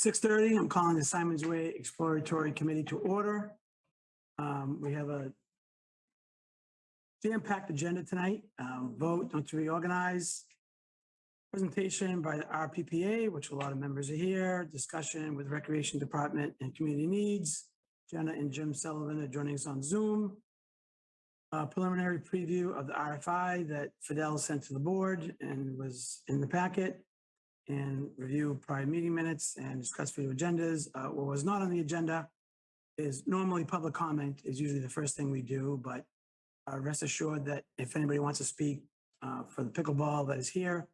6:30, I'm calling the Symonds Way Exploratory Committee to order. We have a jam-packed agenda tonight. Vote not to reorganize. Presentation by the RPPA, which a lot of members are here. Discussion with Recreation Department and Community Needs. Jenna and Jim Sullivan are joining us on Zoom. Preliminary preview of the RFI that Fidel sent to the board and was in the packet. And review prior meeting minutes and discuss video agendas. What was not on the agenda is normally public comment is usually the first thing we do, but rest assured that if anybody wants to speak for the pickleball that is here,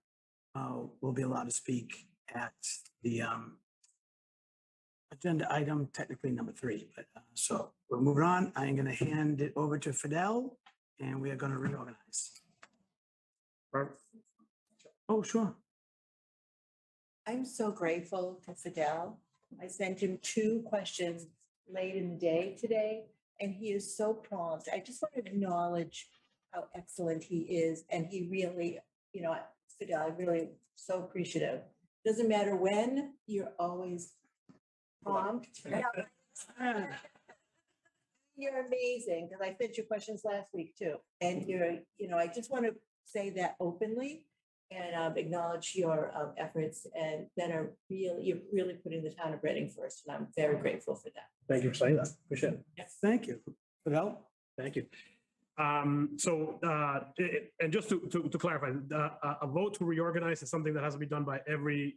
we'll be allowed to speak at the agenda item, technically number 3. But so we're moving on. I am going to hand it over to Fidel, and we are going to reorganize. Oh, sure. I'm so grateful to Fidel. I sent him 2 questions late in the day today, and he is so prompt. I just want to acknowledge how excellent he is. And he really, Fidel, I really so appreciative. Doesn't matter when, you're always prompt. You're amazing, because I sent you questions last week too. And I just want to say that openly. And acknowledge your efforts and that you're really putting the town of Reading first. And I'm very grateful for that. Thank you for saying that. Appreciate it. Yes, thank you. Fidel? Thank you. And just to clarify, a vote to reorganize is something that has to be done by every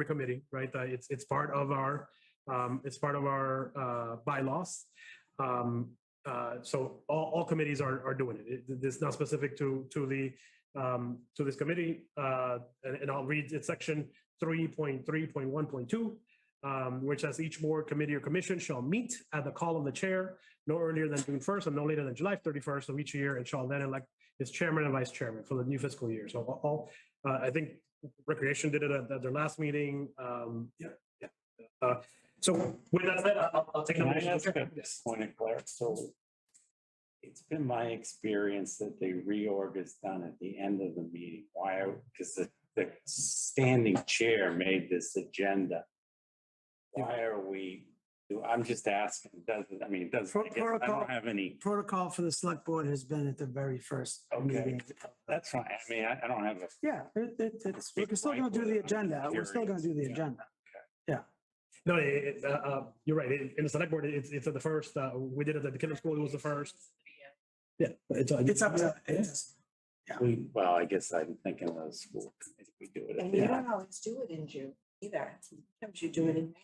committee, right? It's part of our bylaws. So all committees are doing it. It's not specific to this committee, and I'll read it, section 3.3.1.2, which says each board, committee, or commission shall meet at the call of the chair no earlier than June 1st and no later than July 31st of each year, and shall then elect its chairman and vice chairman for the new fiscal year. So I think Recreation did it at their last meeting. So with that said, I'll take this point of clarity. So it's been my experience that the reorg is done at the end of the meeting. Why? Because the standing chair made this agenda. Why are we? I'm just asking. I don't have any protocol for the select board has been at the very first meeting. That's fine. I mean, I don't have a. Yeah, we're still going to do the agenda. We're still going to do the agenda. Yeah. No, you're right. In the select board, it's at the first. We did it at the Kingdom School. It was the first. Yeah, it's up to it. Yeah. Well, I guess I'm thinking of the school committee. We do it. And you don't always do it in June either. Sometimes you do it in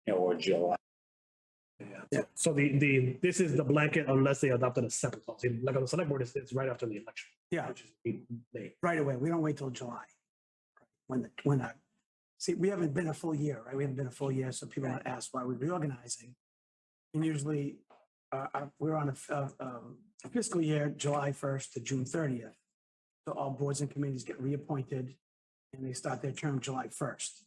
May. Or July. Yeah. So this is the blanket unless they adopted a separate policy. Like on the select board, it's right after the election. Yeah. Which is May. Right away. We don't wait till July. See, we haven't been a full year, right? We haven't been a full year, so people might ask why we're reorganizing. And usually we're on a fiscal year, July 1st to June 30th. So all boards and committees get reappointed and they start their term July 1st.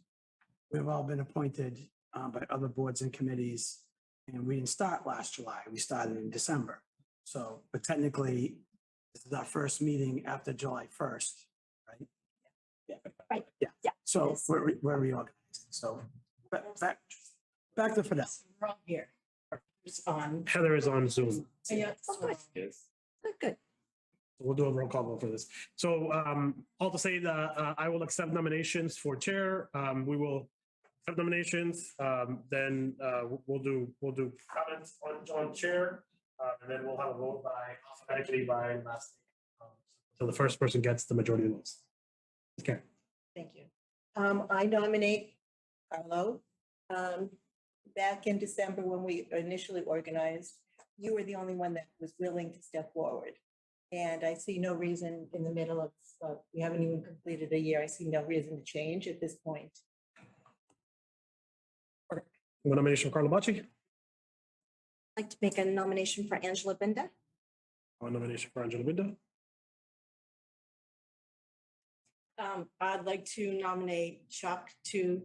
We've all been appointed by other boards and committees, and we didn't start last July. We started in December. So, but technically, this is our first meeting after July 1st, right? Yeah. Right. Yeah. So we're reorganizing. So back to Fidel. We're all here. It's on. Heather is on Zoom. Yeah. Yes. Good. We'll do a roll call vote for this. So all to say that I will accept nominations for chair. We will accept nominations. Then we'll do comments on chair, and then we'll have a vote alphabetically by last name. So the first person gets the majority of the votes. Okay. Thank you. I nominate Carlo. Back in December, when we initially organized, you were the only one that was willing to step forward. And I see no reason in the middle of, we haven't even completed a year. I see no reason to change at this point. One nomination for Carlo Bacci. I'd like to make a nomination for Angela Binda. One nomination for Angela Binda. I'd like to nominate Chuck to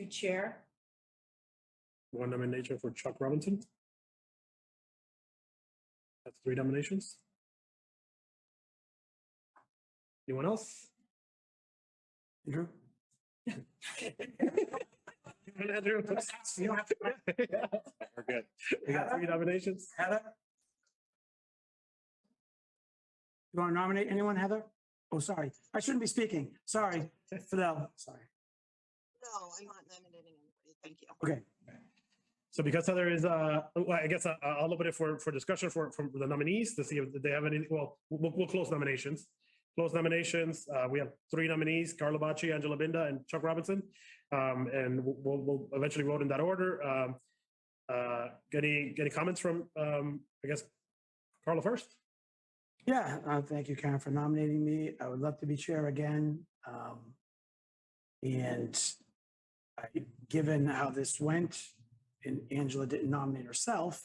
chair. One nomination for Chuck Robinson. That's 3 nominations. Anyone else? Andrew? Andrew. You don't have to. We're good. We got 3 nominations. Heather? You want to nominate anyone, Heather? Oh, sorry. I shouldn't be speaking. Sorry, Fidel, sorry. No, I'm not nominating anybody. Thank you. Okay, So because Heather is, well, I guess I'll open it for discussion for the nominees to see if they have any, well, we'll close nominations. Close nominations. We have 3 nominees, Carlo Bacci, Angela Binda, and Chuck Robinson. And we'll eventually vote in that order. Any comments from, I guess, Carlo first? yeah, thank you, Karen, for nominating me. I would love to be chair again. And given how this went, and Angela didn't nominate herself,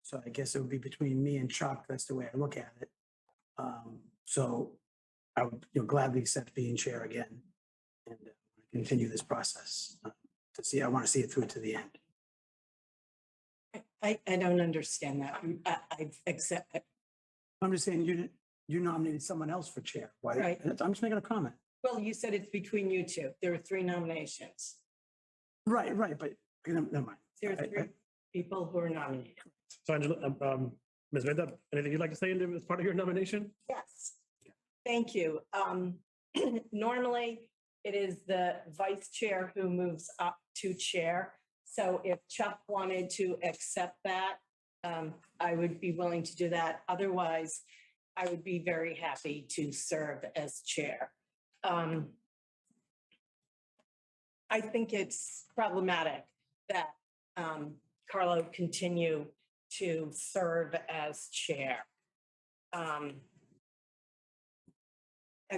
so I guess it would be between me and Chuck. That's the way I look at it. So I would gladly accept being chair again and continue this process to see. I want to see it through to the end. I don't understand that. I've accepted. I'm just saying you nominated someone else for chair. Why? Right. I'm just making a comment. Well, you said it's between you two. There are 3 nominations. Right, but never mind. There are I- 3 people who are nominated. So Angela, Ms. Binda, anything you'd like to say as part of your nomination? Yes. Thank you. Normally, it is the vice chair who moves up to chair. So if Chuck wanted to accept that, I would be willing to do that. Otherwise, I would be very happy to serve as chair. I think it's problematic that Carlo continue to serve as chair. I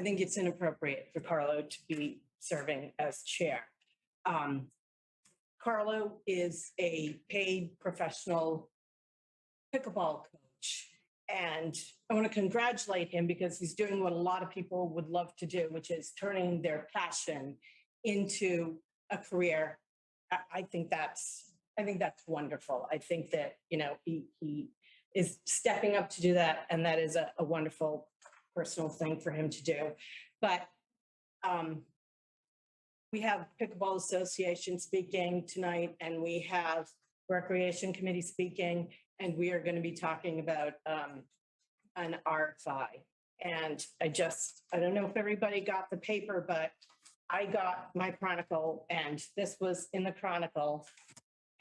think it's inappropriate for Carlo to be serving as chair. Carlo is a paid professional pickleball coach, and I want to congratulate him because he's doing what a lot of people would love to do, which is turning their passion into a career. I think that's wonderful. I think that, he is stepping up to do that, and that is a wonderful personal thing for him to do. But we have Pickleball Association speaking tonight, and we have Recreation Committee speaking, and we are going to be talking about an RFI. And I don't know if everybody got the paper, but I got my Chronicle, and this was in the Chronicle.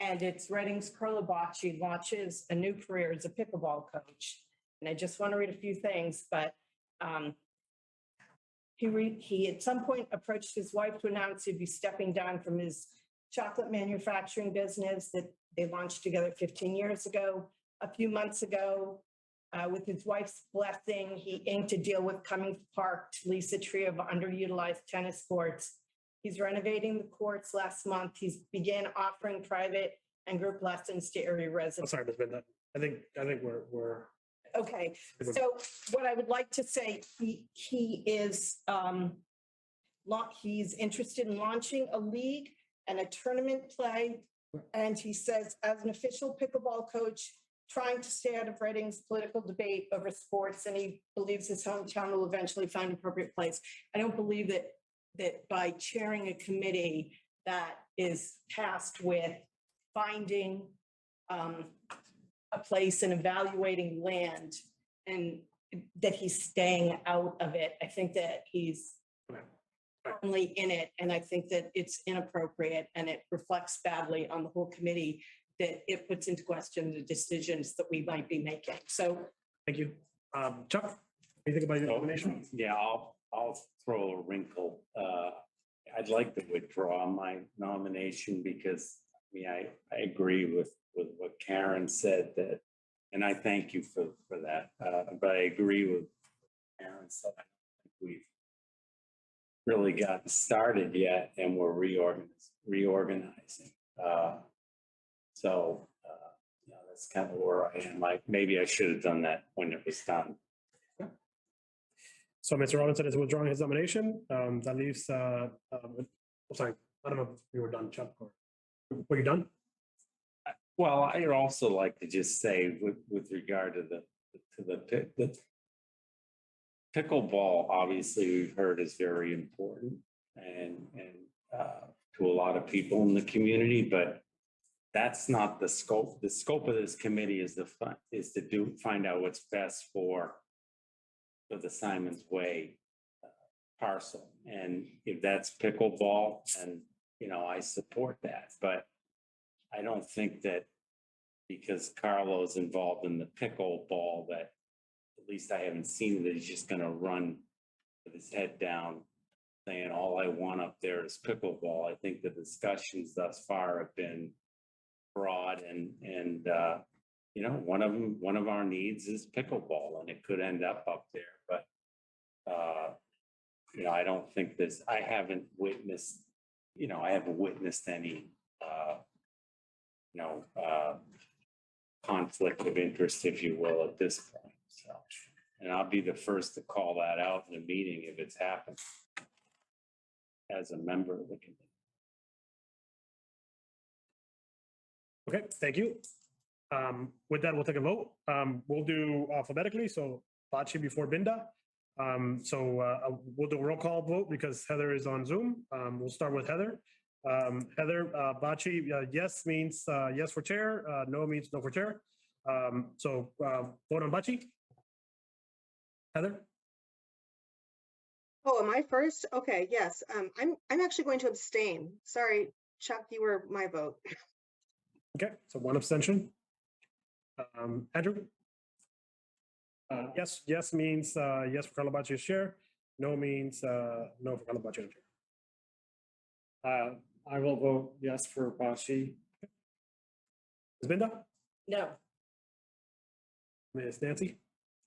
And it's Reading's Carlo Bacci launches a new career as a pickleball coach. And I just want to read a few things, but he at some point approached his wife to announce he'd be stepping down from his chocolate manufacturing business that they launched together 15 years ago. A few months ago, with his wife's blessing, he inked a deal with Cummings Park to lease a trio of underutilized tennis courts. He's renovating the courts last month. He's began offering private and group lessons to area I'm residents. sorry, Ms. Binda. I think we're. Okay, so what I would like to say, he is he's interested in launching a league and a tournament play. And he says, as an official pickleball coach, trying to stay out of Reading's political debate over sports, and he believes his hometown will eventually find an appropriate place. I don't believe that by chairing a committee that is tasked with finding a place and evaluating land, and that he's staying out of it. I think that he's firmly in it, and I think that it's inappropriate, and it reflects badly on the whole committee, that it puts into question the decisions that we might be making. So Thank you. Chuck, what do you think about your nomination? Yeah, I'll throw a wrinkle. I'd like to withdraw my nomination because I agree with what Karen said, that, and I thank you for that. But I agree with Karen said, I don't think we've really gotten started yet, and we're reorganizing. So that's kind of where I am. Maybe I should have done that when it was done. So Mr. Robinson is withdrawing his nomination. That leaves, sorry, I don't know if you were done, Chuck, or were you done? Well, I'd also like to just say with regard to the pickleball, obviously we've heard is very important, and to a lot of people in the community, but that's not the scope. The scope of this committee is find out what's best for the Symonds Way parcel. And if that's pickleball, and, I support that, but I don't think that because Carlo's involved in the pickleball, that at least I haven't seen that he's just gonna run with his head down saying, all I want up there is pickleball. I think the discussions thus far have been broad and one of our needs is pickleball, and it could end up there, but I don't think I haven't witnessed any conflict of interest, if you will, at this point. So, and I'll be the first to call that out in a meeting if it's happened as a member of the committee. Okay, thank you. With that, we'll take a vote. We'll do alphabetically, so Bachi before Binda. We'll do a roll call vote because Heather is on Zoom. We'll start with Heather. Heather, Bachi, yes means yes for chair, no means no for chair. Vote on Bachi. Heather? Oh, am I first? Okay, yes. I'm actually going to abstain. Sorry, Chuck, you were my vote. Okay, so one abstention. Andrew? Yes means yes for Carlo Bachi as chair. No means no for Carlo Bachi as chair. I will vote yes for Bachi. Ms. Binda? No. Ms. Nancy?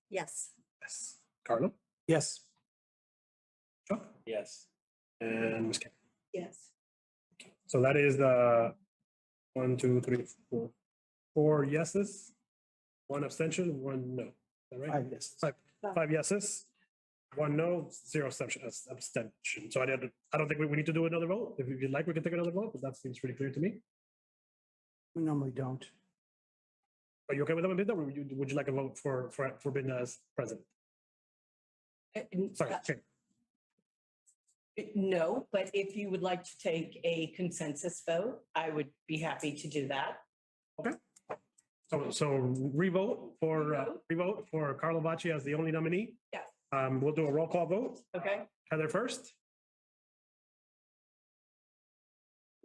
Yes. Yes. Carlo? Yes. Chuck? Yes. And Ms. Karen? Yes. So that is the 1, 2, 3, 4, 4 yeses, 1 abstention, 1 no. Is that right? 5 yes. Five yeses, 1 no, 0 abstention. So I don't think we need to do another vote. If you'd like, we can take another vote, but that seems pretty clear to me. We normally don't. Are you okay with that, Binda? Or would you like a vote for Binda as president? Sorry, chair. No, but if you would like to take a consensus vote, I would be happy to do that. Okay. So revote for Carlo Bachi as the only nominee. Yes. We'll do a roll call vote. Okay. Heather first.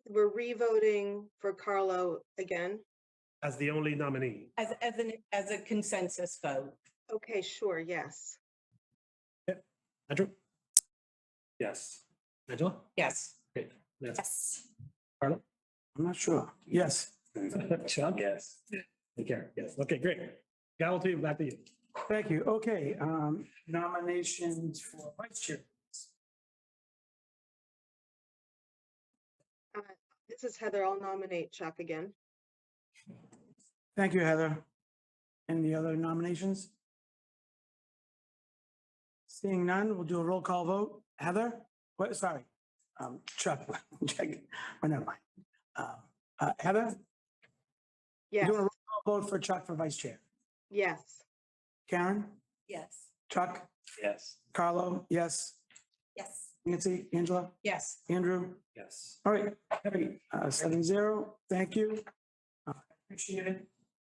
We're re-voting for Carlo again. As the only nominee. As a consensus vote. Okay, sure, yes. Andrew? Yes. Angela? Yes. Great. Nancy? Yes. Carlo? I'm not sure. Yes. Chuck? Yes. Take care. Yes. Okay, great. Gavel to you, back to you. Thank you. Okay, nominations for vice chair. This is Heather. I'll nominate Chuck again. Thank you, Heather. Any other nominations? Seeing none, we'll do a roll call vote. Heather? What, sorry, Chuck. Oh, never mind. Heather? We're Yes, doing a roll call vote for Chuck for vice chair. yes. Karen? Yes. Chuck? Yes. Carlo? Yes. Yes. Nancy? Angela? Yes. Andrew? Yes. All right, great. 7-0. Thank you. Appreciate it.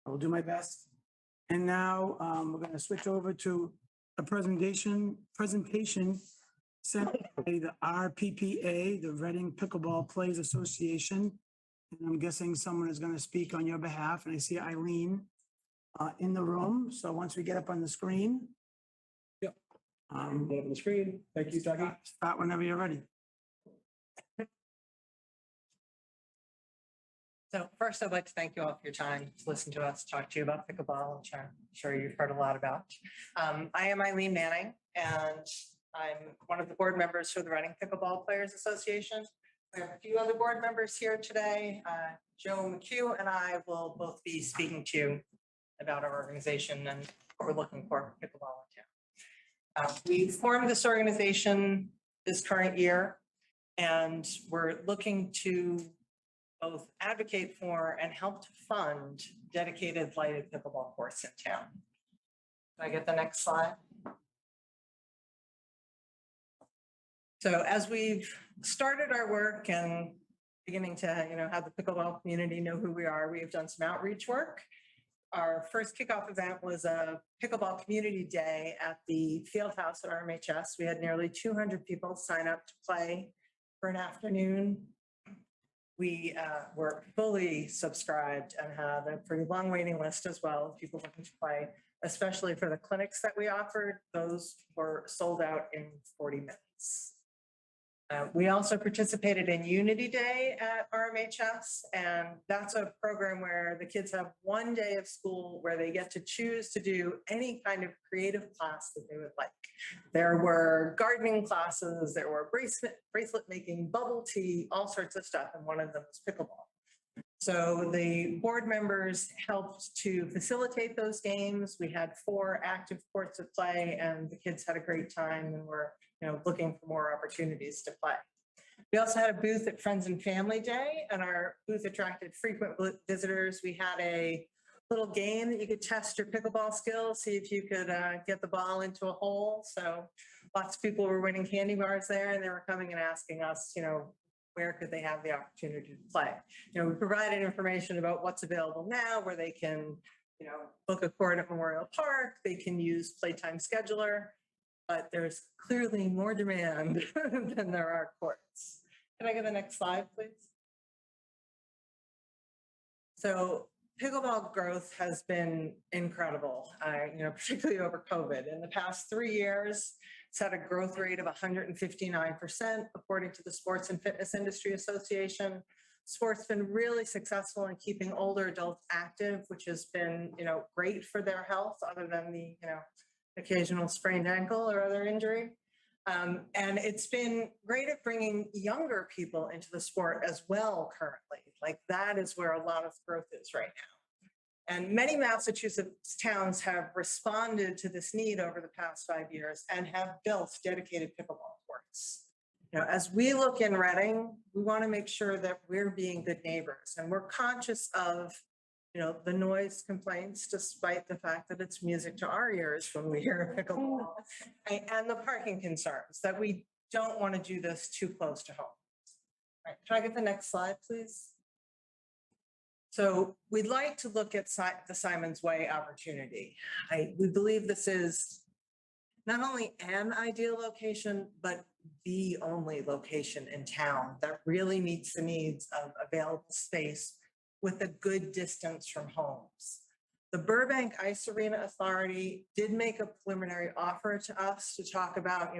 I will do my best. And now we're going to switch over to a presentation sent by the RPPA, the Reading Pickleball Players Association. And I'm guessing someone is going to speak on your behalf. And I see Eileen in the room. So once we get up on the screen. Yep. Put up on the screen. Thank you, Jackie. Start whenever you're ready. So first, I'd like to thank you all for your time to listen to us, talk to you about pickleball, which I'm sure you've heard a lot about. I am Eileen Manning, and I'm one of the board members for the Reading Pickleball Players Association. We have a few other board members here today. Joe McHugh and I will both be speaking to you about our organization and what we're looking for pickleball in town. We formed this organization this current year, and we're looking to both advocate for and help to fund dedicated lighted pickleball courts in town. Can I get the next slide? So as we've started our work and beginning to, have the pickleball community know who we are. We have done some outreach work. Our first kickoff event was a pickleball community day at the field house at RMHS. We had nearly 200 people sign up to play for an afternoon. We were fully subscribed and had a pretty long waiting list as well of people looking to play, especially for the clinics that we offered. Those were sold out in 40 minutes. We also participated in Unity Day at RMHS, and that's a program where the kids have one day of school where they get to choose to do any kind of creative class that they would like. There were gardening classes, there were bracelet making, bubble tea, all sorts of stuff, and one of them was pickleball. So the board members helped to facilitate those games. We had 4 active courts of play, and the kids had a great time and were looking for more opportunities to play. We also had a booth at Friends and Family Day, and our booth attracted frequent visitors. We had a little game that you could test your pickleball skills, see if you could get the ball into a hole. So lots of people were winning candy bars there, and they were coming and asking us, where could they have the opportunity to play? We provided information about what's available now, where they can, book a court at Memorial Park, they can use Playtime Scheduler, but there's clearly more demand than there are courts. Can I get the next slide, please? So pickleball growth has been incredible, particularly over COVID. In the past 3 years, it's had a growth rate of 159%, according to the Sports and Fitness Industry Association. Sport's been really successful in keeping older adults active, which has been, great for their health, other than the, occasional sprained ankle or other injury. And it's been great at bringing younger people into the sport as well currently. Like that is where a lot of growth is right now. And many Massachusetts towns have responded to this need over the past 5 years and have built dedicated pickleball courts. As we look in Reading, we want to make sure that we're being good neighbors, and we're conscious of the noise complaints, despite the fact that it's music to our ears when we hear pickleball, and the parking concerns, that we don't want to do this too close to home. All right, can I get the next slide, please? So we'd like to look at the Symonds Way opportunity. We believe this is not only an ideal location, but the only location in town that really meets the needs of available space with a good distance from homes. The Burbank Ice Arena Authority did make a preliminary offer to us to talk about,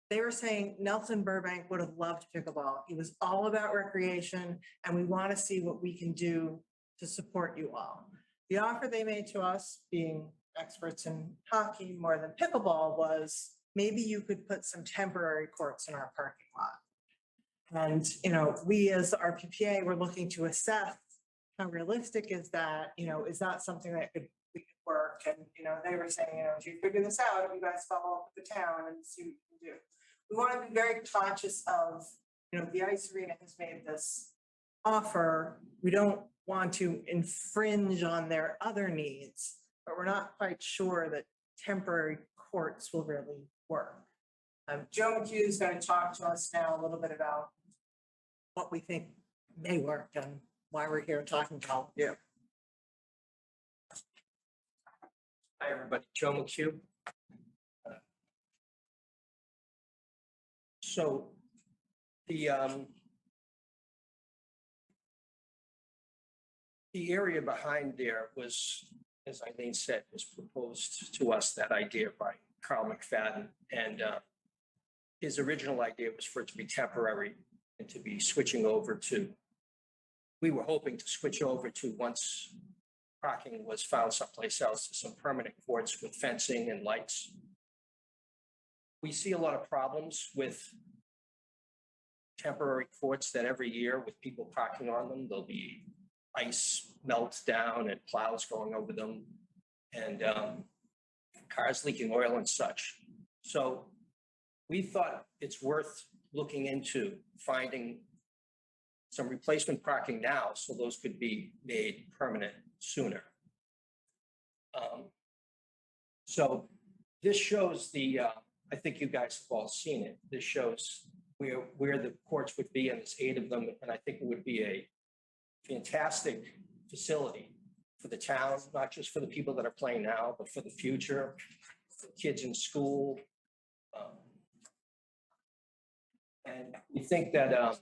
they were saying Nelson Burbank would have loved pickleball. It was all about recreation, and we want to see what we can do to support you all. The offer they made to us, being experts in hockey more than pickleball, was maybe you could put some temporary courts in our parking lot. And, we as the RPPA were looking to assess how realistic is that, is that something that we could work? And, they were saying, if you figure this out, you guys follow up with the town and see what you can do. We want to be very conscious of, the ice arena has made this offer. We don't want to infringe on their other needs, but we're not quite sure that temporary courts will really work. Joe McHugh is going to talk to us now a little bit about what we think may work and why we're here talking to all of you. Hi, everybody. Joe McHugh. So the area behind there was, as Eileen said, was proposed to us, that idea by Carl McFadden. And his original idea was for it to be temporary and to be switching over to, we were hoping to switch over to, once parking was found someplace else, to some permanent courts with fencing and lights. We see a lot of problems with temporary courts that every year, with people parking on them, there'll be ice melts down and plows going over them, and cars leaking oil and such. So we thought it's worth looking into finding some replacement parking now, so those could be made permanent sooner. So this shows the, I think you guys have all seen it. This shows where the courts would be, and there's 8 of them, and I think it would be a fantastic facility for the town, not just for the people that are playing now, but for the future, for kids in school. And we think that a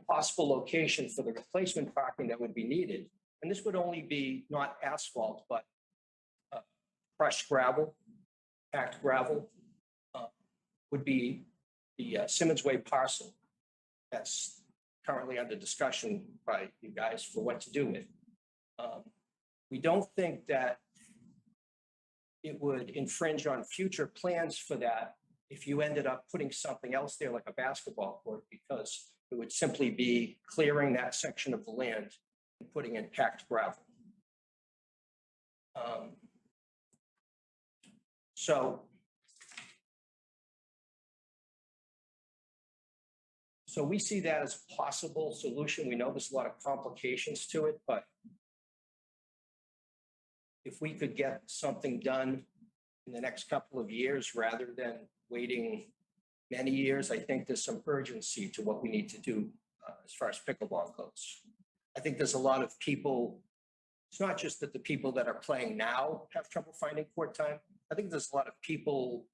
possible location for the replacement parking that would be needed, and this would only be not asphalt, but crushed gravel, packed gravel, would be the Symonds Way parcel that's currently under discussion by you guys for what to do with. We don't think that it would infringe on future plans for that if you ended up putting something else there like a basketball court, because it would simply be clearing that section of the land and putting in packed gravel. So we see that as a possible solution. We know there's a lot of complications to it, but if we could get something done in the next couple of years rather than waiting many years, I think there's some urgency to what we need to do as far as pickleball goes. I think there's a lot of people, it's not just that the people that are playing now have trouble finding court time. I think there's a lot of people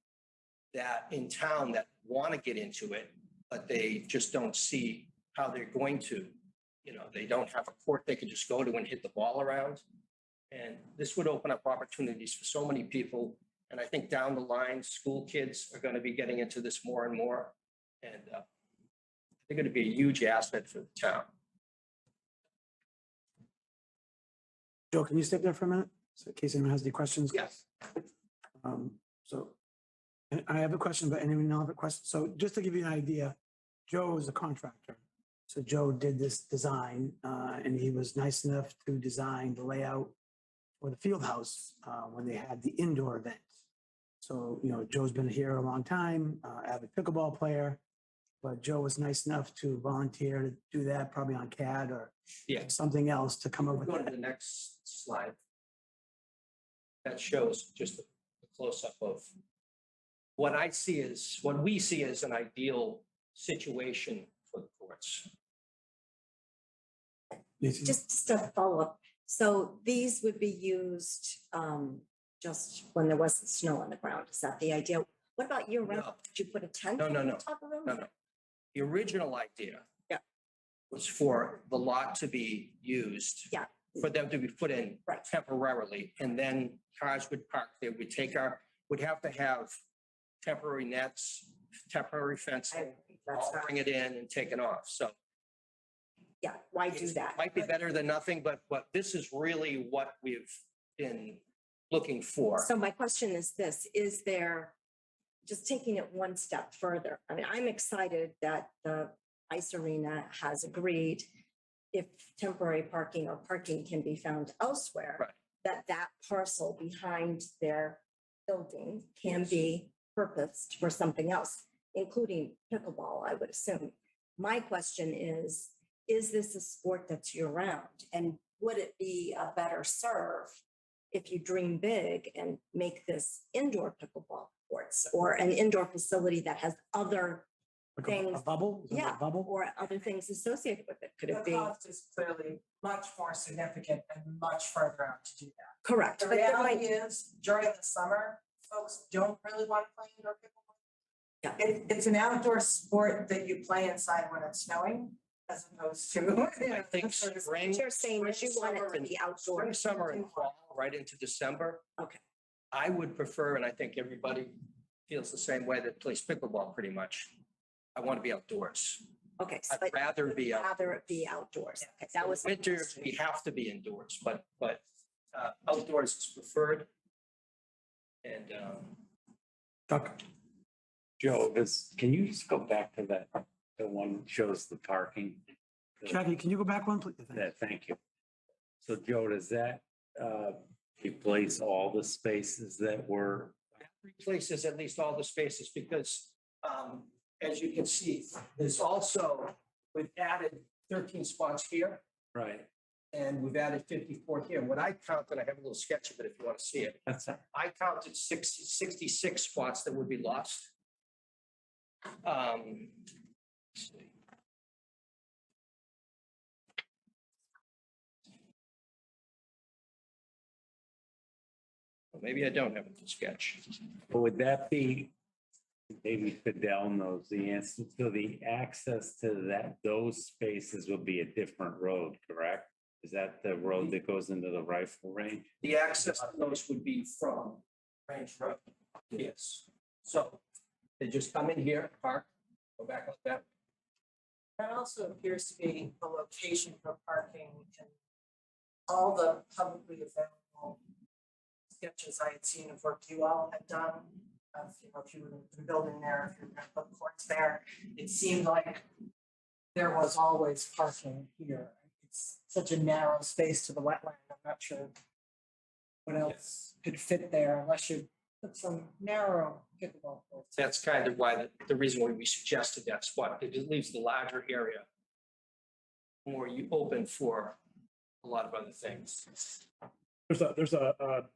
that in town that want to get into it, but they just don't see how they're going to. You know, they don't have a court they can just go to and hit the ball around. And this would open up opportunities for so many people. And I think down the line, school kids are going to be getting into this more and more. And they're going to be a huge asset for the town. Joe, can you stay there for a minute? So in case anyone has any questions? Yes. So I have a question, but anyone else have a question? So just to give you an idea, Joe is a contractor. So Joe did this design and he was nice enough to design the layout for the field house when they had the indoor event. So, you know, Joe's been here a long time, avid pickleball player, but Joe was nice enough to volunteer to do that, probably on CAD or something else to come up with Go to that. the next slide. That shows just a close-up of what I see is, what we see as an ideal situation for the courts. Just a follow-up. So these would be used just when there wasn't snow on the ground. Is that the idea? What about year round? No. Did you put a tent? No, on no, no. top of them? No. The original idea Yeah. was for the lot to be used. Yeah. For them to be put in Right. temporarily, and then cars would park there. Would have to have temporary nets, temporary fencing, That's all not, bring it in and take it off. So yeah, why do that? might be better than nothing, but this is really what we've been looking for. So my question is this, is there, just taking it one step further, I mean, I'm excited that the ice arena has agreed if temporary parking or parking can be found elsewhere, Right. that parcel behind their building can be purposed for something else, including pickleball, I would assume. My question is this a sport that's year round? And would it be a better serve if you dream big and make this indoor pickleball courts or an indoor facility that has other Like things? a bubble? Is it a Yeah, bubble? or other things associated with it. Could The it be? cost is clearly much more significant and much further out to do that. Correct. The But there reality might, is, during the summer, folks don't really want to play indoor pickleball. Yeah. It's an outdoor sport that you play inside when it's snowing, as opposed to. I think spring. you're saying is you want it to be Spring, outdoors. summer, and fall, right into December. Okay. I would prefer, and I think everybody feels the same way that plays pickleball pretty much. I want to be outdoors. Okay. I'd but rather be out. rather it be outdoors. Okay, that was. my Winter, question. we have to be indoors, but outdoors is preferred. And Chuck, Joe, can you just go back to that, the one that shows the parking? Jackie, can you go back one, please? Thank you. So Joe, does that replace all the spaces that were? replaces at least all the spaces because as you can see, there's also, we've added 13 spots here. Right. And we've added 54 here. What I counted, I have a little sketch of it if you want to see it. That's it. I counted 66 spots that would be lost. let's see. Well, maybe I don't have a sketch. Would that be, maybe Fidel knows the answer, so the access to those spaces will be a different road, correct? Is that the road that goes into the rifle range? The access to those would be from Range Road. Yes. So they just come in here, park, go back like that. That also appears to be a location for parking and all the publicly available sketches I had seen of work you all had done. Of, you know, if you were in the building there, if you were going to put courts there, it seemed like there was always parking here. It's such a narrow space to the wetland. I'm not sure what else could fit there unless you put some narrow pickleball courts. That's kind of why the reason why we suggested that spot, because it leaves the larger area more you open for a lot of other things. There's a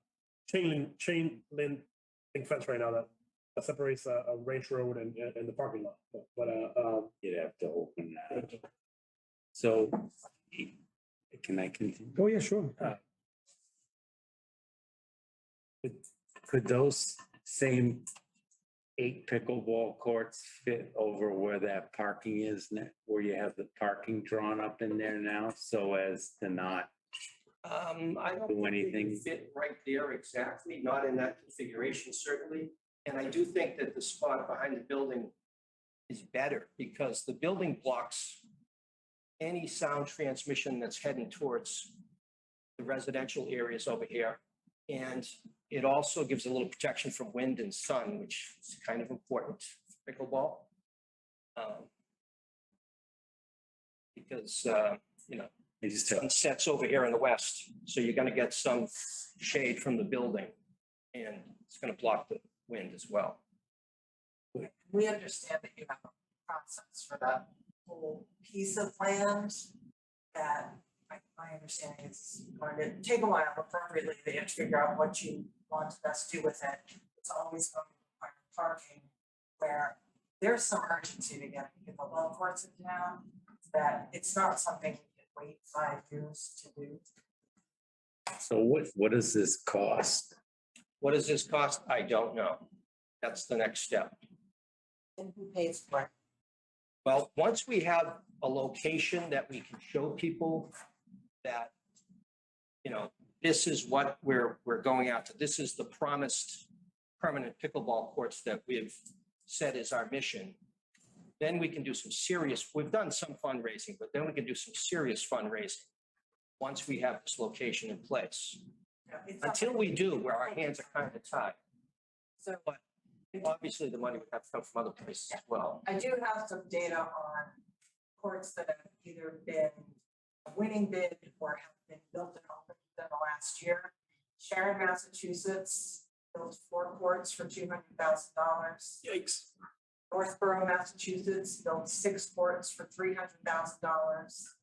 chain link fence right now that separates a range road and the parking lot. But You'd have to open that. So can I continue? Oh, yeah, sure. Could those same 8 pickleball courts fit over where that parking is, where you have the parking drawn up in there now, so as to not? I don't Do think they anything? can fit right there exactly, not in that configuration certainly. And I do think that the spot behind the building is better because the building blocks any sound transmission that's heading towards the residential areas over here. And it also gives a little protection from wind and sun, which is kind of important for pickleball. Because, you know, sun sets over here in the west, so you're going to get some shade from the building and it's going to block the wind as well. We understand that you have a process for that whole piece of land that my understanding is going to take a while. Appropriately, they have to figure out what you want to best do with it. It's always going to require parking where there's some urgency to get pickleball courts in town, that it's not something you can wait 5 years to do. So what does this cost? What does this cost? I don't know. That's the next step. And who pays for it? Well, once we have a location that we can show people that, you know, this is what we're going after. This is the promised permanent pickleball courts that we've said is our mission. Then we can do some serious, we've done some fundraising, but then we can do some serious fundraising once we have this location in place. Until we do, where our hands are kind of tied. So But obviously the money would have to come from other places as well. I do have some data on courts that have either been a winning bid or have been built and opened within the last year. Sharon, Massachusetts built 4 courts for $200,000. yikes. Northborough, Massachusetts built 6 courts for $300,000.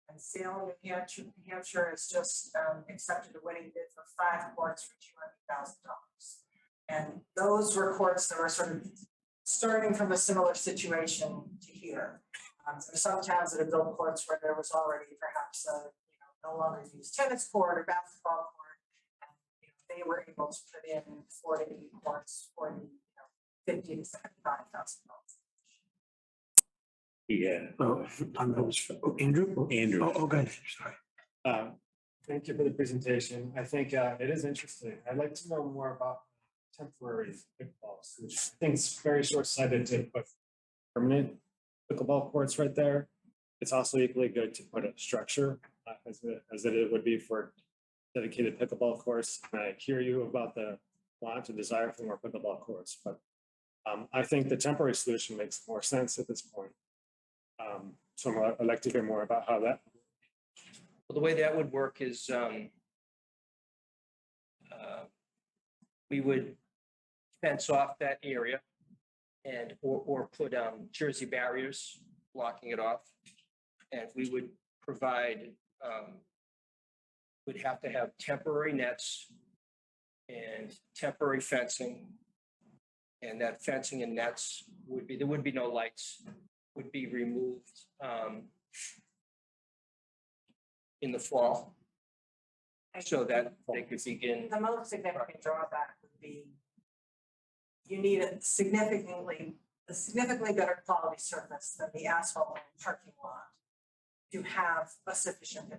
And Salem, New Hampshire has just accepted a winning bid for 5 courts for $200,000. And those were courts that were sort of starting from a similar situation to here. There are some towns that have built courts where there was already perhaps a, no longer used tennis court or basketball court. And, they were able to put in 40 courts for the, $50,000 to $75,000. Yeah. Andrew? Andrew. Oh, good. Sorry. Thank you for the presentation. I think it is interesting. I'd like to know more about temporary pickleballs, which I think is very short-sighted to put permanent pickleball courts right there. It's also equally good to put a structure as it would be for dedicated pickleball course. And I hear you about the want and desire for more pickleball courts, but I think the temporary solution makes more sense at this point. So I'd like to hear more about how that. Well, the way that would work is we would fence off that area and or put Jersey barriers blocking it off. And we would provide, we'd have to have temporary nets and temporary fencing And that fencing and nets there would be no lights, would be removed in the fall so that they could begin. The most significant drawback would be you need a significantly better quality surface than the asphalt on the parking lot to have a sufficient.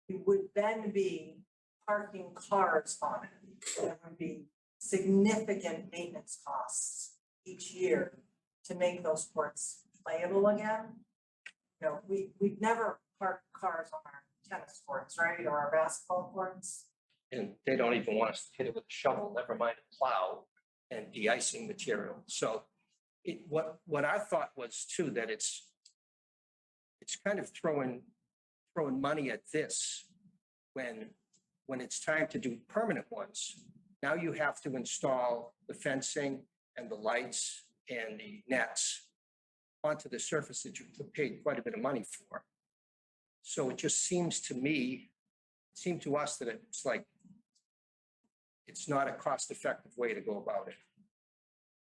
You would then be parking cars on it. There would be significant maintenance costs each year to make those courts playable again. You know, we'd never park cars on our tennis courts, right, or our basketball courts. And they don't even want us to hit it with a shovel, never mind a plow and de-icing material. So what I thought was too, that it's kind of throwing money at this when it's time to do permanent ones. Now you have to install the fencing and the lights and the nets onto the surface that you paid quite a bit of money for. So it just seemed to us that it's like, it's not a cost-effective way to go about it.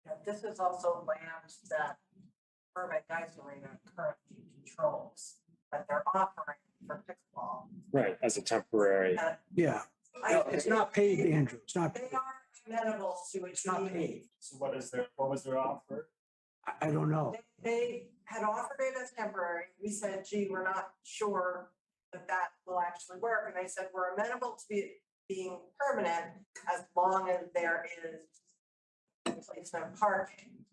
Yeah, this is also land that Burbank Ice Arena currently controls, that they're offering for pickleball. Right, as a temporary. Yeah, it's not paved, Andrew. It's not, They are amenable to it. it's not paved. So what was their offer? I don't know. They had offered it as temporary. We said, gee, we're not sure that will actually work. And they said, we're amenable to being permanent as long as there is replacement parking.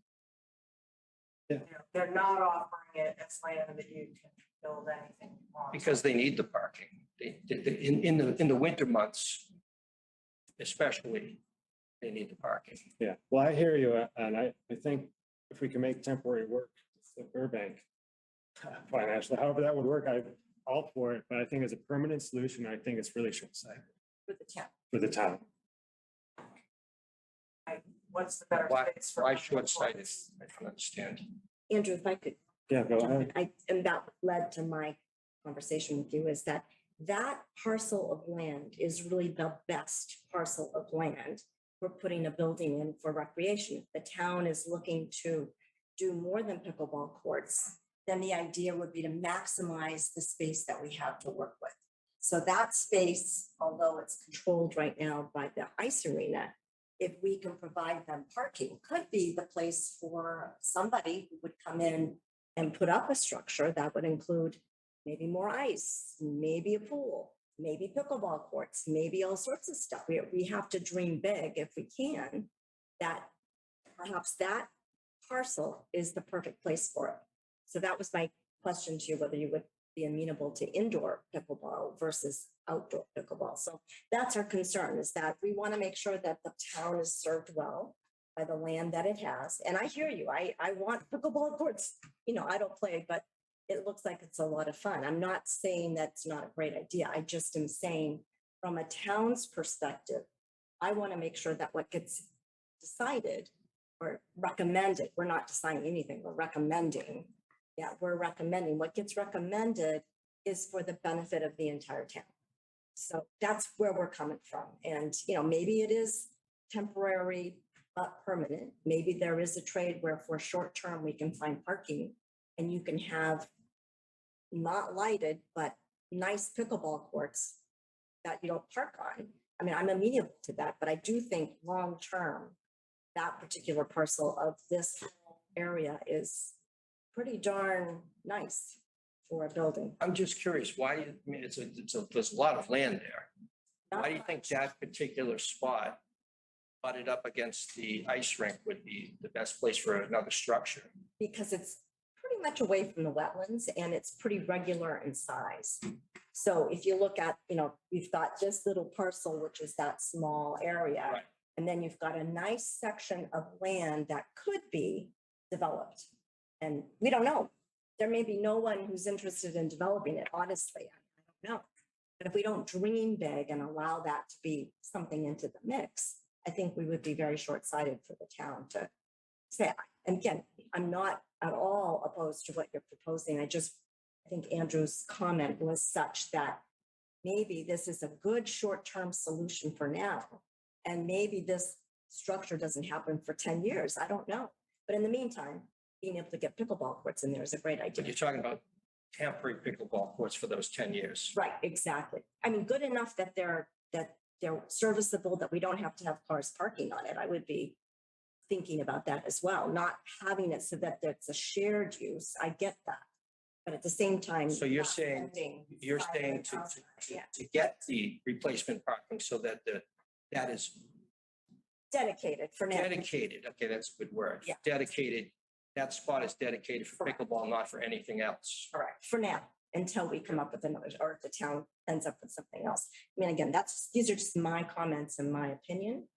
Yeah. You know, they're not offering it as land that you can build anything you want. Because they need the parking. In the winter months, especially, they need the parking. Yeah, well, I hear you, and I think if we can make temporary work for Burbank financially, however that would work, I'm all for it, but I think as a permanent solution, I think it's really short-sighted For the town. for the town. What's the better Why space for? short-sighted? I don't understand. Andrew, if I could Yeah, go jump ahead. in, and that led to my conversation with you, is that parcel of land is really the best parcel of land for putting a building in for recreation. If the town is looking to do more than pickleball courts, then the idea would be to maximize the space that we have to work with. So that space, although it's controlled right now by the ice arena, if we can provide them parking, could be the place for somebody who would come in and put up a structure that would include maybe more ice, maybe a pool, maybe pickleball courts, maybe all sorts of stuff. We have to dream big if we can, that perhaps that parcel is the perfect place for it. So that was my question to you, whether you would be amenable to indoor pickleball versus outdoor pickleball. So that's our concern, is that we want to make sure that the town is served well by the land that it has. And I hear you. I want pickleball courts. You know, I don't play, but it looks like it's a lot of fun. I'm not saying that's not a great idea. I just am saying from a town's perspective, I want to make sure that what gets decided or recommended, we're not deciding anything, we're recommending. Yeah, we're recommending. What gets recommended is for the benefit of the entire town. So that's where we're coming from. And, you know, maybe it is temporary but permanent. Maybe there is a trade where for short term we can find parking and you can have not lighted, but nice pickleball courts that you don't park on. I mean, I'm amenable to that, but I do think long term, that particular parcel of this area is pretty darn nice for a building. I'm just curious, why, I mean, there's a lot of land there. Why do you think that particular spot butted up against the ice rink would be the best place for another structure? Because it's pretty much away from the wetlands and it's pretty regular in size. So if you look at, you know, you've got this little parcel, which is that small area. Right. And then you've got a nice section of land that could be developed. And we don't know. There may be no one who's interested in developing it, honestly. I don't know. But if we don't dream big and allow that to be something into the mix, I think we would be very short-sighted for the town to say. And again, I'm not at all opposed to what you're proposing. I think Andrew's comment was such that maybe this is a good short-term solution for now. And maybe this structure doesn't happen for 10 years. I don't know. But in the meantime, being able to get pickleball courts in there is a great But idea. you're talking about temporary pickleball courts for those 10 years. Right, exactly. I mean, good enough that they're serviceable, that we don't have to have cars parking on it. I would be thinking about that as well, not having it so that it's a shared use. I get that. But at the same time. So you're not saying, spending you're $500,000. saying Yeah, to get the replacement parking so that that is dedicated for now. dedicated, okay, that's a good word. Yeah. Dedicated, that spot is dedicated for Correct. pickleball, not for anything else. Correct, for now, until we come up with another, or if the town ends up with something else. I mean, again, these are just my comments and my opinion.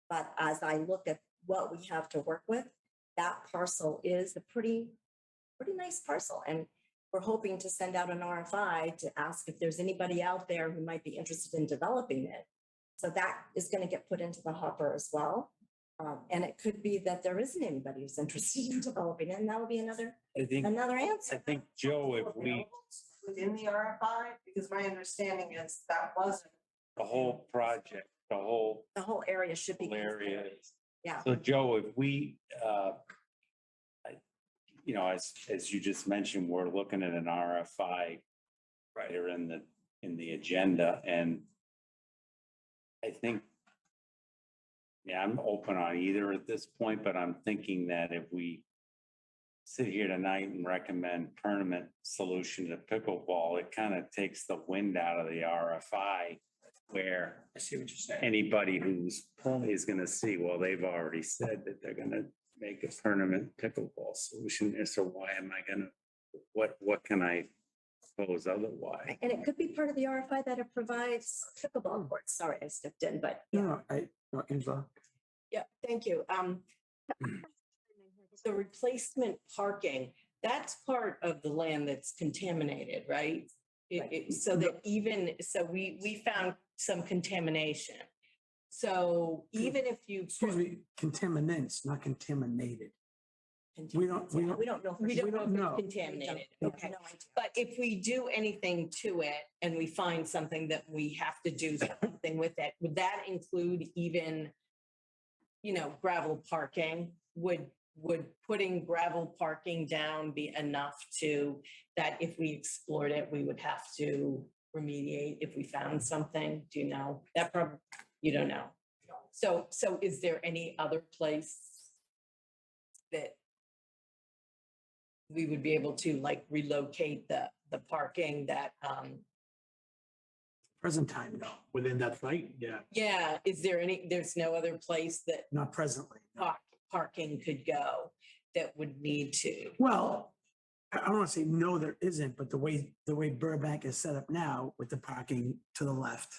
But as I look at what we have to work with, that parcel is a pretty nice parcel. And we're hoping to send out an RFI to ask if there's anybody out there who might be interested in developing it. So that is going to get put into the hopper as well. And it could be that there isn't anybody who's interested in developing it, and that will be another I answer. think, Joe, if we, Within the RFI, because my understanding is that wasn't. the whole project, the whole The whole area should be. area. Yeah. So Joe, if we, as you just mentioned, we're looking at an RFI right here in the agenda, and I think, yeah, I'm open on either at this point, but I'm thinking that if we sit here tonight and recommend permanent solution to pickleball, it kind of takes the wind out of the RFI, where I see what you're saying. anybody who's is going to see, well, they've already said that they're going to make a permanent pickleball solution. So why am I going to, what can I propose otherwise? And it could be part of the RFI that it provides pickleball courts. Sorry, I stepped in, but yeah. No, Angela. Yeah, thank you. The replacement parking, that's part of the land that's contaminated, right? So that we found some contamination. So even if you. Excuse me, contaminants, not contaminated. We don't We don't know. We don't know know. if it's contaminated, We have okay. no idea. But if we do anything to it and we find something that we have to do something with it, would that include even, gravel parking? Would putting gravel parking down be enough that if we explored it, we would have to remediate if we found something? Do you know? That probably, you don't know. So is there any other place that we would be able to relocate the parking that, Present time, no. Within that site, yeah. yeah, there's no other place that Not presently. no. parking could go that would need to? Well, I don't want to say no, there isn't, but the way Burbank is set up now with the parking to the left,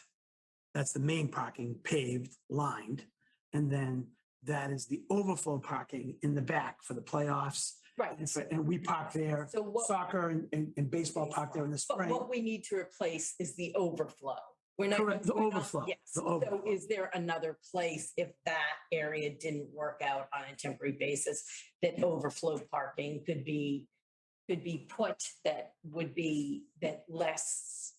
that's the main parking, paved, lined. And then that is the overflow parking in the back for the playoffs. Right. And we park there, So what, soccer and baseball park there in the but spring. what we need to replace is the overflow. We're not. Correct, the we're not- overflow, Yes. the So overflow. is there another place if that area didn't work out on a temporary basis, that overflow parking could be put that would be less,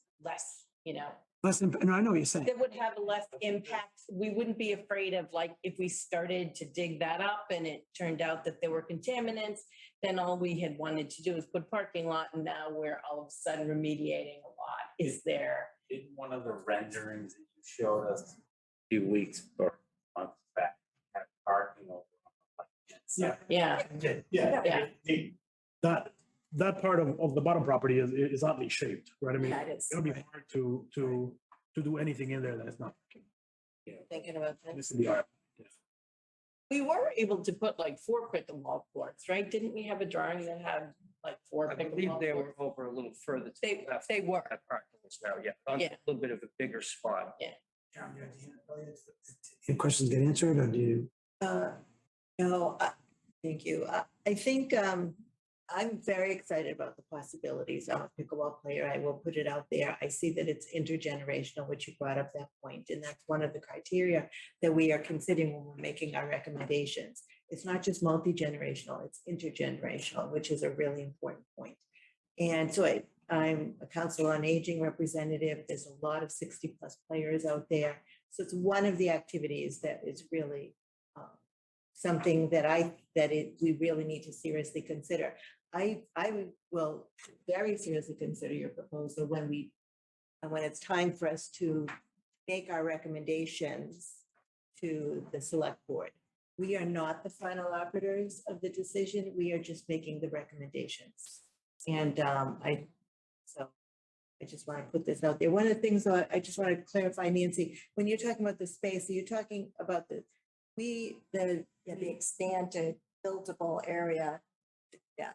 Listen, no, I know what you're saying. that would have a less impact? We wouldn't be afraid of if we started to dig that up and it turned out that there were contaminants, then all we had wanted to do is put parking lot, and now we're all of a sudden remediating a lot. Is there? In one of the renderings that you showed us a few weeks or months back, had parking over on the left-hand side. Yeah. Yeah. That part of the bottom property is oddly shaped, right? I mean, Yeah, it is. it'll be hard to do anything in there that is not. Thinking about that. This is the art. We were able to put 4 pickleball courts, right? Didn't we have a drawing that had 4 I believe pickleball they were courts? over a little further. to They- the left they were. That parking is now, yeah, on Yeah. a little bit of a bigger spot. Any questions get answered or do you? No, thank you. I think I'm very excited about the possibilities of a pickleball player. I will put it out there. I see that it's intergenerational, which you brought up that point, and that's one of the criteria that we are considering when we're making our recommendations. It's not just multi-generational, it's intergenerational, which is a really important point. And so I'm a council on aging representative. There's a lot of 60+ players out there. So it's one of the activities that is really something that we really need to seriously consider. I will very seriously consider your proposal when it's time for us to make our recommendations to the select board. We are not the final arbiters of the decision. We are just making the recommendations. And I just want to put this out there. One of the things I just want to clarify, Nancy, when you're talking about the space, are you talking about the expanded buildable area. Yeah.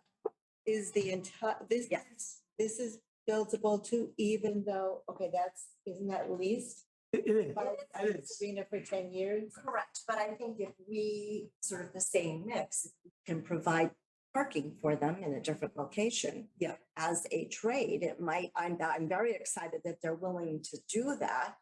is the entire, Yes. this is buildable too, even though, okay, isn't that leased? It is. by It is. Sabrina for 10 years? Correct, but I think if we sort of the same mix if we can provide parking for them in a different location. Yeah. As a trade, it might, I'm very excited that they're willing to do that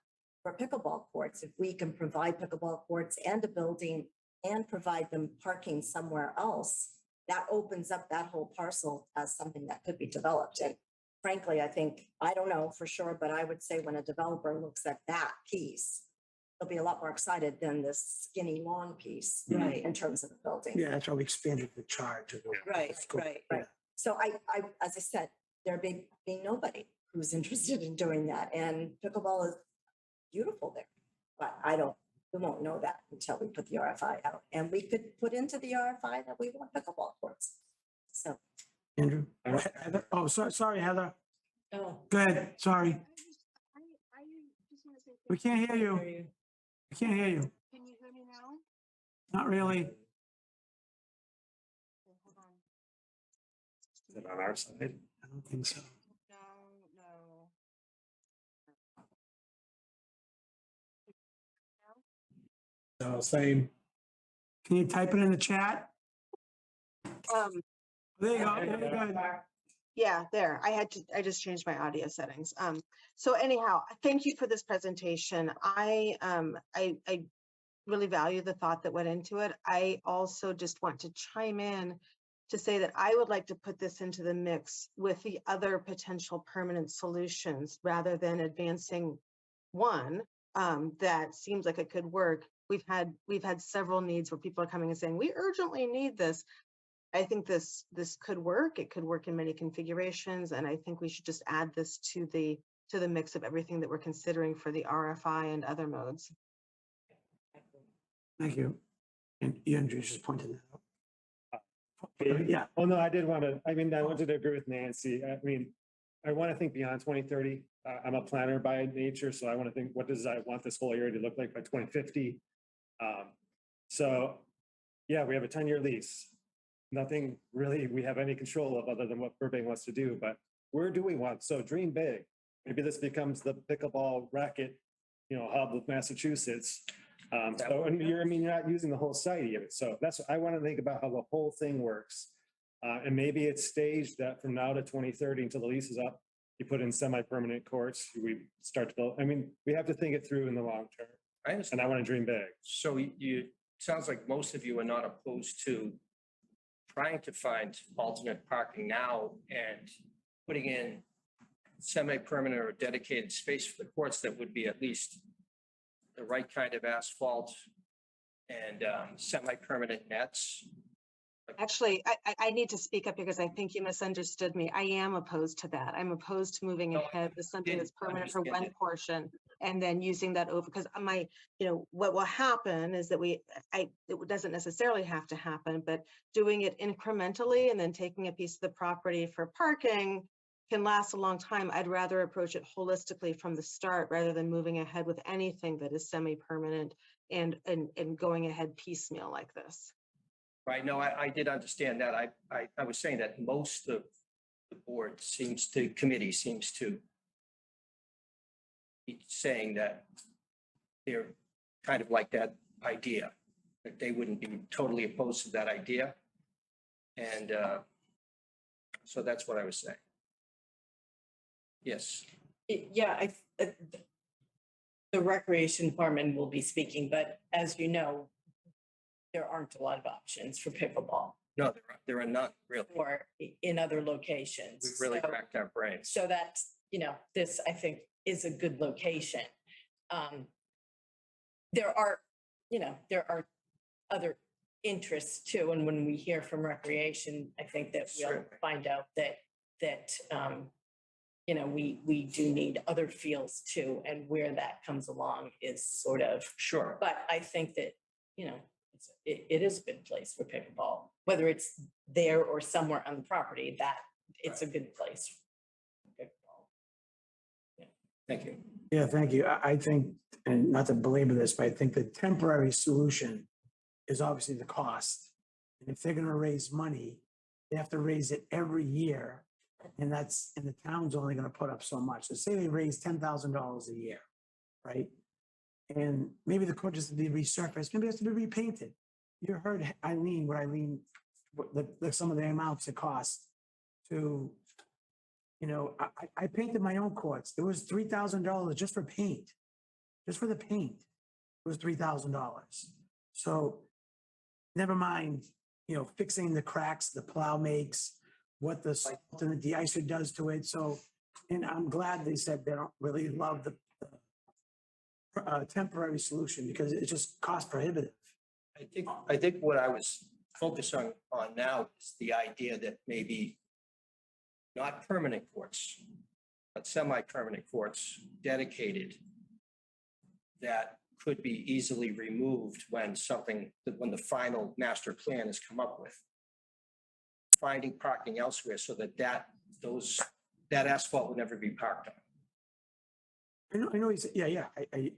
for pickleball courts. If we can provide pickleball courts and a building and provide them parking somewhere else, that opens up that whole parcel as something that could be developed. And frankly, I don't know for sure, but I would say when a developer looks at that piece, they'll be a lot more excited than this skinny long piece. Right. In terms of the building. Yeah, that's why we expanded the charge. of the- Right, right. Yeah. So as I said, there being nobody who's interested in doing that, and pickleball is beautiful there. But we won't know that until we put the RFI out, and we could put into the RFI that we want pickleball courts. So Andrew? Heather? Oh, sorry, Heather. Oh. Go ahead, sorry. I just want to say. We can't hear you. Hear you. We can't hear you. Can you hear me now? Not really. Okay, hold on. Is it on our side? I don't think so. No, no. So same. Can you type it in the chat? There you go. Okay, Very good. Yeah, there. I just changed my audio settings. So anyhow, thank you for this presentation. I really value the thought that went into it. I also just want to chime in to say that I would like to put this into the mix with the other potential permanent solutions rather than advancing one that seems like it could work. We've had several needs where people are coming and saying, we urgently need this. I think this could work. It could work in many configurations, and I think we should just add this to the mix of everything that we're considering for the RFI and other modes. Thank you. And Andrew just pointed that out. Yeah, Oh, no, I did want to, I wanted to agree with Nancy. I want to think beyond 2030. I'm a planner by nature, so I want to think, what does I want this whole area to look like by 2050? So yeah, we have a 10-year lease. Nothing really we have any control of other than what Burbank wants to do, but we're doing one. So dream big. Maybe this becomes the pickleball racket, hub of Massachusetts. And you're not using the whole site even. So I want to think about how the whole thing works. And maybe it's staged that from now to 2030 until the lease is up, you put in semi-permanent courts, we start to build. We have to think it through in the long term. I understand. And I want to dream big. So sounds like most of you are not opposed to trying to find alternate parking now and putting in semi-permanent or dedicated space for the courts that would be at least the right kind of asphalt and semi-permanent nets. Actually, I need to speak up because I think you misunderstood me. I am opposed to that. I'm opposed to moving No, ahead with something didn't that's permanent for understand one it. portion and then using that over, because what will happen is that it doesn't necessarily have to happen, but doing it incrementally and then taking a piece of the property for parking can last a long time. I'd rather approach it holistically from the start rather than moving ahead with anything that is semi-permanent and going ahead piecemeal like this. Right, no, I did understand that. I was saying that most of the board committee seems to be saying that they're kind of like that idea, that they wouldn't be totally opposed to that idea. And so that's what I was saying. Yes. Yeah, the recreation department will be speaking, but as you know, there aren't a lot of options for pickleball No, there are not really. or in other locations. We've really So- cracked our brains. So that's, this I think is a good location. There are other interests too. And when we hear from recreation, I think that we'll Certainly. find out that you know, we do need other fields too, and where that comes along is sort of, Sure. but I think that, you know, it is a good place for pickleball, whether it's there or somewhere on the property, that it's a good place. for pickleball. Thank you. Yeah, thank you. I think, and not to belabor this, but I think the temporary solution is obviously the cost. And if they're gonna raise money, they have to raise it every year. And the town's only gonna put up so much. So say they raise $10,000 a year, right? And maybe the court just be resurfaced, maybe it has to be repainted. You heard Eileen, some of the amounts it costs to, you know, I painted my own courts. It was $3,000 just for paint. Just for the paint, it was $3,000. So never mind, you know, fixing the cracks the plow makes, what the salt and the de-icer does to it. So, and I'm glad they said they don't really love the temporary solution because it's just cost prohibitive. I think what I was focused on now is the idea that maybe not permanent courts, but semi-permanent courts dedicated that could be easily removed when the final master plan is come up with. Finding parking elsewhere so that asphalt would never be parked on. I know, yeah.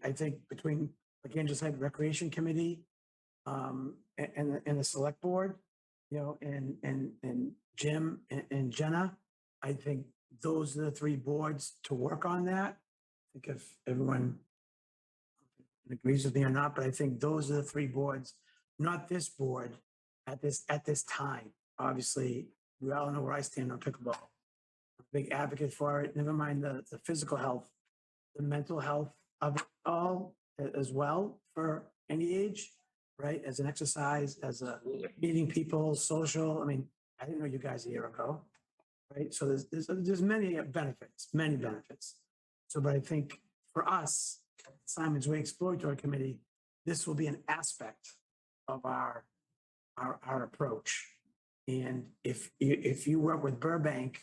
I think between, like Andrew said, Recreation Committee, and the Select Board, you know, and Jim and Jenna, I think those are the three boards to work on that. I think if everyone agrees with me or not, but I think those are the three boards, not this board at this time. Obviously, we all know where I stand on pickleball. I'm a big advocate for it. Never mind the physical health, the mental health of it all as well for any age, right? As an exercise, as a meeting people, social. I mean, I didn't know you guys a year ago, right? So there's many benefits. So, but I think for us, Symonds Way Exploratory Committee, this will be an aspect of our approach. And if you work with Burbank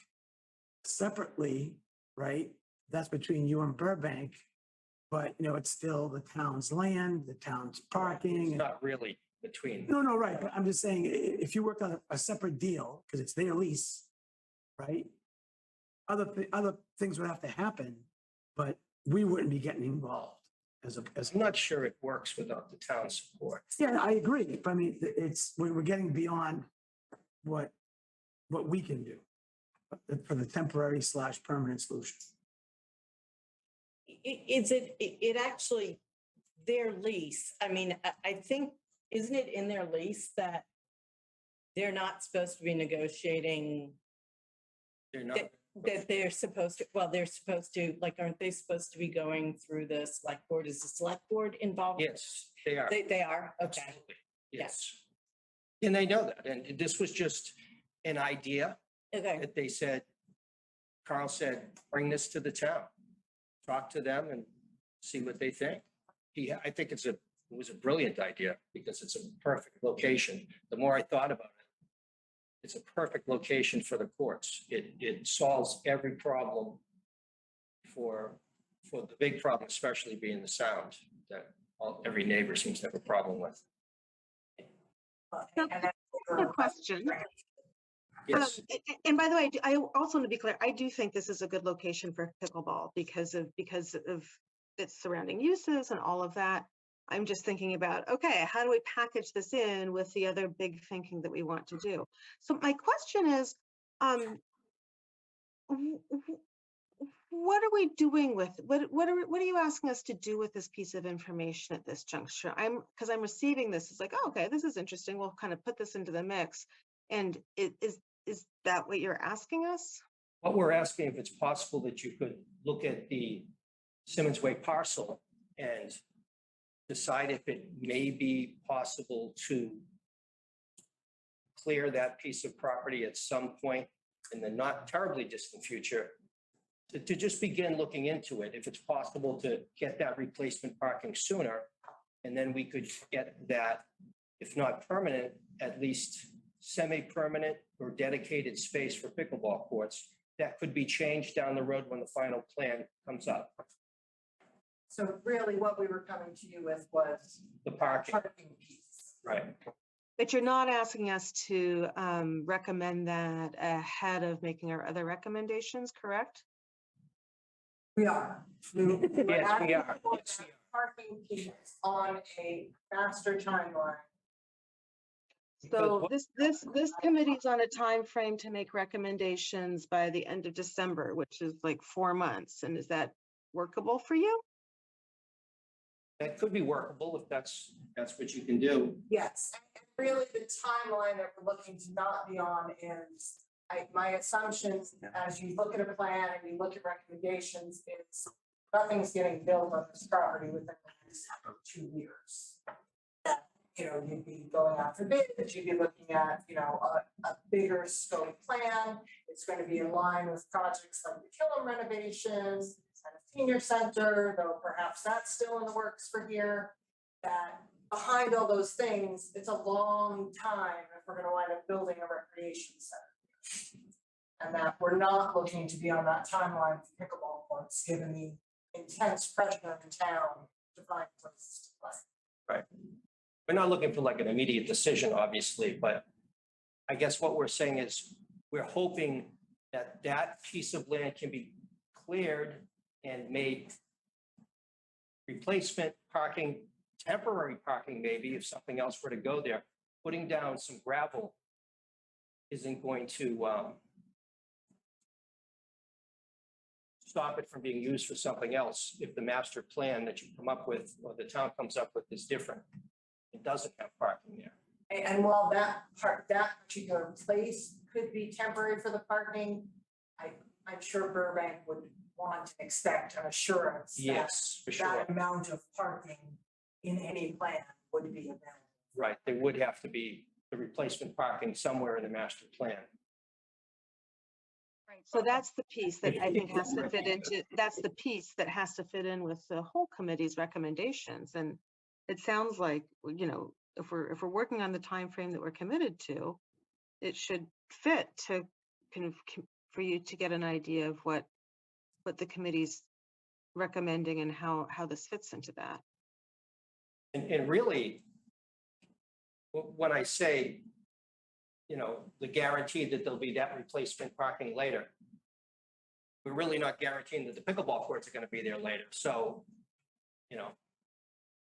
separately, right, that's between you and Burbank, but you know, it's still the town's land, the town's parking. It's not really between. No, right. But I'm just saying, if you worked on a separate deal, because it's their lease, right? Other things would have to happen, but we wouldn't be getting involved as I'm not sure it works without the town support. Yeah, I agree. But I mean, we're getting beyond what we can do for the temporary / permanent solution. It actually, their lease, I mean, I think, isn't it in their lease that they're not supposed to be negotiating? They're not. That they're supposed to, well, they're supposed to, like, aren't they supposed to be going through the select board? Is the select board involved? Yes, they are. They are, okay. Absolutely. Yes. And they know that. And this was just an idea Okay, that they said, Carl said, bring this to the town. Talk to them and see what they think. I think it was a brilliant idea because it's a perfect location. The more I thought about it, it's a perfect location for the courts. It solves every problem for the big problem, especially being the sound that every neighbor seems to have a problem with. A question. Yes, And by the way, I also want to be clear, I do think this is a good location for pickleball because of its surrounding uses and all of that. I'm just thinking about, okay, how do we package this in with the other big thinking that we want to do? So my question is, what are we doing with, what are you asking us to do with this piece of information at this juncture? Because I'm receiving this, it's like, oh, okay, this is interesting. We'll kind of put this into the mix. And is that what you're asking us? what we're asking, if it's possible that you could look at the Symonds Way parcel and decide if it may be possible to clear that piece of property at some point in the not terribly distant future, to just begin looking into it, if it's possible to get that replacement parking sooner, and then we could get that if not permanent, at least semi-permanent or dedicated space for pickleball courts that could be changed down the road when the final plan comes up. So really what we were coming to you with was The parking, parking piece. right? But you're not asking us to recommend that ahead of making our other recommendations, correct? We are. Yes, we are. Yes, we are. Parking piece on a faster timeline. So this committee's on a time frame to make recommendations by the end of December, which is like 4 months. And is that workable for you? That could be workable if that's what you can do. Yes, and really the timeline that we're looking to not be on is, my assumptions, as you look at a plan and you look at recommendations, is nothing's getting built on this property within the next 2 years. You know, you'd be going out for bids, you'd be looking at, you know, a bigger scope plan. It's going to be in line with projects like the Killam renovations and a senior center, though perhaps that's still in the works for here. That behind all those things, it's a long time if we're going to wind up building a recreation center. And that we're not looking to be on that timeline for pickleball courts, given the intense pressure in town to find places to play. Right. We're not looking for like an immediate decision, obviously, but I guess what we're saying is we're hoping that that piece of land can be cleared and made replacement parking, temporary parking, maybe if something else were to go there. Putting down some gravel isn't going to stop it from being used for something else if the master plan that you come up with or the town comes up with is different. It doesn't have parking there. And while that particular place could be temporary for the parking, I'm sure Burbank would want and expect an assurance that Yes, for sure. that amount of parking in any plan would be available. Right, there would have to be the replacement parking somewhere in the master plan. Right. So that's the piece that I think has to fit into, that's the piece that has to fit in with the whole committee's recommendations. And it sounds like, you know, if we're working on the time frame that we're committed to, it should fit to kind of for you to get an idea of what the committee's recommending and how this fits into that. And really, when I say, you know, the guarantee that there'll be that replacement parking later, we're really not guaranteeing that the pickleball courts are going to be there later. So, you know,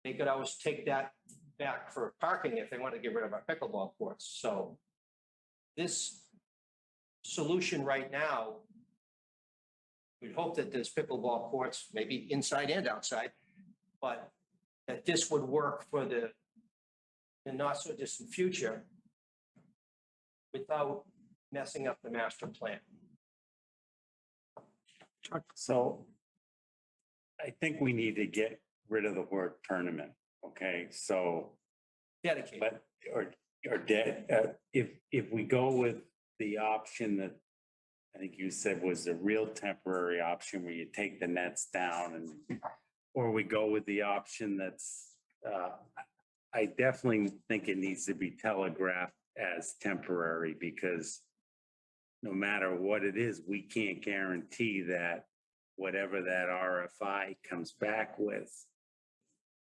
they could always take that back for parking if they want to get rid of our pickleball courts. So this solution right now, we'd hope that there's pickleball courts, maybe inside and outside, but that this would work for the not so distant future without messing up the master plan. So I think we need to get rid of the word tournament, okay? So, Dedicated. but, or dead, if we go with the option that I think you said was the real temporary option where you take the nets down and, or we go with the option that's, I definitely think it needs to be telegraphed as temporary because no matter what it is, we can't guarantee that whatever that RFI comes back with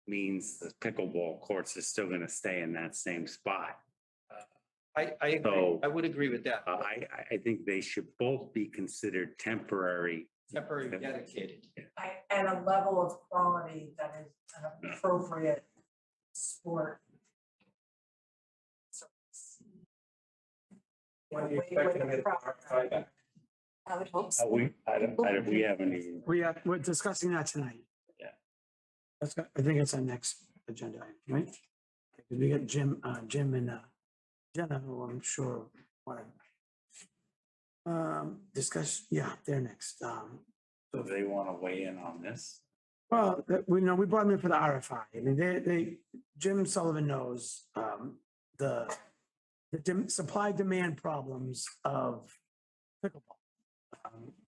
means the pickleball courts are still going to stay in that same spot. I agree. So, I would agree with that. I think they should both be considered temporary. Temporary dedicated. And a level of quality that is an appropriate sport. When do you expect to get the RFI back? I would hope so. We haven't even. We're discussing that tonight. Yeah. I think it's our next agenda, item, right? Because we got Jim and Jenna, who I'm sure want to discuss, yeah, they're next. So they want to weigh in on this? Well, we know, we brought them in for the RFI. I mean, Jim Sullivan knows the supply demand problems of pickleball.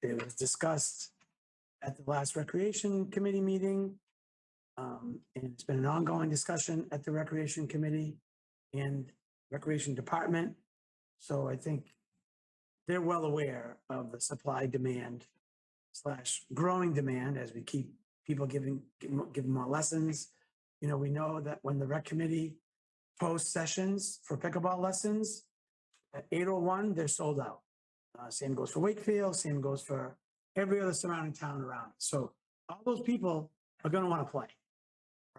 It was discussed at the last recreation committee meeting. And it's been an ongoing discussion at the recreation committee. and Recreation Department. So I think they're well aware of the supply demand / growing demand as we keep people giving more lessons. You know, we know that when the rec committee posts sessions for pickleball lessons, at 8:01, they're sold out. Same goes for Wakefield, same goes for every other surrounding town around. So all those people are gonna wanna play,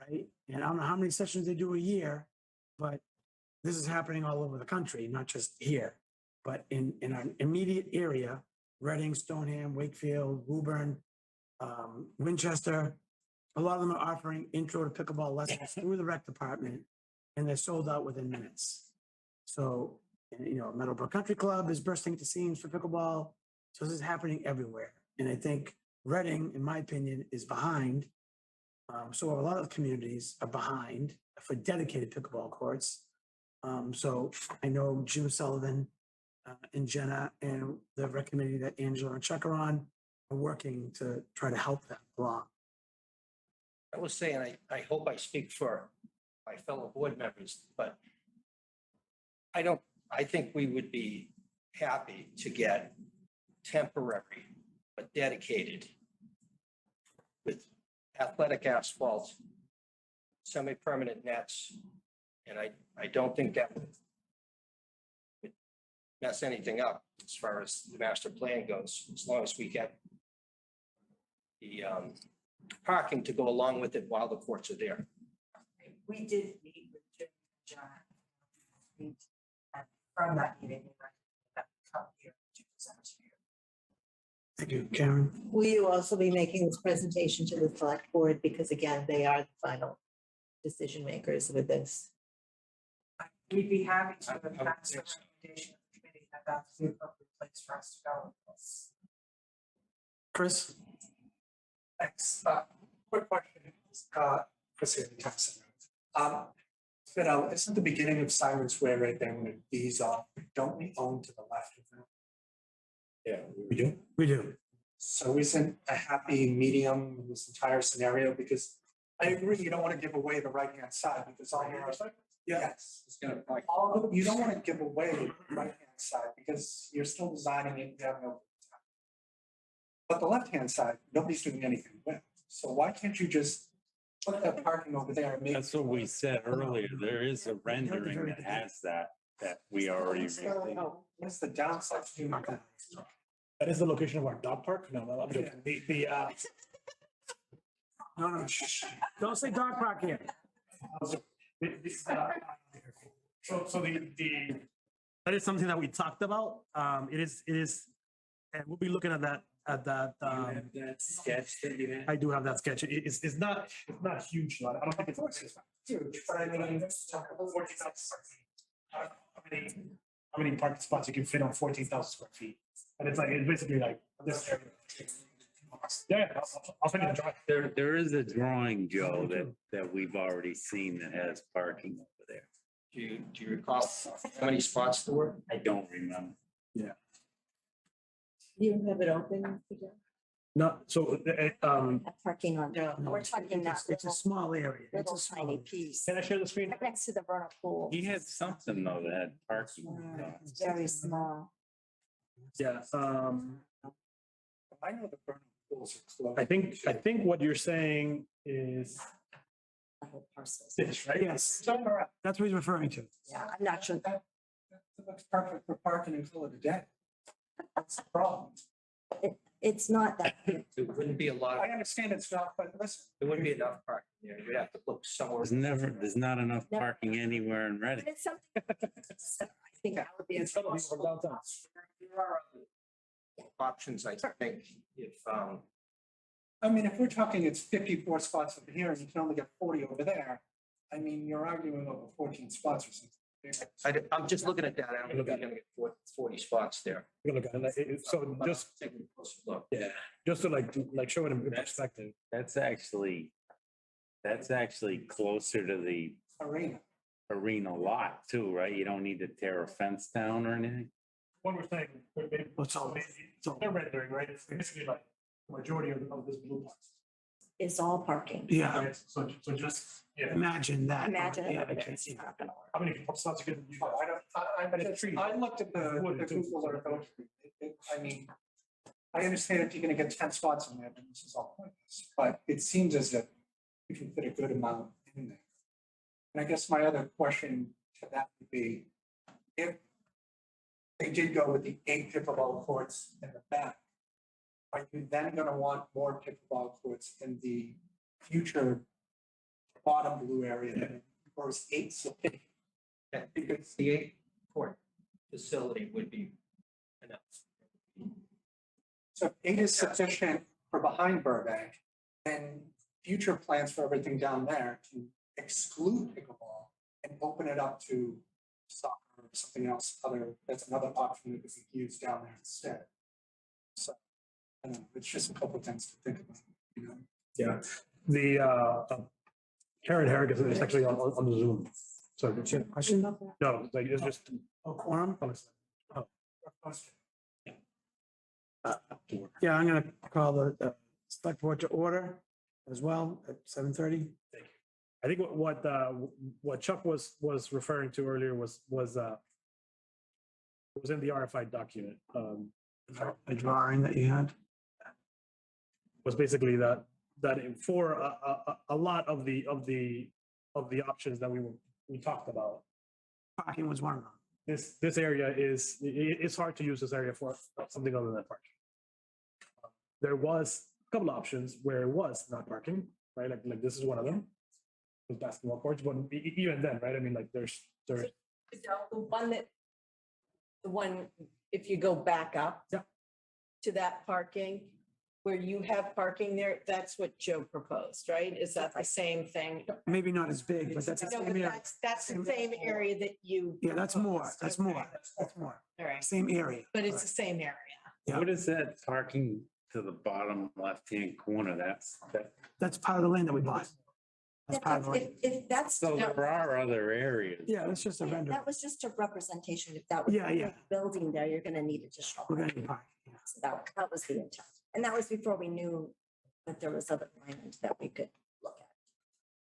right? And I don't know how many sessions they do a year, but this is happening all over the country, not just here. But in our immediate area, Reading, Stoneham, Wakefield, Woburn, Winchester, a lot of them are offering intro to pickleball lessons through the rec department, and they're sold out within minutes. So, and, you know, Meadowbrook Country Club is bursting at the seams for pickleball. So this is happening everywhere. And I think Reading, in my opinion, is behind. So a lot of communities are behind for dedicated pickleball courts. So I know Jim Sullivan and Jenna and the rec committee that Angela and Chuck are on are working to try to help that along. I was saying, I hope I speak for my fellow board members, but I think we would be happy to get temporary but dedicated with athletic asphalt, semi-permanent nets, and I don't think that would mess anything up as far as the master plan goes, as long as we get the parking to go along with it while the courts are there. We did meet with Jim and John. And from that meeting, we recommended that we come here to present to you. Thank you, Karen. Will you also be making this presentation to the select board? Because again, they are the final decision makers with this. We'd be happy to, if that's the recommendation of the committee, that that's the appropriate place for us to go with this. Chris? Thanks. Quick question, Chris here, Thompson. Fidel, isn't the beginning of Symonds Way right there when it B's off? Don't we own to the left of them? Yeah, we do. We do. So isn't a happy medium in this entire scenario? Because I agree, you don't want to give away the right-hand side because all your. Yes. You don't want to give away the right-hand side because you're still designing it, you have no. But the left-hand side, nobody's doing anything with. So why can't you just put that parking over there and make? That's what we said earlier. There is a rendering that has that we already. What's the downside? That is the location of our dog park. No, I'm joking. No, shh. Don't say dog park here. So that is something that we talked about. It is, and we'll be looking at that. That sketch that you had. I do have that sketch. It's not huge. I don't think it's Huge, but I mean. How many parking spots you can fit on 14,000 square feet? And it's basically like this area. Yeah, I'll send you the drawing. There is a drawing, Joe, that we've already seen that has parking over there. Do you recall how many spots there were? I don't remember. Yeah. You have it open? No, so, Parking on, we're talking that It's a small area. It's little a small tiny area. piece. can I share the screen? Right next to the vernal pool. He had something though that had parking. It's very small. Yeah, I know the burn pools are closed. I think what you're saying is The whole parcel. this, right? Yes, It's all correct. that's what he's referring to. Yeah, I'm not sure. That looks perfect for parking and call it a day. That's the problem. It's not that. There wouldn't be a lot, I understand it's not, but listen. there wouldn't be enough parking there. You'd have to look somewhere. There's not enough Never. parking anywhere in Reading. But it's something. I think that would be. It's gonna be from downtown. There are other options, I think, if, I mean, if we're talking it's 54 spots over here and you can only get 40 over there, I mean, you're arguing over 14 spots or something. I'm just looking at that. I don't think you're gonna get 40 spots there. You're gonna look at it. So But just, take a closer look. yeah, just to like show it in perspective. That's actually closer to the Arena. lot too, right? You don't need to tear a fence down or anything. What we're saying, It's all- they're rendering, right? It's basically like the majority of this blue part. is all parking. Yeah, Right, so just, yeah. imagine that. Imagine Yeah, it. I can't It's see that. not gonna work. How many spots are going to use that? I don't, But it's I, trees. I looked at the Wood, too. Google Earth. I mean, I understand if you're gonna get 10 spots in there, then this is all pointless, but it seems as if you can fit a good amount in there. And I guess my other question to that would be, if they did go with the 8 pickleball courts in the back, are you then gonna want more pickleball courts in the future bottom blue area, or is 8 sufficient? I think it's the 8-court facility would be enough. So if 8 is sufficient for behind Burbank, then future plans for everything down there to exclude pickleball and open it up to soccer or something else, that's another option that could be used down there instead. So, I don't know, it's just a couple things to think about, you know? Yeah, the Karen Herrick is actually on the Zoom. So, Question about that? no, like, it's just. Oh, quorum? Question. Yeah, I'm gonna call the select board to order as well at 7:30. I think what Chuck was referring to earlier was in the RFI document. A drawing that you had. Was basically that for a lot of the options that we talked about, Parking was one of them. this area it's hard to use this area for something other than parking. There was a couple options where it was not parking, right? Like this is one of them. With basketball courts, but even then, right? I mean, like there's The one, if you go back up. Yeah. To that parking, where you have parking there, that's what Joe proposed, right? Is that the same thing? Maybe not as big, but that's the No, same but area. that's the same area that you. Yeah, that's more, proposed. that's Okay. more, that's more. All right, Same area. but it's the same area. Yeah. What is that parking to the bottom left-hand corner? That's part of the land that we bought. That's part of the land. If that's, So there are other areas. Yeah, that's just a render. that was just a representation. If that was Yeah, yeah. building there, you're gonna need additional. We're gonna need parking. Yeah. So that was the intent. And that was before we knew that there was other land that we could look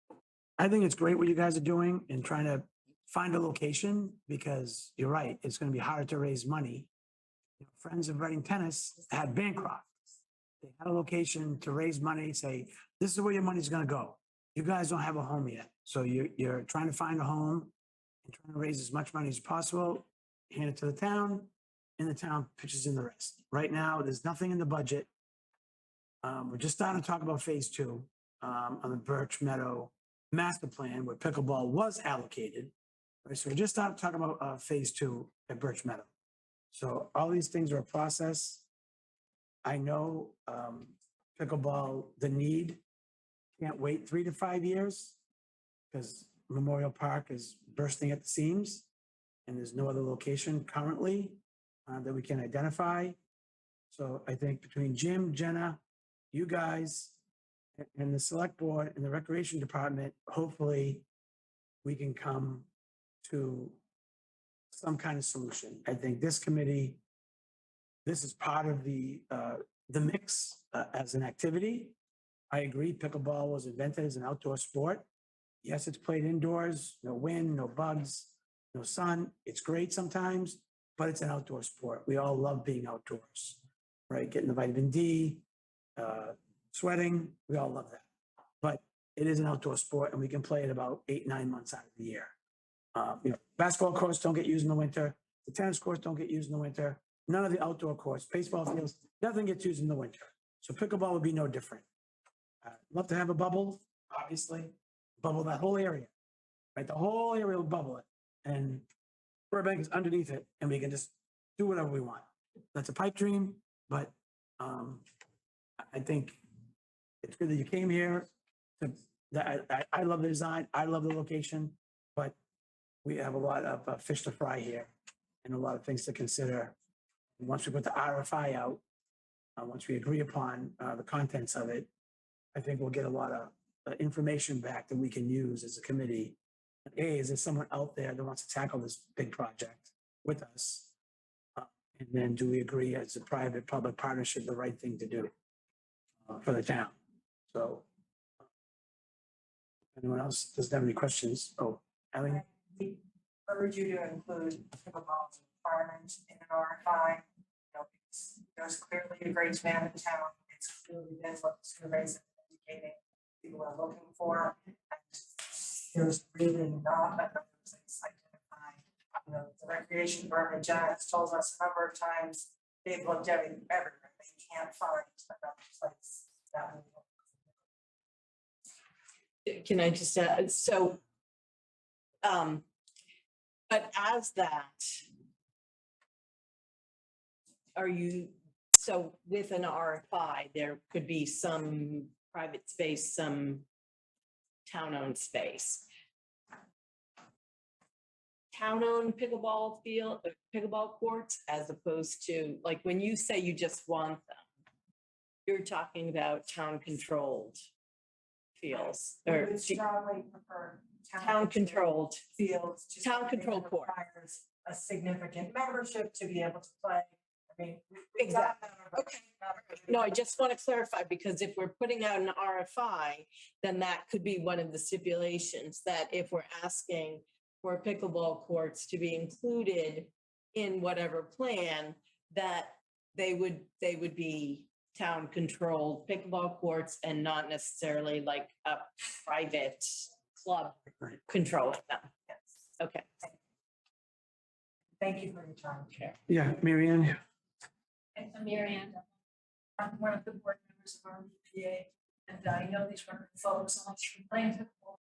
at. I think it's great what you guys are doing and trying to find a location because you're right, it's gonna be harder to raise money. You know, Friends of Reading Tennis had Bancroft. They had a location to raise money, say, this is where your money's gonna go. You guys don't have a home yet, so you're trying to find a home and trying to raise as much money as possible, hand it to the town, and the town pitches in the rest. Right now, there's nothing in the budget. We're just starting to talk about phase 2 on the Birch Meadow master plan where pickleball was allocated. Right, so we're just starting to talk about phase 2 at Birch Meadow. So all these things are a process. I know pickleball, the need, can't wait 3 to 5 years because Memorial Park is bursting at the seams and there's no other location currently that we can identify. So I think between Jim, Jenna, you guys, and the select board and the recreation department, hopefully we can come to some kind of solution. I think this committee, this is part of the mix as an activity. I agree, pickleball was invented as an outdoor sport. Yes, it's played indoors, no wind, no bugs, no sun. It's great sometimes, but it's an outdoor sport. We all love being outdoors, right? Getting the vitamin D, sweating, we all love that. But it is an outdoor sport and we can play it about 8-9 months out of the year. Basketball courts don't get used in the winter. The tennis courts don't get used in the winter. None of the outdoor courts, baseball fields, nothing gets used in the winter. So pickleball would be no different. Love to have a bubble, obviously, bubble that whole area, right? The whole area will bubble it. And Burbank is underneath it and we can just do whatever we want. That's a pipe dream, but I think it's good that you came here. I love the design, I love the location, but we have a lot of fish to fry here and a lot of things to consider. Once we put the RFI out, once we agree upon the contents of it, I think we'll get a lot of information back that we can use as a committee. Is there someone out there that wants to tackle this big project with us? And then do we agree as a private-public partnership, the right thing to do for the town? So Anyone else doesn't have any questions? Oh, Eileen? We urge you to include pickleball as a requirement in an RFI. There's clearly a great demand in town. It's clearly been what surveys are indicating people are looking for. And there's really not enough things identified. The recreation department, John has told us a number of times, they've looked everywhere. They can't find another place that will. Can I just, but as that, are you, so with an RFI, there could be some private space, some town-owned space. Town-owned pickleball field, pickleball courts, as opposed to, like, when you say you just want them, you're talking about town-controlled fields We or would strongly prefer town-controlled. fields. just Town-controlled because it court. requires a significant membership to be able to play. I mean, we've got that. No, I just want to clarify, because if we're putting out an RFI, then that could be one of the stipulations, that if we're asking for pickleball courts to be included in whatever plan, that they would be town-controlled pickleball courts and not necessarily like a private club controlling them. Yes. Okay. Thank you for your time, Chair. Yeah, Mary Ann? I'm Mary Ann. I'm one of the board members of our EPA, and I know these wonderful folks on playing football.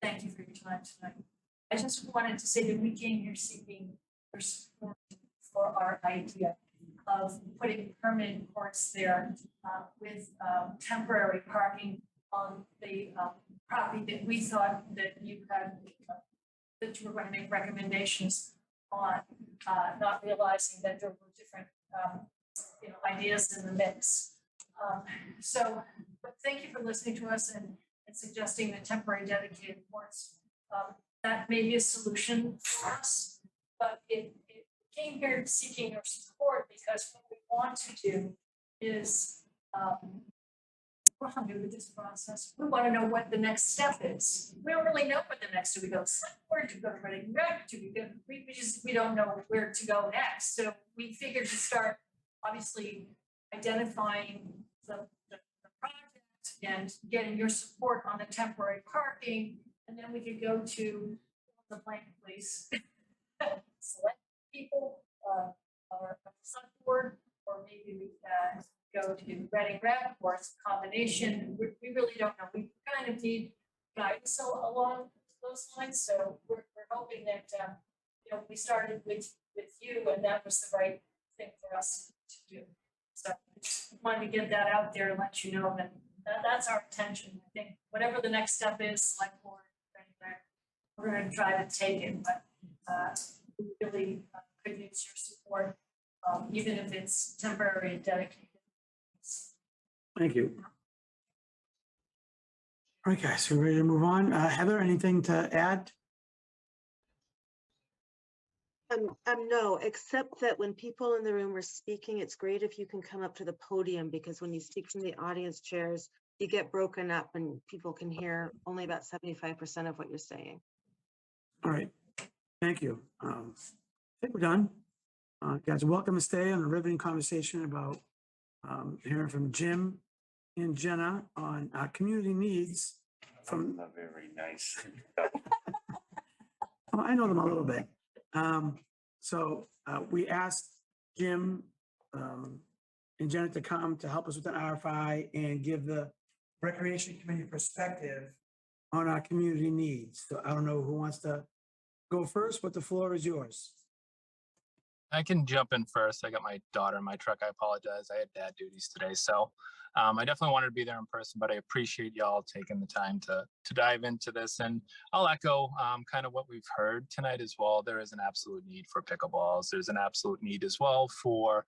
Thank you for your time tonight. I just wanted to say that we came here seeking your support for our idea of putting permanent courts there with temporary parking on the property that we thought that you had, that you were going to make recommendations on, not realizing that there were different ideas in the mix. But thank you for listening to us and suggesting the temporary dedicated courts. That may be a solution for us, but it came here seeking your support because what we want to do is we're hungry with this process. We want to know what the next step is. We don't really know what the next. Do we go select board? Do we go to Reading Rec? Do we go? We don't know where to go next. So we figured to start obviously identifying the project and getting your support on the temporary parking, and then we could go to the planning police, select people, or select board, or maybe we can go to Reading Rec, or it's a combination. We really don't know. We kind of need guidance along those lines. So we're hoping that we started with you, and that was the right thing for us to do. So I just wanted to get that out there and let you know that that's our intention. I think whatever the next step is, select board, we're going to try to take it, but we really could use your support, even if it's temporary and dedicated. Thank you. All right, guys, we're ready to move on. Heather, anything to add? No, except that when people in the room are speaking, it's great if you can come up to the podium, because when you speak from the audience chairs, you get broken up and people can hear only about 75% of what you're saying. All right, thank you. I think we're done. Guys, welcome to stay on a riveting conversation about hearing from Jim and Jenna on community needs from. Not very nice. Oh, I know them a little bit. We asked Jim and Jenna to come to help us with the RFI and give the Recreation Committee perspective on our community needs. So I don't know who wants to go first, but the floor is yours. I can jump in first. I got my daughter in my truck. I apologize. I had dad duties today. So I definitely wanted to be there in person, but I appreciate y'all taking the time to dive into this. And I'll echo kind of what we've heard tonight as well. There is an absolute need for pickleballs. There's an absolute need as well for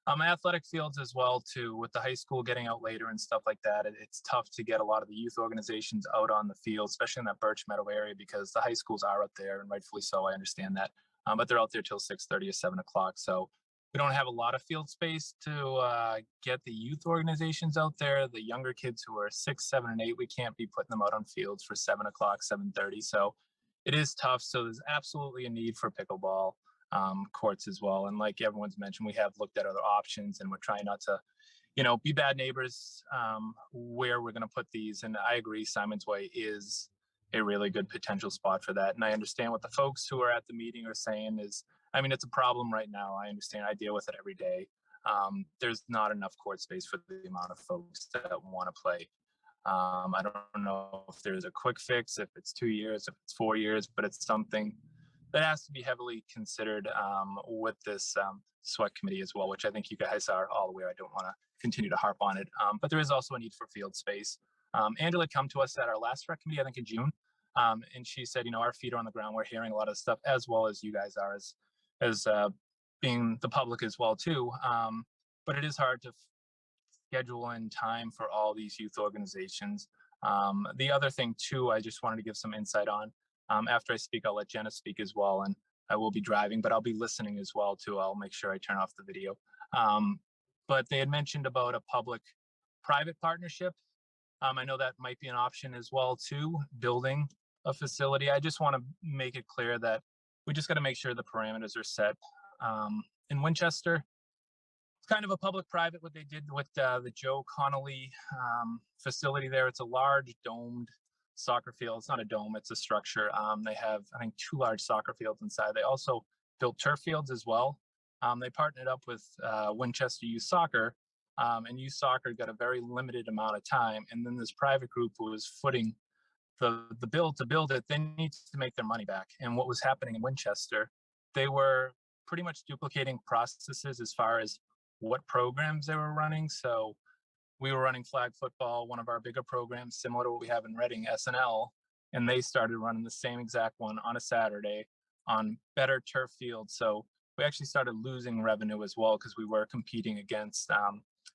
athletic fields as well too, with the high school getting out later and stuff like that. It's tough to get a lot of the youth organizations out on the field, especially in that Birch Meadow area, because the high schools are up there, and rightfully so. I understand that. But they're out there till 6:30 or 7 o'clock. So we don't have a lot of field space to get the youth organizations out there. The younger kids who are 6, 7, and 8, we can't be putting them out on fields for 7 o'clock, 7:30. So it is tough. So there's absolutely a need for pickleball courts as well. And like everyone's mentioned, we have looked at other options, and we're trying not to, be bad neighbors where we're going to put these. And I agree, Symonds Way is a really good potential spot for that. And I understand what the folks who are at the meeting are saying is, it's a problem right now. I understand. I deal with it every day. There's not enough court space for the amount of folks that want to play. I don't know if there's a quick fix, if it's 2 years, if it's 4 years, but it's something that has to be heavily considered with this SWEC committee as well, which I think you guys are all aware. I don't want to continue to harp on it, but there is also a need for field space. Angela had come to us at our last SWEC committee, I think in June, and she said, our feet are on the ground. We're hearing a lot of stuff, as well as you guys are, as being the public as well too. But it is hard to schedule in time for all these youth organizations. The other thing too, I just wanted to give some insight on. After I speak, I'll let Jenna speak as well, and I will be driving, but I'll be listening as well too. I'll make sure I turn off the video. But they had mentioned about a public-private partnership. I know that might be an option as well too, building a facility. I just want to make it clear that we just got to make sure the parameters are set. In Winchester, it's kind of a public-private, what they did with the Joe Connolly facility there. It's a large domed soccer field. It's not a dome, it's a structure. They have, I think, 2 large soccer fields inside. They also built turf fields as well. They partnered up with Winchester Youth Soccer, and Youth Soccer got a very limited amount of time. And then this private group who was footing the bill to build it, they need to make their money back. And what was happening in Winchester, they were pretty much duplicating processes as far as what programs they were running. So we were running flag football, one of our bigger programs, similar to what we have in Reading, SNL, and they started running the same exact one on a Saturday on better turf fields. So we actually started losing revenue as well because we were competing against, I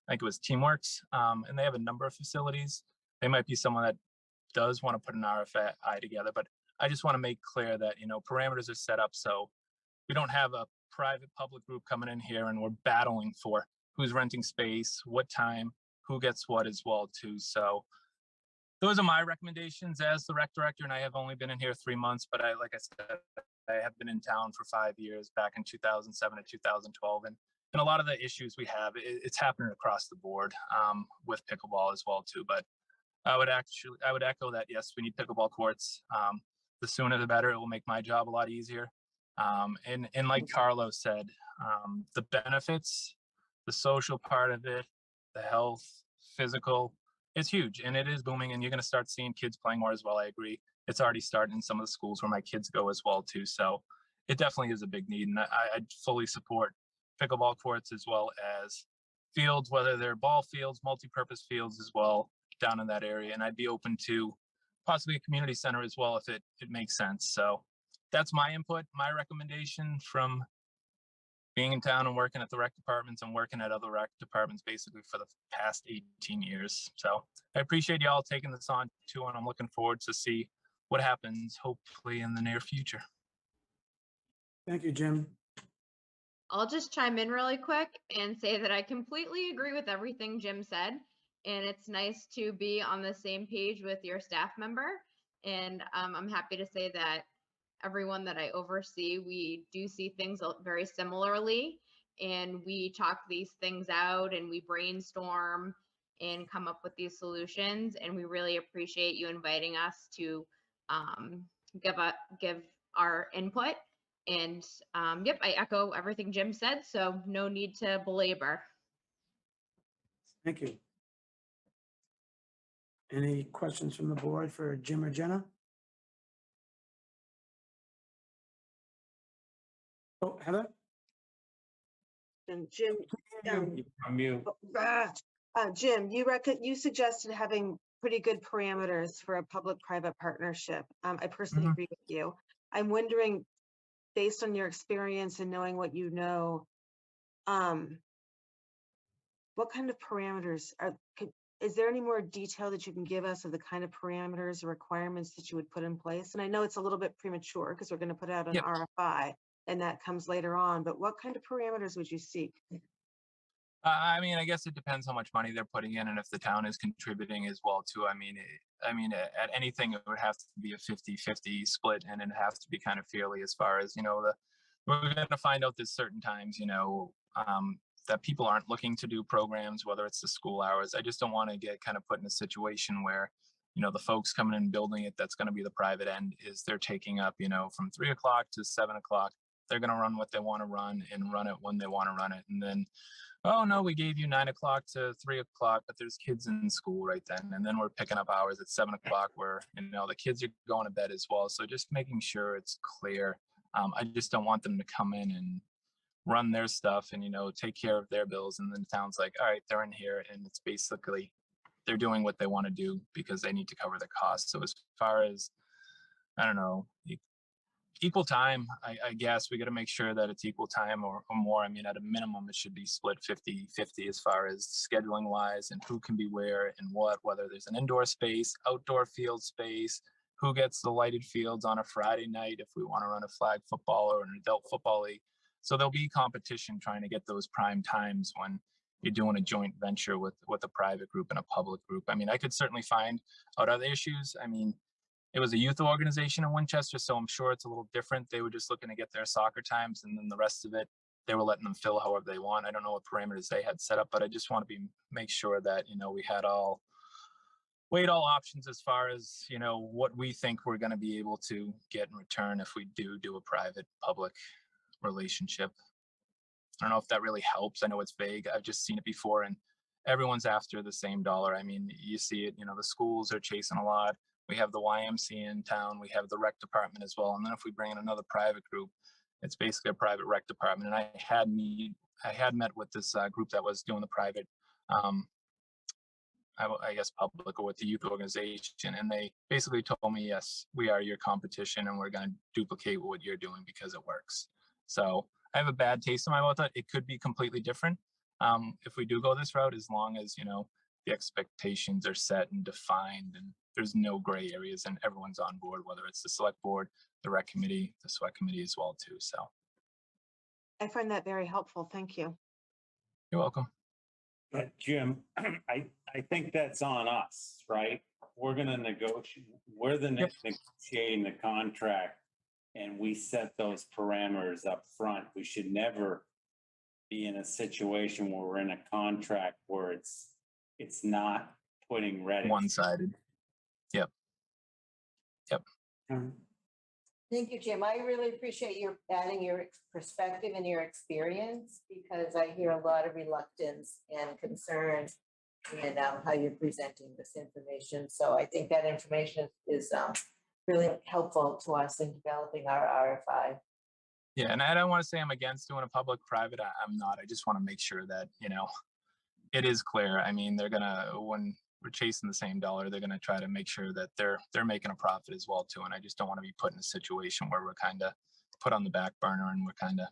think it was Teamworks, and they have a number of facilities. They might be someone that does want to put an RFI together, but I just want to make clear that, parameters are set up so we don't have a private public group coming in here and we're battling for who's renting space, what time, who gets what as well too. So those are my recommendations as the rec director, and I have only been in here 3 months, but like I said, I have been in town for 5 years, back in 2007 to 2012. And a lot of the issues we have, it's happening across the board with pickleball as well too. But I would echo that, yes, we need pickleball courts. The sooner the better. It will make my job a lot easier. And like Carlos said, the benefits, the social part of it, the health, physical, it's huge, and it is booming, and you're going to start seeing kids playing more as well. I agree. It's already started in some of the schools where my kids go as well too. So it definitely is a big need, and I fully support pickleball courts as well as fields, whether they're ball fields, multi-purpose fields as well down in that area. And I'd be open to possibly a community center as well if it makes sense. So that's my input, my recommendation from being in town and working at the rec departments and working at other rec departments basically for the past 18 years. So I appreciate y'all taking this on too, and I'm looking forward to see what happens hopefully in the near future. Thank you, Jim. I'll just chime in really quick and say that I completely agree with everything Jim said. And it's nice to be on the same page with your staff member. And I'm happy to say that everyone that I oversee, we do see things very similarly. And we talk these things out and we brainstorm and come up with these solutions. And we really appreciate you inviting us to give our input. And yep, I echo everything Jim said, so no need to belabor. Thank you. Any questions from the board for Jim or Jenna? Oh, Heather? And Jim, From you. Jim, you suggested having pretty good parameters for a public-private partnership. I personally agree with you. I'm wondering, based on your experience and knowing what you know, what kind of parameters is there any more detail that you can give us of the kind of parameters or requirements that you would put in place? And I know it's a little bit premature because we're going to put out an RFI, and that comes later on, but what kind of parameters would you seek? I mean, I guess it depends how much money they're putting in and if the town is contributing as well too. At anything, it would have to be a 50-50 split, and it has to be kind of fairly as far as, we're going to find out there's certain times, that people aren't looking to do programs, whether it's the school hours. I just don't want to get kind of put in a situation where, the folks coming in building it, that's going to be the private end, is they're taking up, from 3 o'clock to 7 o'clock. They're going to run what they want to run and run it when they want to run it. And then, oh no, we gave you 9 o'clock to 3 o'clock, but there's kids in school right then. And then we're picking up hours at 7 o'clock where, the kids are going to bed as well. So just making sure it's clear. I just don't want them to come in and run their stuff and, take care of their bills. And then the town's like, all right, they're in here. And it's basically, they're doing what they want to do because they need to cover the costs. So as far as, I don't know, equal time, I guess we got to make sure that it's equal time or more. At a minimum, it should be split 50-50 as far as scheduling wise and who can be where and what, whether there's an indoor space, outdoor field space, who gets the lighted fields on a Friday night if we want to run a flag football or an adult football league. So there'll be competition trying to get those prime times when you're doing a joint venture with a private group and a public group. I could certainly find out other issues. It was a youth organization in Winchester, so I'm sure it's a little different. They were just looking to get their soccer times, and then the rest of it, they were letting them fill however they want. I don't know what parameters they had set up, but I just want to make sure that, we had weighed all options as far as, what we think we're going to be able to get in return if we do a private public relationship. I don't know if that really helps. I know it's vague. I've just seen it before, and everyone's after the same dollar. You see it, the schools are chasing a lot. We have the YMCA in town. We have the rec department as well. And then if we bring in another private group, it's basically a private rec department. And I had met with this group that was doing the private, I guess, public or with the youth organization. And they basically told me, yes, we are your competition and we're going to duplicate what you're doing because it works. So I have a bad taste in my mouth that it could be completely different if we do go this route, as long as, the expectations are set and defined and there's no gray areas and everyone's on board, whether it's the select board, the rec committee, the sweat committee as well too. So I find that very helpful. Thank you. you're welcome. But Jim, I think that's on us, right? We're going to negotiate, we're the next negotiating the contract, and we set those parameters up front. We should never be in a situation where we're in a contract where it's not putting red. One-sided. Yep. Thank you, Jim. I really appreciate your adding your perspective and your experience, because I hear a lot of reluctance and concern in how you're presenting this information. So I think that information is really helpful to us in developing our RFI. Yeah, and I don't want to say I'm against doing a public-private. I'm not. I just want to make sure that, it is clear. They're gonna, when we're chasing the same dollar, they're gonna try to make sure that they're making a profit as well too. And I just don't want to be put in a situation where we're kind of put on the back burner and we're kind of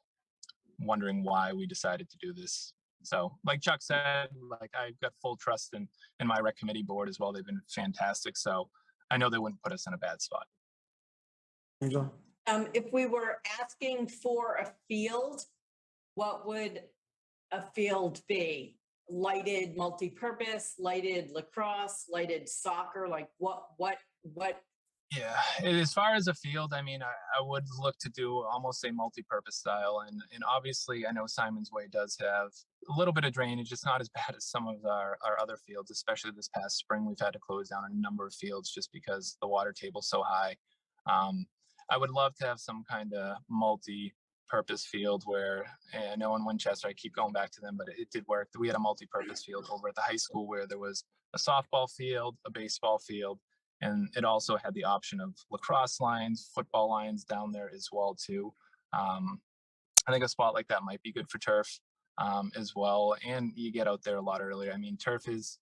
wondering why we decided to do this. So like Chuck said, I've got full trust in my rec committee board as well. They've been fantastic. So I know they wouldn't put us in a bad spot. Angela? If we were asking for a field, what would a field be? Lighted multi-purpose, lighted lacrosse, lighted soccer, like what? Yeah, as far as a field, I would look to do almost a multi-purpose style. And obviously, I know Symonds Way does have a little bit of drainage. It's not as bad as some of our other fields, especially this past spring. We've had to close down a number of fields just because the water table's so high. I would love to have some kind of multi-purpose field where, I know in Winchester, I keep going back to them, but it did work. We had a multi-purpose field over at the high school where there was a softball field, a baseball field, and it also had the option of lacrosse lines, football lines down there as well too. I think a spot like that might be good for turf as well. And you get out there a lot earlier. Turf is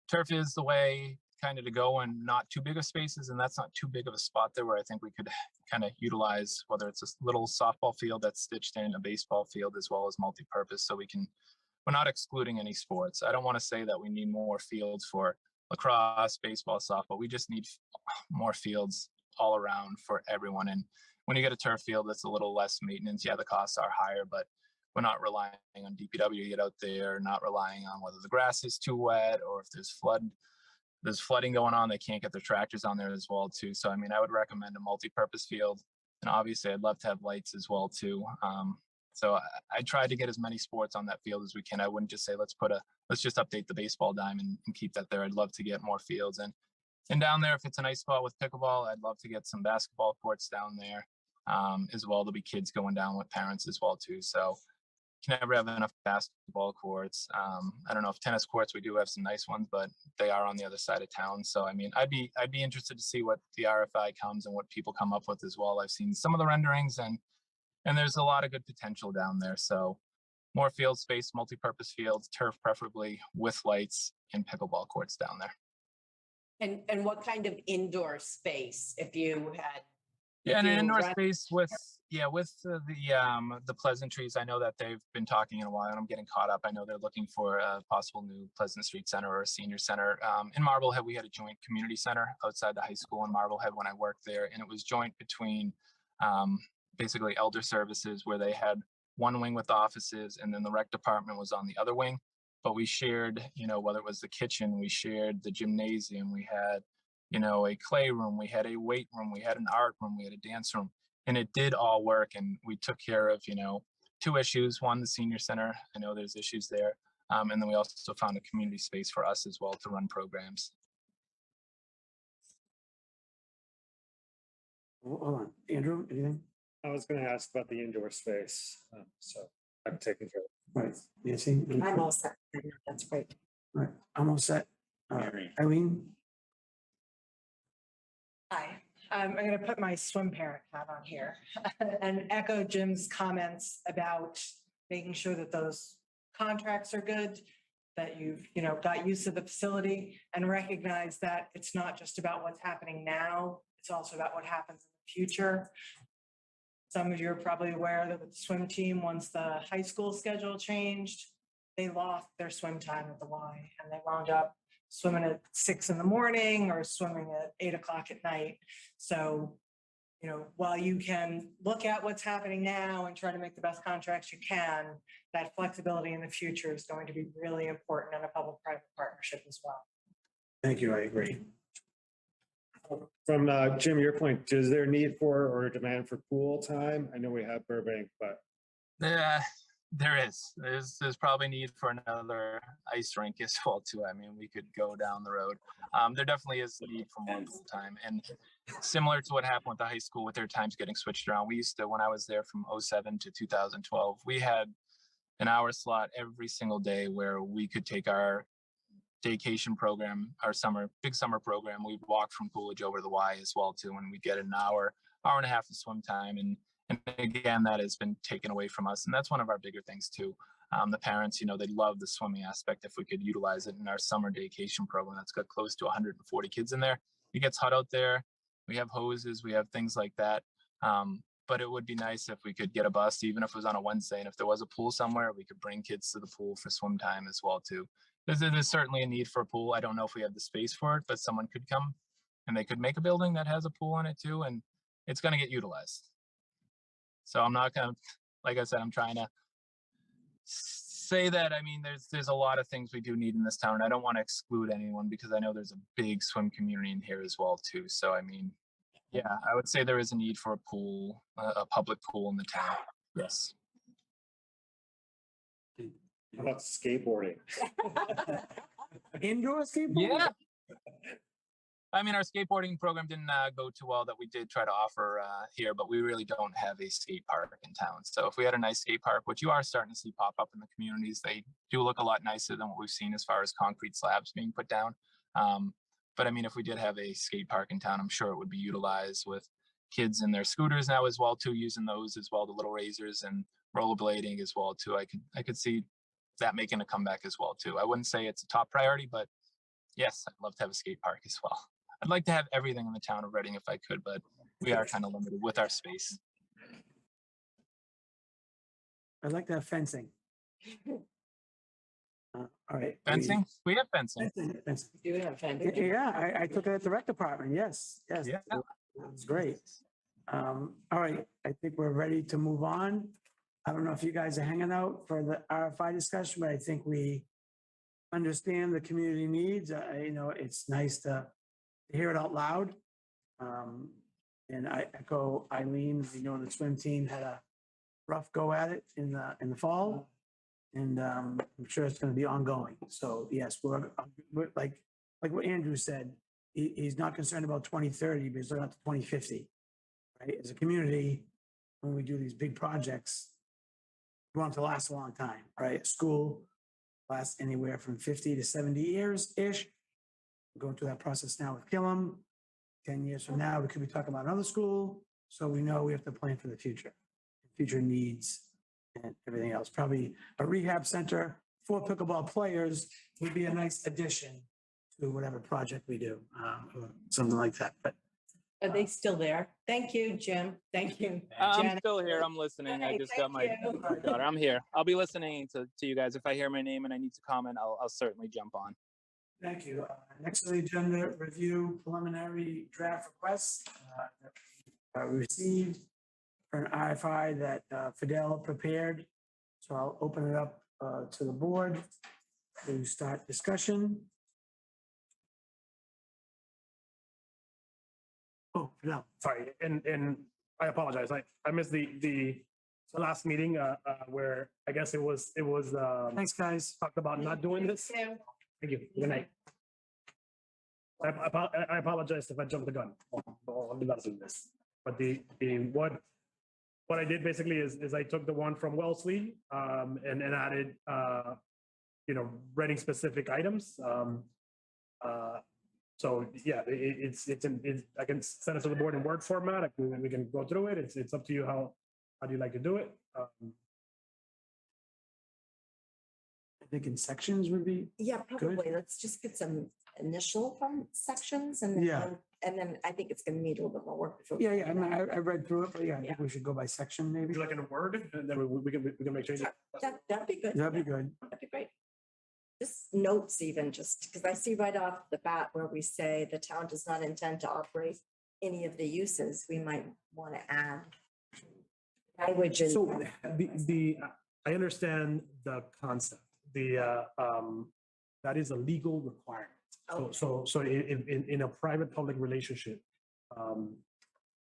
the way kind of to go, and not too big of spaces. And that's not too big of a spot there where I think we could kind of utilize, whether it's a little softball field that's stitched in, a baseball field, as well as multi-purpose. So we're not excluding any sports. I don't want to say that we need more fields for lacrosse, baseball, softball. We just need more fields all around for everyone. And when you get a turf field, it's a little less maintenance. Yeah, the costs are higher, but we're not relying on DPW to get out there, not relying on whether the grass is too wet or if there's flooding going on. They can't get their tractors on there as well too. So I mean, I would recommend a multi-purpose field, and obviously I'd love to have lights as well too. So I tried to get as many sports on that field as we can. I wouldn't just say let's just update the baseball diamond and keep that there. I'd love to get more fields, and down there, if it's a nice spot with pickleball, I'd love to get some basketball courts down there as well. There'll be kids going down with parents as well too. So you can never have enough basketball courts. I don't know if tennis courts, we do have some nice ones, but they are on the other side of town. So I mean, I'd be interested to see what the RFI comes and what people come up with as well. I've seen some of the renderings, and there's a lot of good potential down there. So more field space, multi-purpose fields, turf preferably with lights, and pickleball courts down there. And what kind of indoor space if you had? Yeah, and an indoor rent- space with the pleasantries. I know that they've been talking in a while, and I'm getting caught up. I know they're looking for a possible new Pleasant Street Center or a senior center. In Marblehead, we had a joint community center outside the high school in Marblehead when I worked there, and it was joint between basically elder services, where they had one wing with offices, and then the rec department was on the other wing. But we shared, whether it was the kitchen, we shared the gymnasium, we had, a clay room, we had a weight room, we had an art room, we had a dance room, and it did all work. And we took care of, two issues. One, the senior center. I know there's issues there. And then we also found a community space for us as well to run programs. Hold on, Andrew, anything? I was going to ask about the indoor space, so I'm taking care of it. Right, Nancy? I'm all set. That's great. Right, I'm all set. Mary. Eileen? Hi, I'm going to put my swim parent hat on here and echo Jim's comments about making sure that those contracts are good, that you've, got use of the facility, and recognize that it's not just about what's happening now, it's also about what happens in the future. Some of you are probably aware that with the swim team, once the high school schedule changed, they lost their swim time at the Y, and they wound up swimming at 6 in the morning or swimming at 8 o'clock at night. So, while you can look at what's happening now and try to make the best contracts you can, that flexibility in the future is going to be really important in a public-private partnership as well. Thank you, I agree. From Jim, your point, is there a need for or a demand for pool time? I know we have Burbank, but There's probably need for another ice rink as well too. I mean, we could go down the road. There definitely is a need for more pool time, and similar to what happened with the high school with their times getting switched around. We used to, when I was there from 2007 to 2012, we had an hour slot every single day where we could take our vacation program, our big summer program. We'd walk from Coolidge over to the Y as well too, and we'd get an hour and a half of swim time. And again, that has been taken away from us. And that's one of our bigger things too. The parents, they love the swimming aspect. If we could utilize it in our summer vacation program, that's got close to 140 kids in there. It gets hot out there. We have hoses, we have things like that. But it would be nice if we could get a bus, even if it was on a Wednesday, and if there was a pool somewhere, we could bring kids to the pool for swim time as well too. There's certainly a need for a pool. I don't know if we have the space for it, but someone could come and they could make a building that has a pool in it too, and it's going to get utilized. So I'm not going to, like I said, I'm trying to say that. I mean, there's a lot of things we do need in this town. I don't want to exclude anyone because I know there's a big swim community in here as well too. So I mean, yeah, I would say there is a need for a pool, a public pool in the town. Yes. how about skateboarding? Indoor skateboarding? Yeah. I mean, our skateboarding program didn't go too well that we did try to offer here, but we really don't have a skate park in town. So if we had a nice skate park, which you are starting to see pop up in the communities, they do look a lot nicer than what we've seen as far as concrete slabs being put down. But I mean, if we did have a skate park in town, I'm sure it would be utilized with kids in their scooters now as well too, using those as well, the little razors and rollerblading as well too. I could see that making a comeback as well too. I wouldn't say it's a top priority, but yes, I'd love to have a skate park as well. I'd like to have everything in the town of Reading if I could, but we are kind of limited with our space. I'd like to have fencing. All right. Fencing? We have fencing. Fencing. Do have fencing. Yeah, I took it at the rec department. Yes, yes. Yeah. It was great. All right, I think we're ready to move on. I don't know if you guys are hanging out for the RFI discussion, but I think we understand the community needs. It's nice to hear it out loud. And I echo Eileen, the swim team had a rough go at it in the fall. And I'm sure it's going to be ongoing. So yes, we're like what Andrew said, he's not concerned about 2030, but he's looking out to 2050. Right? As a community, when we do these big projects, we want them to last a long time, right? A school lasts anywhere from 50 to 70 years-ish. We're going through that process now with Killam. 10 years from now, we could be talking about another school. So we know we have to plan for the future needs and everything else. Probably a rehab center for pickleball players would be a nice addition to whatever project we do, or something like that. But Are they still there? Thank you, Jim. Thank you. I'm Janet. still here. I'm listening. I Okay, just got thank my you. daughter. I'm here. I'll be listening to you guys. If I hear my name and I need to comment, I'll certainly jump on. thank you. Next on the agenda, review preliminary draft requests that we received for an RFI that Fidel prepared. So I'll open it up to the board to start discussion. Oh, Fidel. Sorry, and I apologize. I missed the last meeting where I guess it was Thanks, guys. talked about not doing this. Thank you. Thank you. Good night. I apologize if I jumped the gun. I'll do not do this. But what I did basically is I took the one from Wellesley and added Reading specific items. So yeah, I can send it to the board in Word format. We can go through it. It's up to you how do you like to do it. I think in sections would be. Yeah, probably. Let's just get some initial from sections and Yeah. then I think it's gonna need a little bit more work. before we Yeah, get I to mean, that. I read through it, but yeah, I think we should go by section maybe. Would you like in a Word and then we can make changes. That'd be good. That'd be good. That'd be great. Just notes even, just because I see right off the bat where we say the town does not intend to operate any of the uses, we might want to add language and. So I understand the concept. That is a legal requirement. So in a private public relationship,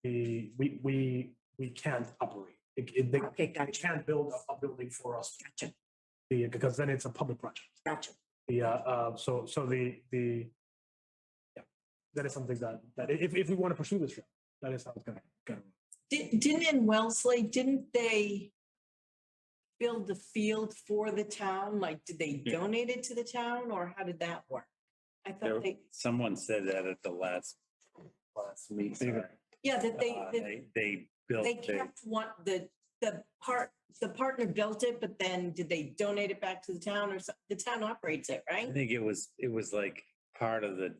we can't operate. They can't build a building for us. Gotcha. Because then it's a public project. Gotcha. That is something that if we want to pursue this route, that is how it's gonna go. Didn't in Wellesley, didn't they build the field for the town? Like, did they donate it to the town or how did that work? I thought Someone said that at the last meeting. yeah, that they built. They kept the partner built it, but then did they donate it back to the town or the town operates it, right? I think it was like part of the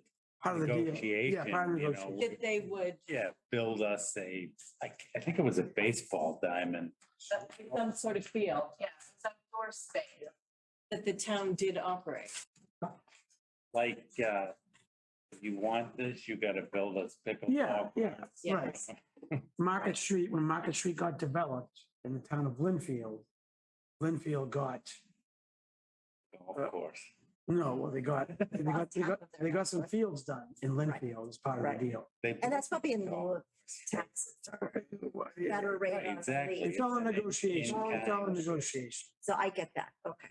deal. negotiation. Yeah, part of the negotiation. That they would. Yeah, build us I think it was a baseball diamond. Some sort of field, yeah, some outdoor space that the town did operate. Like, if you want this, you gotta build us pickleball. Yeah, courts. right. Market Street, when Market Street got developed in the town of Linfield got. Of course. No, well, they got some fields done in Linfield as part of the deal. And that's probably in lieu of taxes or better rate. Right, on exactly. the- It's all a negotiation. It's all a negotiation. So I get that. Okay.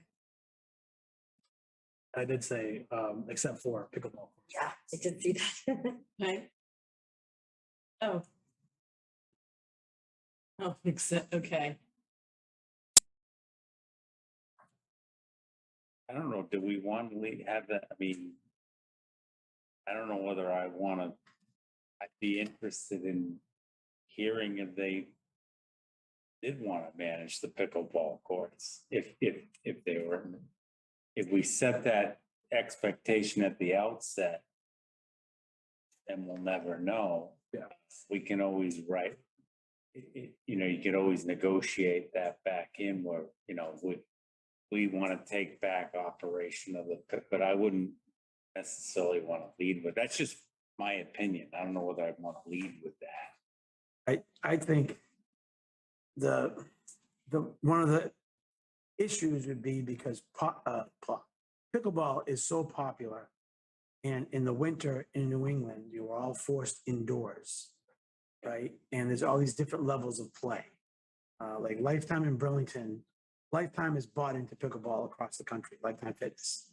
I did say, except for pickleball. Yeah, I did see that. Right? Oh. Oh, okay. I don't know, do we want to have that, I mean, I don't know whether I'd be interested in hearing if they did want to manage the pickleball courts, if we set that expectation at the outset, then we'll never know. Yeah. We can always you could always negotiate that back in where, we want to take back operation of the pit, but I wouldn't necessarily want to lead with, that's just my opinion. I don't know whether I'd want to lead with that. I think one of the issues would be because pickleball is so popular. And in the winter in New England, you were all forced indoors, right? And there's all these different levels of play. Like Lifetime in Burlington, Lifetime is bought into pickleball across the country, Lifetime Fitness.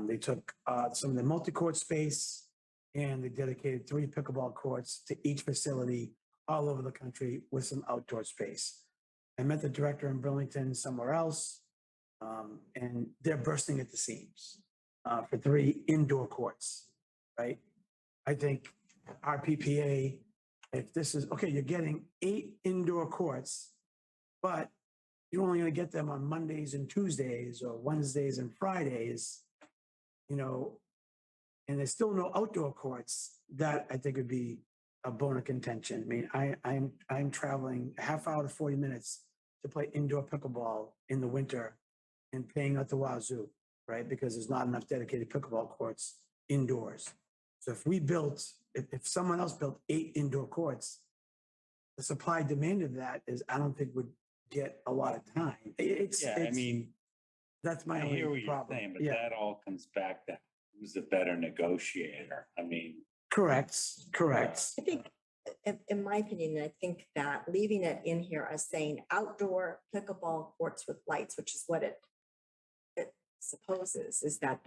They took some of the multi-court space and they dedicated 3 pickleball courts to each facility all over the country with some outdoor space. I met the director in Burlington somewhere else, and they're bursting at the seams for 3 indoor courts, right? I think our PPA, if this is, okay, you're getting 8 indoor courts, but you're only going to get them on Mondays and Tuesdays or Wednesdays and Fridays, you know, and there's still no outdoor courts. That I think would be a bone of contention. I mean, I'm traveling a half hour to 40 minutes to play indoor pickleball in the winter and paying out the wazoo, right? Because there's not enough dedicated pickleball courts indoors. So if someone else built 8 indoor courts, the supply demand of that is, I don't think would get a lot of time. I mean, that's my I hear only what you're problem. saying, but Yeah, that all comes back to who's a better negotiator. I mean, correct. I think, in my opinion, I think that leaving it in here as saying outdoor pickleball courts with lights, which is what it supposes, is that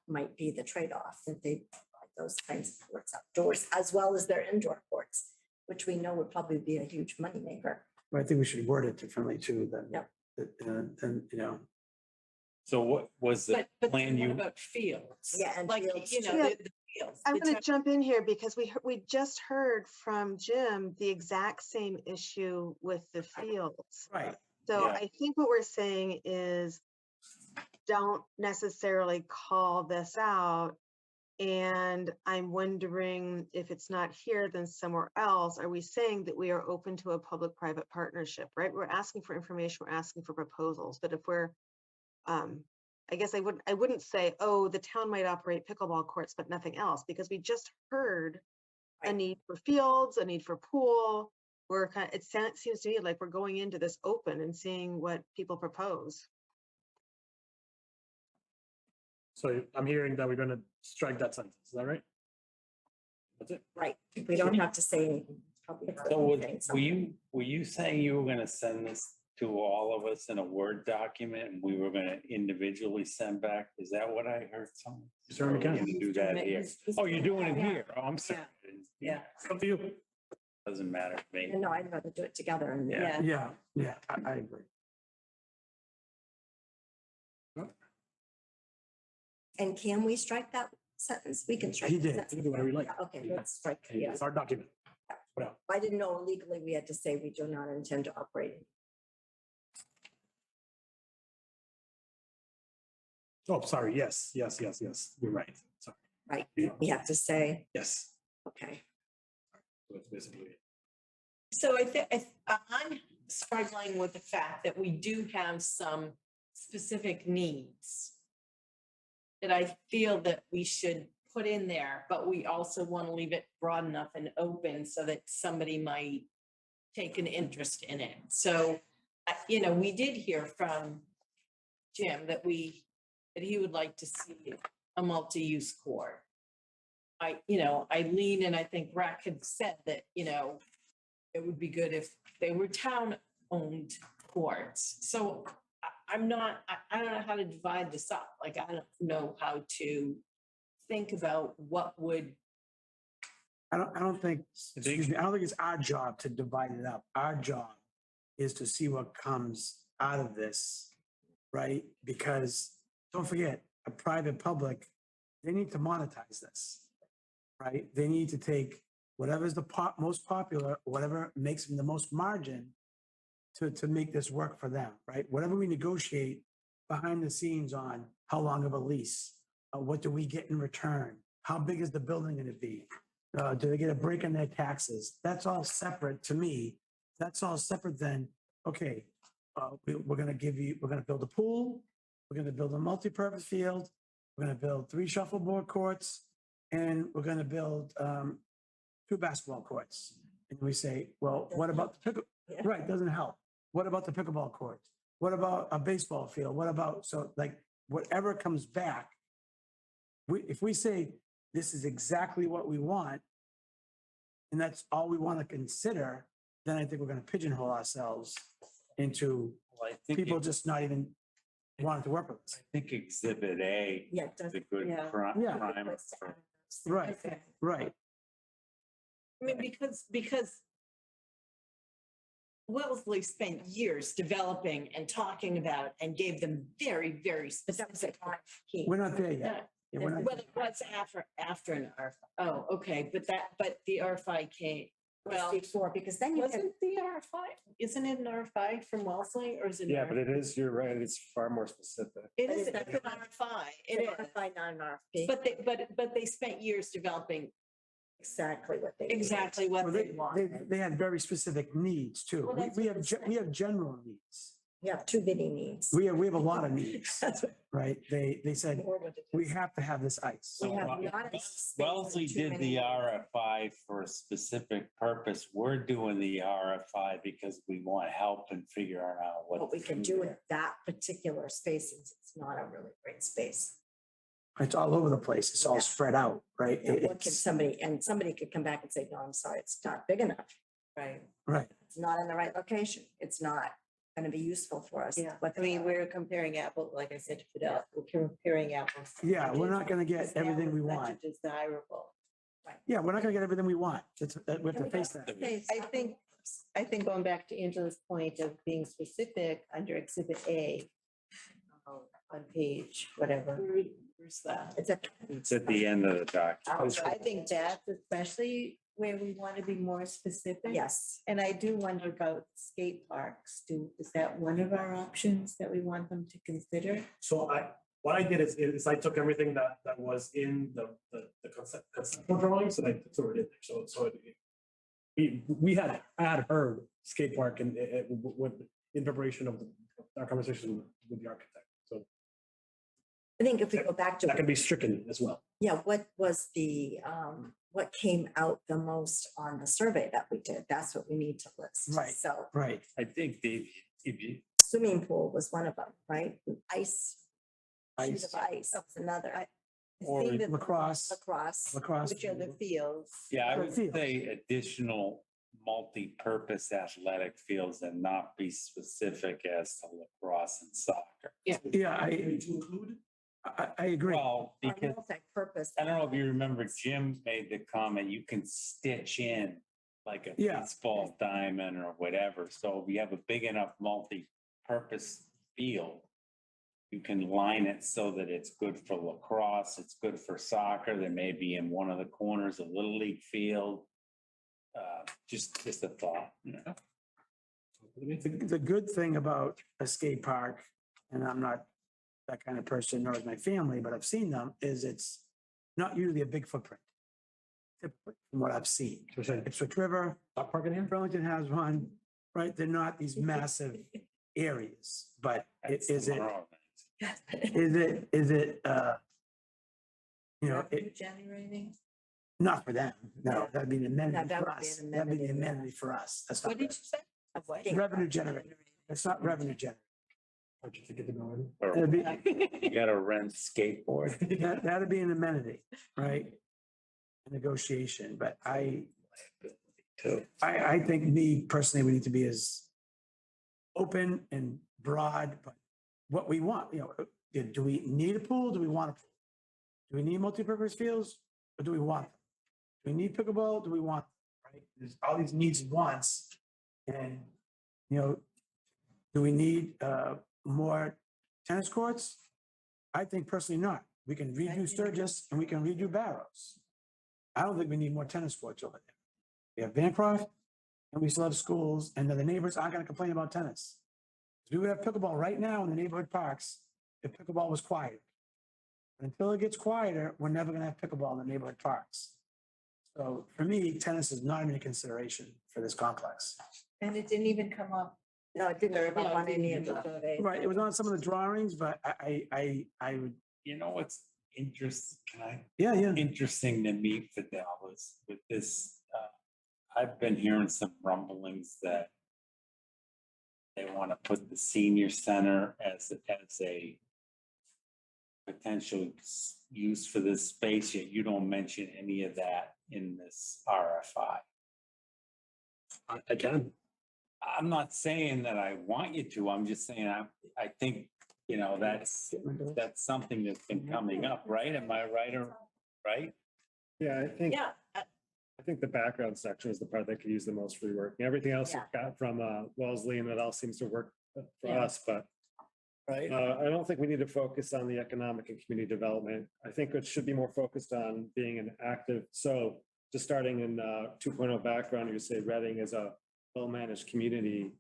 might be the trade-off, that they provide those kinds of courts outdoors as well as their indoor courts, which we know would probably be a huge moneymaker. But I think we should word it differently too, Yep. than, you know. so what was the But plan what you? about fields? Yeah, and Like, fields you know, too. the fields. I'm It's going to jump in here because we just heard from Jim the exact same issue with the fields. Right. So Yeah. I think what we're saying is don't necessarily call this out. And I'm wondering if it's not here, then somewhere else. Are we saying that we are open to a public-private partnership, right? We're asking for information, we're asking for proposals, but if we're, I guess I wouldn't say, oh, the town might operate pickleball courts, but nothing else, because we just heard a need for fields, a need for pool. We're it seems to me like we're going into this open and seeing what people propose. So I'm hearing that we're going to strike that sentence. Is that right? That's it. Right. We don't have to say anything. It's probably So not saying were you saying you were going to send this to all of us in a Word document and we were going to individually send back? Is that what I heard? Someone? You certainly Or we're can. gonna do that here. Oh, you're doing it here. Oh, I'm sorry. Yeah. It's up to you. Doesn't matter to me. No, I'd rather do it together. And Yeah. Yeah, I agree. And can we strike that sentence? We can strike. He that did. sentence. You can do whatever you like. Yeah, okay, let's strike. Yeah. It's our document. Put out. I didn't know legally we had to say we do not intend to operate. Oh, sorry. Yes. You're right. Sorry. Right. Yeah. We have to say, Yes. okay. So that's basically it. So I think I'm struggling with the fact that we do have some specific needs that I feel that we should put in there, but we also want to leave it broad enough and open so that somebody might take an interest in it. So, we did hear from Jim that he would like to see a multi-use court. Eileen and I think Rack had said that, it would be good if they were town-owned courts. So I don't know how to divide this up. Like, I don't know how to think about what would. I don't think it's our job to divide it up. Our job is to see what comes out of this, right? Because don't forget, a private public, they need to monetize this, right? They need to take whatever's the most popular, whatever makes them the most margin to make this work for them, right? Whatever we negotiate behind the scenes on how long of a lease, what do we get in return? How big is the building going to be? Do they get a break in their taxes? That's all separate to me. That's all separate than, okay, we're going to build a pool. We're going to build a multi-purpose field. We're going to build 3 shuffleboard courts, and we're going to build 2 basketball courts. And we say, well, what about the pickle? Yeah. Right, doesn't help. What about the pickleball court? What about a baseball field? What about, so like, whatever comes back, if we say, this is exactly what we want, and that's all we want to consider, then I think we're going to pigeonhole ourselves into Well, I think, people just not even wanting to work with us. I think Exhibit A Yeah, it does. is a good Yeah. Yeah. primer for. Right, right. I mean, because Wellesley spent years developing and talking about and gave them very, very specific. We're not there yet. Yeah, we're not- Well, it was after an RFI. Oh, okay, but the RFI came, well, Before, because then you can, wasn't the RFI, isn't it an RFI from Wellesley or is it? an Yeah, but RFI? it is, you're right, it's far more specific. It But is is an that- RFI, it is. RFI, not an RFP. But they spent years developing Exactly what they. exactly what Well, they want. they had very specific needs too. Well, that's We what have, they we have general needs. You have too many needs. We have a lot of needs, That's what- right? They said, more what it we is. have to have this ice. We have Well, not enough space Wellesley and too did many the needs. RFI for a specific purpose. We're doing the RFI because we want help and figure out what. What we can do with that particular space, since it's not a really great space. It's all over the place. It's all spread out, right? And what can It's, somebody could come back and say, no, I'm sorry, it's not big enough. Right. right. It's not in the right location. It's not going to be useful for us. Yeah, What I mean, we're comparing apple, like I said to Fidel, we're comparing apples. to Yeah, we're oranges, not gonna get because now everything we it's such a want. Desirable. Yeah, we're not gonna get everything we want. That's, we have to face that. Okay, I think going back to Angela's point of being specific under Exhibit A on page, whatever. Where's that? It's a. It's at the end of the document. I think that's especially where we want to be more specific. Yes. And I do wonder about skate parks. Is that one of our options that we want them to consider? So what I did is I took everything that was in the conceptual drawings and I threw it in there. So I had heard skate park and in preparation of our conversation with the architect. So I think if we go back to. that can be stricken as well. Yeah, what was the, what came out the most on the survey that we did? That's what we need to list. Right. So Right. I think if you, swimming pool was one of them, right? Ice. Sheet Ice. of ice, that's another. Or See that- Lacrosse, Lacrosse. lacrosse. Which are the fields? yeah, I For would fields. say additional multi-purpose athletic fields and not be specific as to lacrosse and soccer. Yeah, I agree. Well, Or because multi-purpose. I don't know if you remember, Jim made the comment, you can stitch in like a Yeah. baseball diamond or whatever. So if you have a big enough multi-purpose field, you can line it so that it's good for lacrosse, it's good for soccer. There may be in one of the corners a little league field. Just a thought, you know? The good thing about a skate park, and I'm not that kind of person, nor is my family, but I've seen them, is it's not usually a big footprint. Typically, from what I've seen. Ipswich River, Dog park in here? Burlington has one, right? They're not these massive areas, but That's is it, tomorrow night. you know, Revenue it, generating? not for them. No, that'd be an amenity that for would be us. an That'd be the amenity, yeah. amenity for us. That's not What did you say? Of what? revenue generating. It's not revenue generating. How'd you get to go in? Or It'd be, you gotta rent skateboard. that'd be an amenity, right? A negotiation, but I think me personally, we need to be as open and broad, but what we want, you know, do we need a pool? Do we want a pool? Do we need multipurpose fields or do we want them? Do we need pickleball? Do we want, them, right? There's all these needs and wants. And, you know, do we need more tennis courts? I think personally not. We can redo Sturgis and we can redo Barrows. I don't think we need more tennis courts over there. We have Bancroft and we still have schools and the neighbors aren't gonna complain about tennis. We would have pickleball right now in the neighborhood parks if pickleball was quiet. But until it gets quieter, we're never gonna have pickleball in the neighborhood parks. So for me, tennis is not even a consideration for this complex. And it didn't even come up. No, it didn't come up on any of the the. surveys. Right, it was on some of the drawings, but I would, You know what's interesting, yeah. interesting to me, Fidel, is with this I've been hearing some rumblings that they want to put the senior center as a potential use for this space, yet you don't mention any of that in this RFI. I can. I'm not saying that I want you to, I'm just saying, I think, you know, that's something that's been coming up, right? Am I right or, right? Yeah, I think, Yeah, I think the background section is the part that could use the most reworking. Everything else we've got from Wellesley and it all seems to work for Yeah. us, but Right. I don't think we need to focus on the economic and community development. I think it should be more focused on being an active, so just starting in 2.0 background, you say Reading is a well-managed community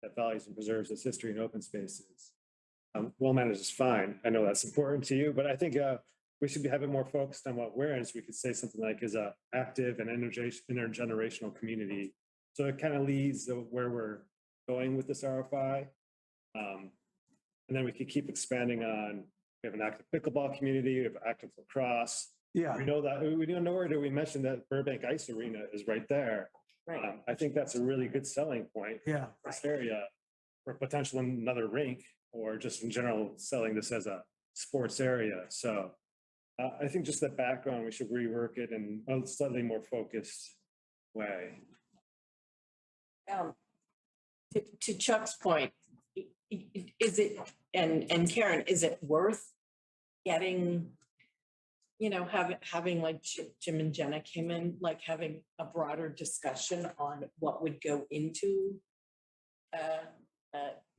that values and preserves its history and open spaces. Well-managed is fine. I know that's important to you, but I think we should have it more focused on what we're in. So we could say something like is a active and intergenerational community. So it kind of leads where we're going with this RFI. And then we could keep expanding on, we have an active pickleball community, we have active lacrosse. Yeah. We know that, we don't know where do we mention that Burbank Ice Arena is right there. right. I think that's a really good selling point. Yeah. This area for potential another rink or just in general selling this as a sports area. So I think just the background, we should rework it in a slightly more focused way. To Chuck's point, is it, and Karen, is it worth getting, you know, having like Jim and Jenna came in, like having a broader discussion on what would go into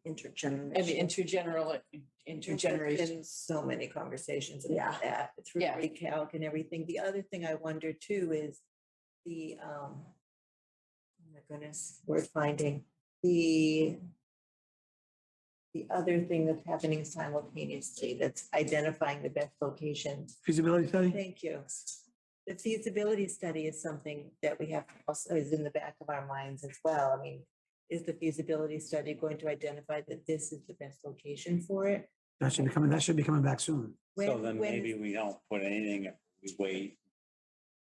Intergenerational. intergenerational. Been so many conversations Yeah. about that through Yeah. recalc and everything. The other thing I wonder too is the, oh my goodness, word finding, the other thing that's happening simultaneously, that's identifying the best locations. Feasibility study? Thank you. The feasibility study is something that we have to also is in the back of our minds as well. I mean, is the feasibility study going to identify that this is the best location for it? That should be coming back soon. So When- then when maybe is- we don't put anything, if we wait.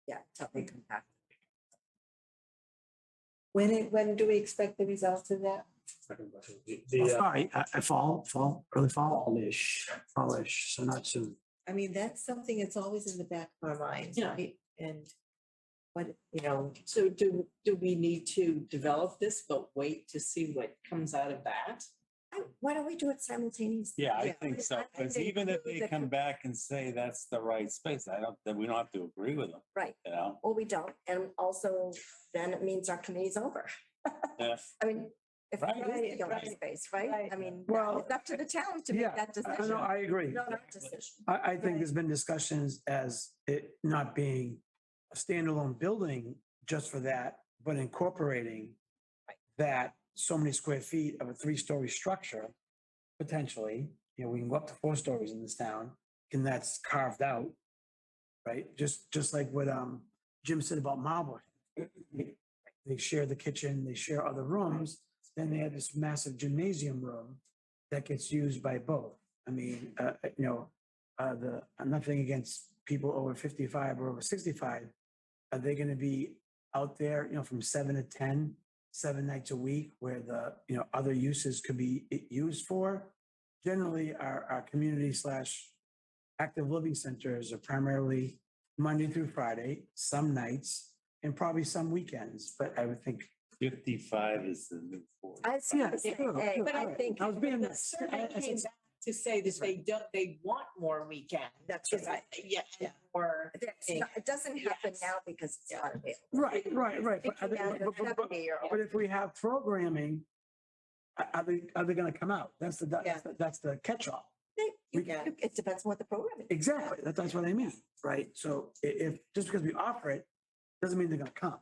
Yeah, till they come back. When do we expect the results of that? Sorry, early fallish, so not soon. I mean, that's something that's always in the back of our minds, Yeah. right? And what, you know, So do we need to develop this, but wait to see what comes out of that? why don't we do it simultaneously? Yeah, I think so, I because think even if they the- come back and say that's the right space, then we don't have to agree with them, Right. you know? Well, we don't. And also then it means our committee's over. Yeah. I mean, if Right, it is the only right, space, right? right. I mean, Well, it's up to the town to make Yeah, that I decision. agree. Not our decision. I think there's been discussions as it not being a standalone building just for that, but incorporating that so many square feet of a 3-story structure, potentially, you know, we can go up to 4 stories in this town, and that's carved out, right? Just like what Jim said about Marlboro. They share the kitchen, they share other rooms, then they have this massive gymnasium room that gets used by both. I mean, you know, I'm nothing against people over 55 or over 65. Are they gonna be out there, you know, from 7 to 10, 7 nights a week where the, you know, other uses could be used for? Generally, our community / active living centers are primarily Monday through Friday, some nights, and probably some weekends, but I would think. 55 is the new 40. I see. Yeah, Hey, sure, but I sure. think I was being, The survey came back to say that they want more weekends. That's Is right. Yeah, or. It doesn't happen Yes. now because it's not available. right. But I Thinking think- out of but- 70-year-old. But if we have programming, are they gonna come out? That's the catch-all. It depends on what the program is. Exactly, that's what I mean, right? So if, just because we offer it, doesn't mean they're gonna come.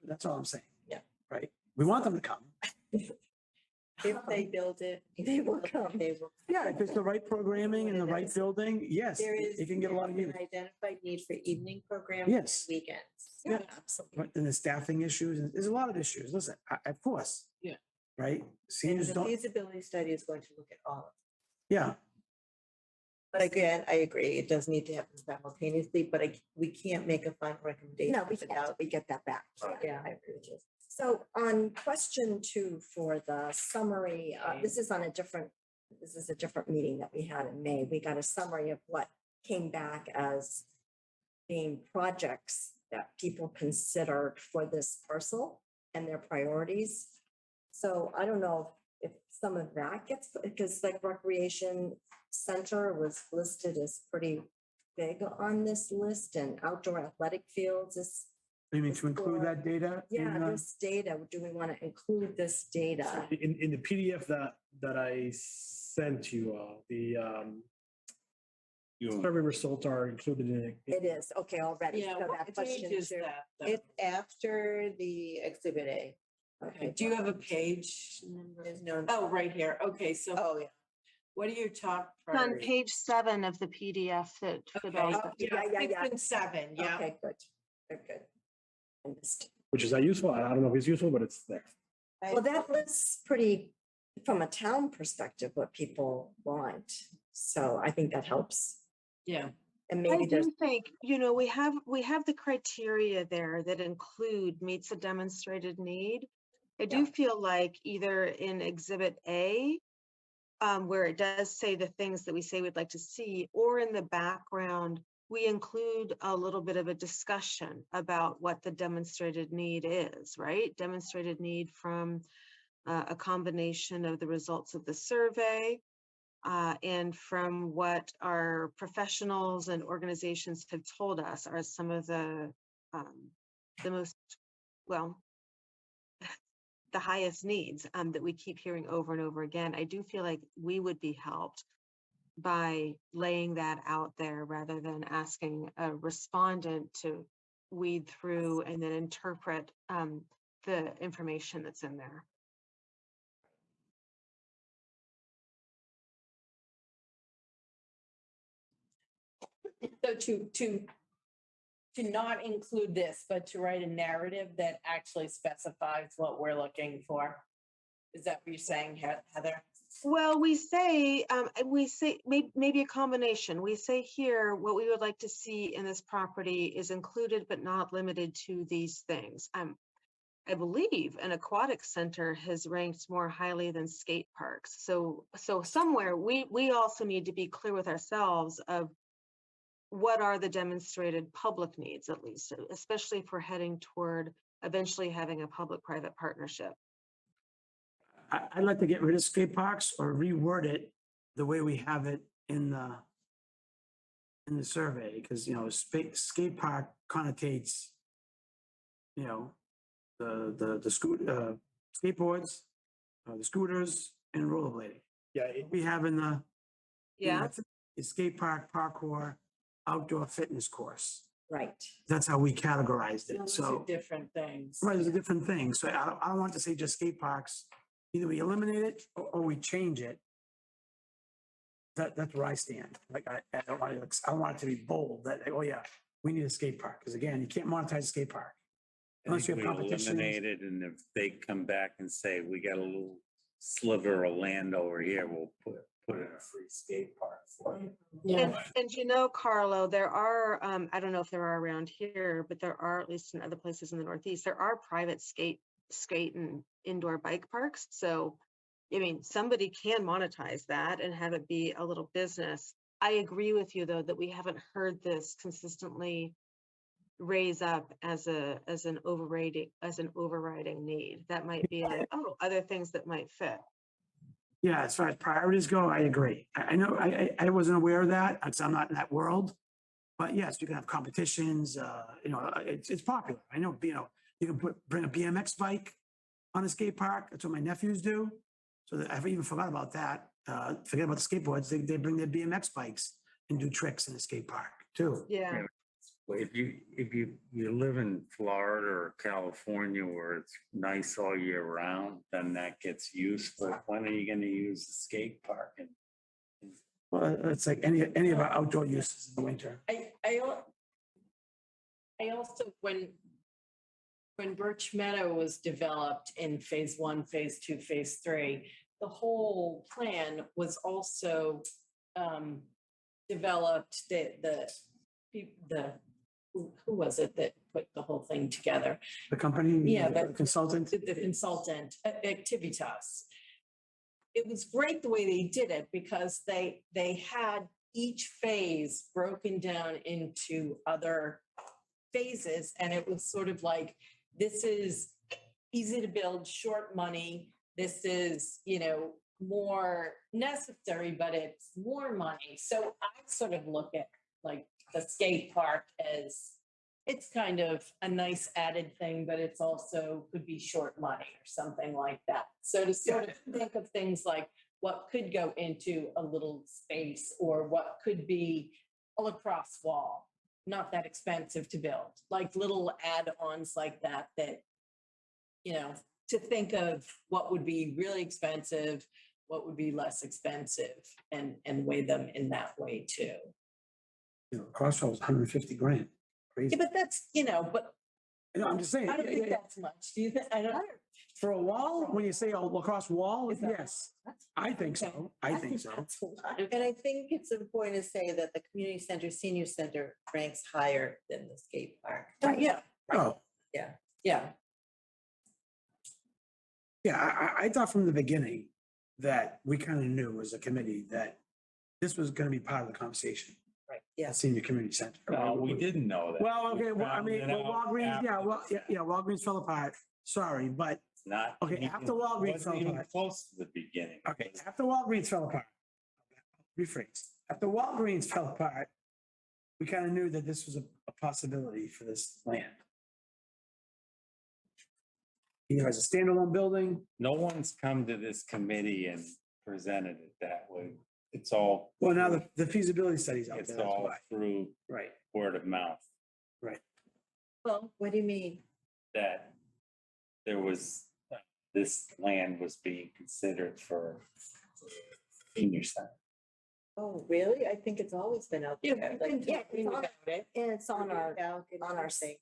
That's all I'm saying. Yeah. Right? We want them to come. If they build it. They will come. They will. Yeah, if it's the right programming and the right building, yes, There is. it can get a lot of an use. Identified need for evening programs and Yes. weekends. Yeah. Absolutely. But then the staffing issues, and there's a lot of issues. Listen, of course. Yeah. Right? And Seniors the don't, feasibility study is going to look at all of yeah. But again, I agree, it does need to happen simultaneously, but we can't make a final recommendation. No, we can't. without- We get that back. Yeah. I agree with you. So on question 2 for the summary, this is a different meeting that we had in May. We got a summary of what came back as being projects that people considered for this parcel and their priorities. So I don't know if some of that gets, because like recreation center was listed as pretty big on this list, and outdoor athletic fields is, You mean to include that data? yeah, in, this data, do we want to include this data? In the PDF that I sent you, survey results are included in it. It is, okay, already. Yeah, So what that page question is 2. that, though? It's after the exhibit A. Okay, do you have a page number? There's no. Oh, right here. Okay, so Oh, yeah. what are your top On priorities? page 7 of the PDF that. Okay, Oh, yeah, yeah, 6 yeah. and 7, yeah. Okay, good. Good. I missed. Which is that useful? I don't know if it's useful, but it's there. Well, that was pretty, from a town perspective, what people want. So I think that helps. Yeah. And I maybe there's, do think, we have the criteria there that include meets a demonstrated need. I do feel like either in Exhibit A, where it does say the things that we say we'd like to see, or in the background, we include a little bit of a discussion about what the demonstrated need is, right? Demonstrated need from a combination of the results of the survey, and from what our professionals and organizations have told us are some of the most, well, the highest needs that we keep hearing over and over again. I do feel like we would be helped by laying that out there rather than asking a respondent to weed through and then interpret the information that's in there. So to not include this, but to write a narrative that actually specifies what we're looking for. Is that what you're saying, Heather? Well, we say maybe a combination. We say here, what we would like to see in this property is included but not limited to these things. I believe an aquatic center has ranked more highly than skate parks. So somewhere we also need to be clear with ourselves of what are the demonstrated public needs, at least, especially if we're heading toward eventually having a public-private partnership. I'd like to get rid of skate parks or reword it the way we have it in the survey, because, skate park connotates, the skateboards, the scooters, and rollerblading. Yeah. We have in the Yeah. is skate park, parkour, outdoor fitness course. right. That's how we categorized Those it. are So, different things. right, there's a different thing. So I don't want to say just skate parks. Either we eliminate it or we change it. That's where I stand. Like, I don't want it to be bold that, oh yeah, we need a skate park. Because again, you can't monetize a skate park. I Unless you think have we competitions. eliminate it, and if they come back and say, we got a little sliver of land over here, we'll put in a free skate park for you. Yeah. And Carlo, there are, I don't know if there are around here, but there are, at least in other places in the Northeast, there are private skate and indoor bike parks. So, somebody can monetize that and have it be a little business. I agree with you, though, that we haven't heard this consistently raise up as an overriding need. That might be like, oh, other things that might fit. Yeah, as far as priorities go, I agree. I know, I wasn't aware of that, because I'm not in that world. But yes, you can have competitions, it's popular. I know, you can bring a BMX bike on a skate park. That's what my nephews do. So I even forgot about that. Forget about the skateboards. They bring their BMX bikes and do tricks in the skate park too. Yeah. If you live in Florida or California where it's nice all year round, then that gets useful. When are you gonna use the skate park? Well, it's like any of our outdoor uses in the winter. I also, when Birch Meadow was developed in phase 1, phase 2, phase 3, the whole plan was also developed who was it that put the whole thing together? The company, Yeah, the consultant. The consultant, Activitas. It was great the way they did it because they had each phase broken down into other phases. And it was sort of like, this is easy to build, short money. This is, more necessary, but it's more money. So I sort of look at like the skate park as it's kind of a nice added thing, but it's also could be short money or something like that. So to sort of think of things like what could go into a little space or what could be a lacrosse wall, not that expensive to build, like little add-ons like that, to think of what would be really expensive, what would be less expensive and weigh them in that way too. Cost was 150 grand. Crazy. Yeah, but that's, but I'm just saying. I don't think that's much. Do you think? I don't. For a wall, when you say a lacrosse wall, Is that- yes, I think so. I think so. That's a lot. And I think it's important to say that the community center, senior center ranks higher than the skate park. Oh, yeah. Oh, Yeah. yeah, I thought from the beginning that we kind of knew as a committee that this was going to be part of the conversation. Right, The yeah. senior community center. No, we didn't know that. Well, We okay, well, I found mean, it well, out Walgreens, yeah, after well, the fact. yeah, Walgreens fell apart. Sorry, but, Not. okay, even- after Walgreens wasn't fell even apart. Close to the beginning. Okay, after Walgreens fell apart. Rephrase. After Walgreens fell apart, we kind of knew that this was a possibility for this land. Either as a standalone building, No one's come to this committee and presented it that way. It's all. well, now the feasibility study's out It's there, that's all why. through Right, word of mouth right. Well, what do you mean? that there was, this land was being considered for senior center. Oh, really? I think it's always been out Yeah, there. we've like, been talking about it. And it's on our balcony thing.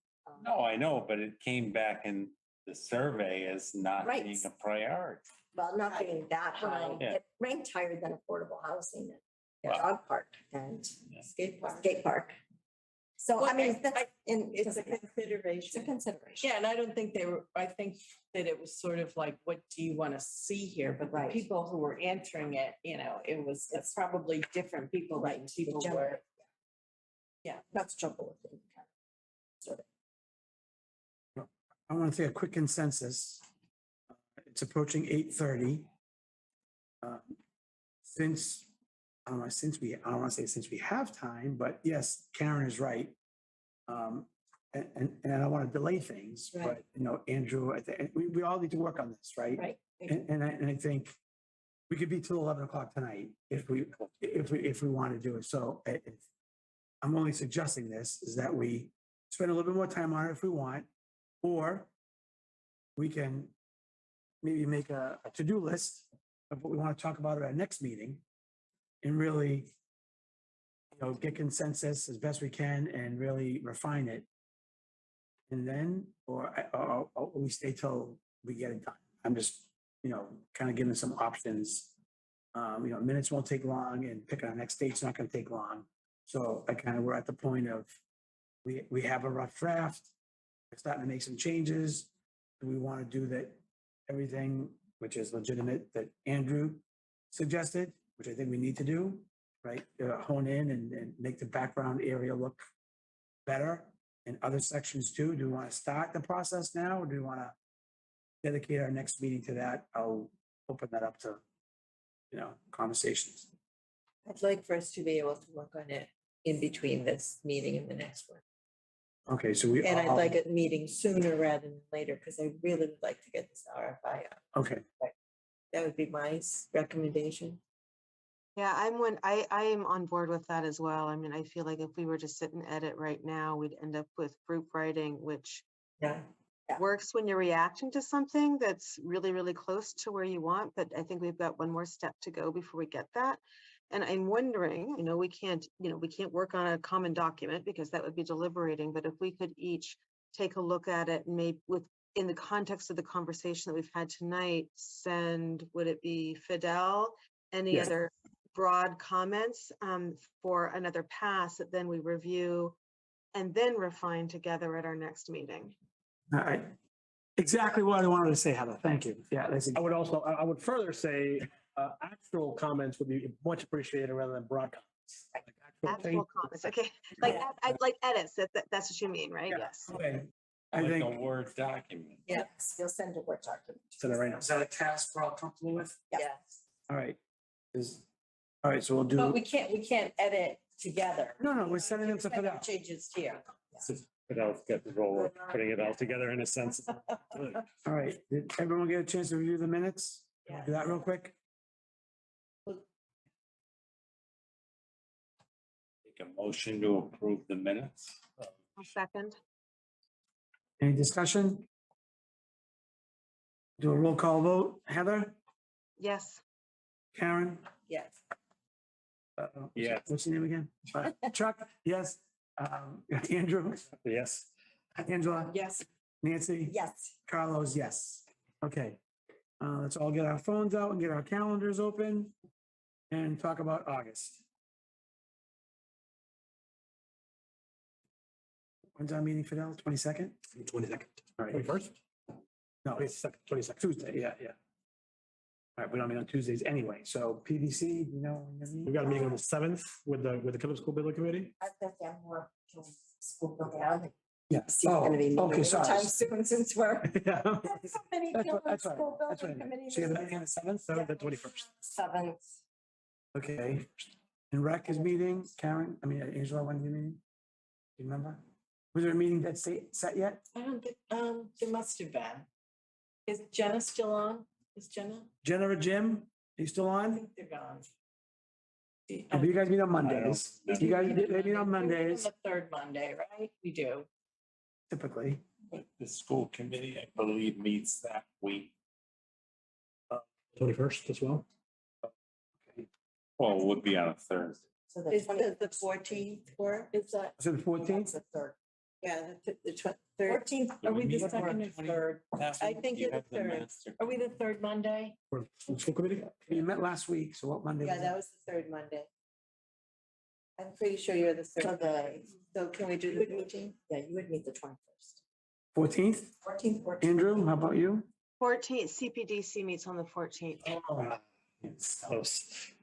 No, I know, but it came back in the survey as not Right. being a priority. Well, not being that high, Yeah. it ranked higher than affordable housing and Wow. dog park and Skate park. skate park. So, I mean, that's, It's a it's a consideration. consideration. Yeah, and I don't think I think that it was sort of like, what do you want to see here? But the Right. people who were answering it, it's probably different people than people General. were. That's trouble with it. Sort of. I want to say a quick consensus. It's approaching 8:30. Since, I don't want to say since we have time, but yes, Karen is right. And I don't want to delay things, but, Andrew, I think, we all need to work on this, right? Right. And I think we could be till 11 o'clock tonight if we want to do it. So I'm only suggesting this is that we spend a little bit more time on it if we want, or we can maybe make a to-do list of what we want to talk about at our next meeting and really, get consensus as best we can and really refine it. And then, or we stay till we get it done. I'm just, kind of giving some options. Minutes won't take long and picking our next date's not going to take long. So we're at the point of, we have a rough draft. We're starting to make some changes. Do we want to do that, everything which is legitimate that Andrew suggested, which I think we need to do, right? Hone in and make the background area look better in other sections too. Do we want to start the process now or do we want to dedicate our next meeting to that? I'll open that up to, conversations. I'd like for us to be able to work on it in between this meeting and the next one. Okay, so we. And I'd like a meeting sooner rather than later, because I really would like to get this RFI out. Okay, That would be my recommendation. Yeah, I am on board with that as well. I mean, I feel like if we were to sit and edit right now, we'd end up with group writing, which Yeah. works when you're reacting to something that's really, really close to where you want, but I think we've got one more step to go before we get that. And I'm wondering, we can't work on a common document because that would be deliberating, but if we could each take a look at it and maybe in the context of the conversation that we've had tonight, would it be Fidel, any Yes. other broad comments for another pass that then we review and then refine together at our next meeting. All right. Exactly what I wanted to say, Heather. Thank you. Yeah, that's, I would also, I would further say, actual comments would be much appreciated rather than broad comments. Like actual Actual comments, okay, like edits, that's what you mean, right? Yes. okay. I Like a think, Word document. Yes, you'll send a Word document. Send it right now. is that a task we're all comfortable with? Yes. All right. All right, so we'll do, But we can't edit together. no, we're sending them to Send Fidel. Changes here. But I'll get the role of putting it all together in a sense. All right, did everyone get a chance to review the minutes? Yeah. Do that real quick? Make a motion to approve the minutes. I'll second. Any discussion? Do a roll call vote. Heather, Yes. Karen? Yes. Yes. What's your name again? Chuck, yes. Andrew, Yes. Angela, Yes. Nancy? Yes. Carlos, yes. Okay. Let's all get our phones out and get our calendars open and talk about August. When's our meeting, Fidel? 22nd? 22nd. All right. 21st? No, 22nd. Tuesday, yeah. All right, we don't meet on Tuesdays anyway, so PVC, you know. when you We've meet? got a meeting on the 7th with the Killip School Building Committee. I bet them more school building. I don't think Yeah. it's gonna be Oh, meeting okay, sorry. anytime soon since we're. Yeah. There's so many That's Gilbert right, school that's building right. committees. So you have a meeting on the 7th? 7th and 21st. 7th. Okay. And rec is meeting, Karen, Angela, when are you meeting? Do you remember? Was there a meeting that's set yet? I don't think, there must have been. Is Jenna still on? Is Jenna? Jenna or Jim, are you still I on? think they're gone. If you guys meet on Mondays, I don't you guys, they meet on We meet Mondays The third Monday, right? We do. typically. But the school committee, I believe, meets that week. 21st as well. Well, it would be on a Thursday. So the Is 20th. the 14th work? Is that? So the That's 14th? the third. Yeah, the 3rd. 14th, are we the second or third? I think You it's the have third. master- Are we the third Monday? For the school committee? You met last week, so what Monday? Yeah, was that was the 3rd Monday. I'm pretty sure you're the So 3rd. Monday. So can we do You the would meet, 14th? yeah, you would meet the 21st. 14th? 14th, 14th. Andrew, how about you? 14th, CPDC meets on the 14th. It's Close.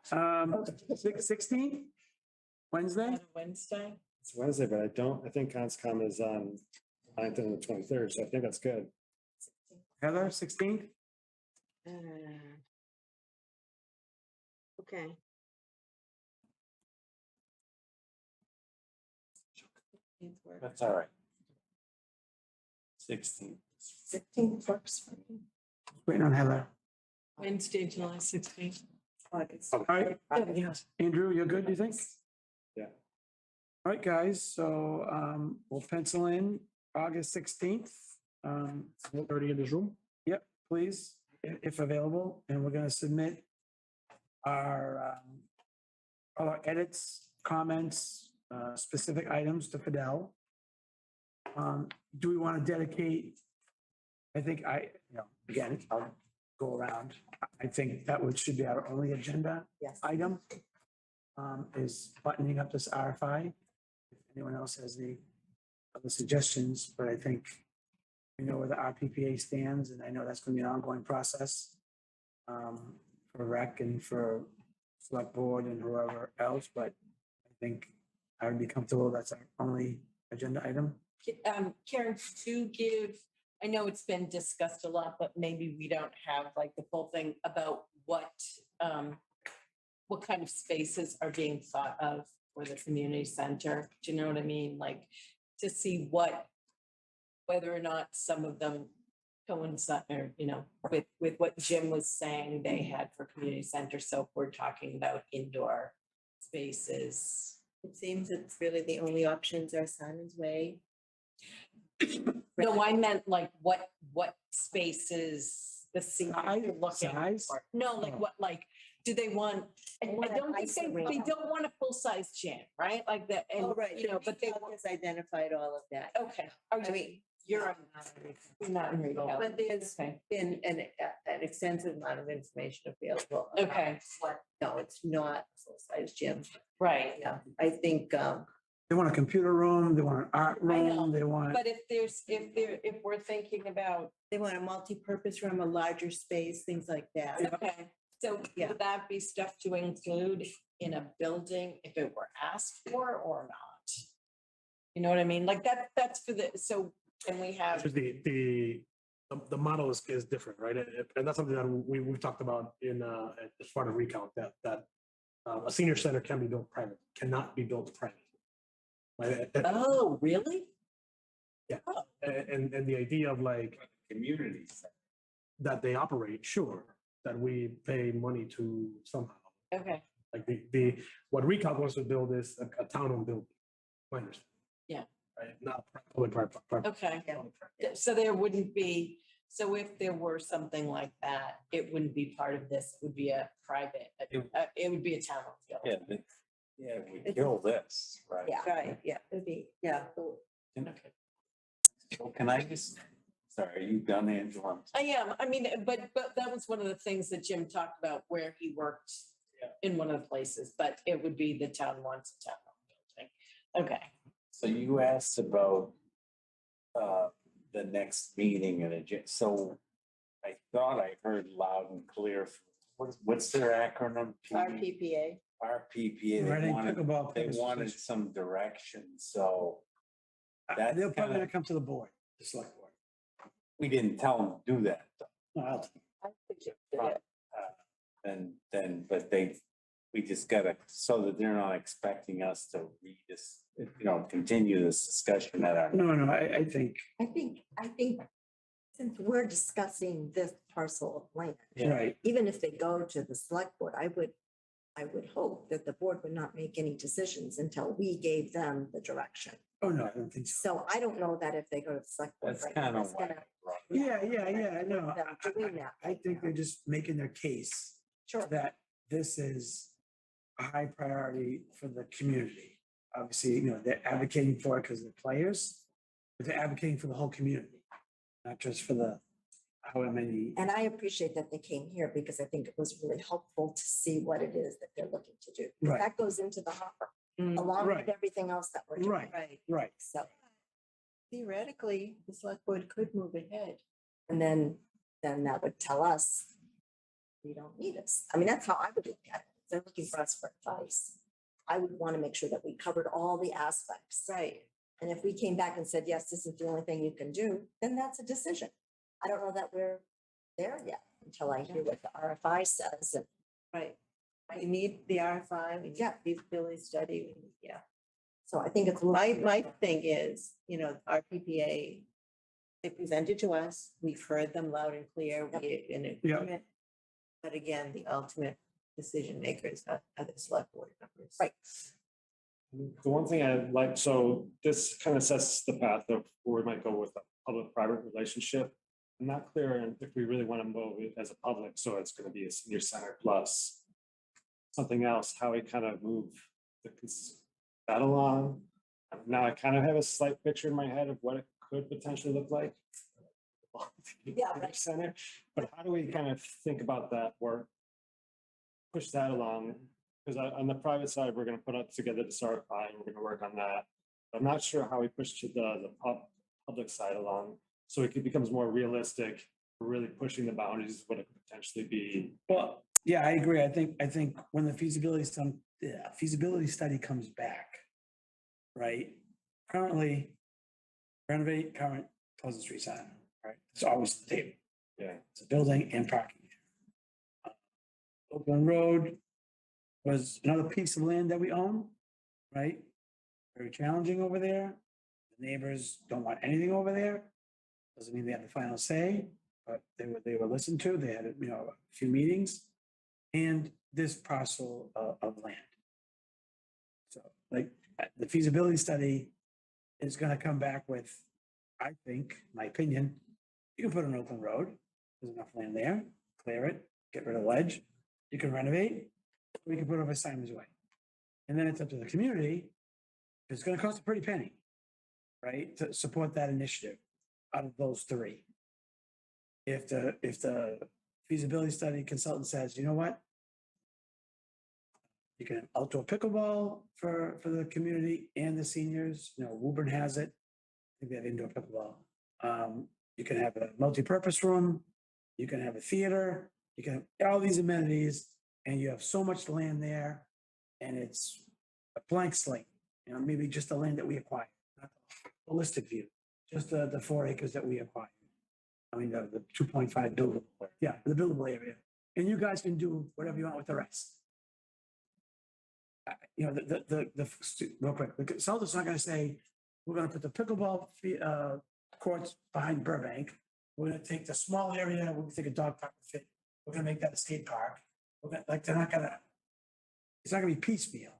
16th? Wednesday? On a Wednesday? It's Wednesday, but I think Conscom is on 9th and the 23rd, so I think that's good. Heather, 16th? Okay. That's all right. 16. 16th works for me. Waiting on Heather. Wednesday, July 16th. August. All right, Yes. Andrew, you're good, do you think? Yeah. All right, guys, so we'll pencil in August 16th. 30 in this room. Yep, please, if available, and we're gonna submit our all our edits, comments, specific items to Fidel. Do we want to dedicate? I think again, I'll go around. I think that should be our only agenda Yes. item. Is buttoning up this RFI. If anyone else has any other suggestions, but I think we know where the RPPA stands, and I know that's going to be an ongoing process for rec and for select board and whoever else, but I think I would be comfortable that's our only agenda item. Karen, to give, I know it's been discussed a lot, but maybe we don't have like the full thing about what kind of spaces are being thought of for the community center. Do you know what I mean? Like to see whether or not some of them coincide or, with what Jim was saying they had for community center. So if we're talking about indoor spaces. It seems it's really the only options are Symonds Way. No, I meant like what spaces the seniors Size? are looking Size? for. No, like Oh. what, like, do they want, I want an don't think ice they arena. don't want a full-size gym, right? Like that, and, Oh, right. but they, Retail has identified all of that. okay. Are I you, mean, you're not in retail. but there's Okay. been an extensive amount of information available. about Okay. What, no, now, it's not full-size gym. Right. Yeah, I think, They want a computer room, they want an art I know, room, they want, But if we're thinking about, they want a multi-purpose room, a larger space, things like that. okay, so Yeah. would that be stuff to include in a building if it were asked for or not? You know what I mean? Like that's for the, so, and we have, Because the model is different, right? And that's something that we've talked about in, as part of recount, that a senior center can be built private, cannot be built private. Right? oh, really? Yeah, and the idea of like Communities. that they operate, sure, that we pay money to somehow. Okay, Like what recount wants to build is a town-owned building, my understanding. Yeah. Right, not public. okay. So there wouldn't be, so if there were something like that, it wouldn't be part of this, it would be a private, it would be a town. Yeah, we kill this, right? Yeah. Right, yeah, it'd be, yeah. So can I just, sorry, are you done, Angela? I am, I mean, but that was one of the things that Jim talked about where he worked in one of the places, but it would be the town wants a town building. Okay. So you asked about the next meeting and so I thought I heard loud and clear. What's their acronym? RPPA. RPPA. Reading Pickleball They Players wanted Association. some direction, so that's they'll probably kinda- gonna come to the board, the select board. we didn't tell them to do that. No, I'll- But we just gotta, so that they're not expecting us to read this, continue this discussion at our. No, I think, I think since we're discussing this parcel of land, right, even if they go to the select board, I would hope that the board would not make any decisions until we gave them the direction. oh, no, I don't think so. So I don't know that if they go to the select board. That's right now, kind of it's why. gonna- Yeah, no, them doing that I right think now. they're just making their case Sure. that this is a high priority for the community. Obviously, they're advocating for it because they're players, but they're advocating for the whole community, not just for the however many. And I appreciate that they came here because I think it was really helpful to see what it is that they're looking to do. Right. That goes into the hopper, Mm, along Right. with everything else that we're doing. Right. Right. So, Theoretically, the select board could move ahead. and then that would tell us we don't need this. I mean, that's how I would look at it. If they're looking for us for advice, I would want to make sure that we covered all the aspects. Right. And if we came back and said, yes, this is the only thing you can do, then that's a decision. I don't know that we're there yet until I hear what the RFI says. And Right. We need the RFI, we need the feasibility study, yeah. so I think it's. My thing is, RPPA, they presented to us, we've heard them loud and clear, we're in agreement. But again, the ultimate decision makers are the select board members. Right. The one thing I like, so this kind of sets the path of where we might go with a public-private relationship. I'm not clear if we really want to move it as a public, so it's going to be a senior center plus something else, how we kind of move that along. Now I kind of have a slight picture in my head of what it could potentially look like. Yeah, right. Center, but how do we kind of think about that or push that along? Because on the private side, we're going to put up together the RFI, and we're going to work on that. I'm not sure how we push to the public side along, so it becomes more realistic. We're really pushing the boundaries of what it could potentially be. Well, yeah, I agree. I think when the feasibility study comes back, right? Currently, renovate current Pleasant Street Center, right? It's always the table. Yeah. It's a building and parking. Oakland Road was another piece of land that we own, right? Very challenging over there. The neighbors don't want anything over there. Doesn't mean they have the final say, but they were listened to. They had, a few meetings. And this parcel of land. So the feasibility study is gonna come back with, I think, my opinion, you can put an open road, there's enough land there, clear it, get rid of ledge, you can renovate, or you can put over Symonds Way. And then it's up to the community, it's gonna cost a pretty penny, right, to support that initiative out of those three. If the feasibility study consultant says, you know what? You can have outdoor pickleball for the community and the seniors. You know, Woburn has it. I think they have indoor pickleball. You can have a multi-purpose room. You can have a theater. You can have all these amenities, and you have so much land there, and it's a blank slate. You know, maybe just the land that we acquired, not the holistic view, just the 4 acres that we acquired. I mean, the 2.5 buildable, yeah, the buildable area. And you guys can do whatever you want with the rest. You know, real quick, the consultant's not gonna say, we're gonna put the pickleball courts behind Burbank. We're gonna take the small area, we're gonna take a dog park with it. We're gonna make that a skate park. We're gonna, like, they're not gonna, it's not gonna be piecemeal.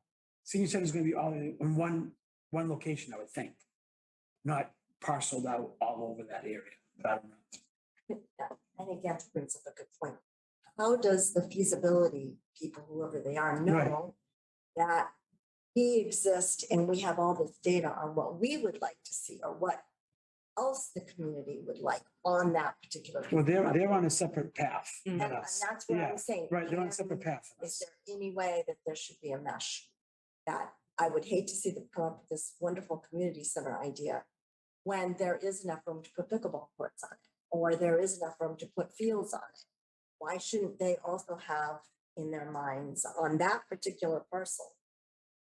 Senior center is gonna be all in one location, I would think. Not parceled out all over that area. But I don't know. I think Andrew brings up a good point. How does the feasibility people, whoever they are, know that we exist and we have all this data on what we would like to see or what else the community would like on that particular? Well, they're on a separate path. And than us. that's what Yeah, I'm saying. Right, they're on a separate path. than Is us. there any way that there should be a mesh? That I would hate to see them come up with this wonderful community center idea when there is enough room to put pickleball courts on it, or there is enough room to put fields on it. Why shouldn't they also have in their minds on that particular parcel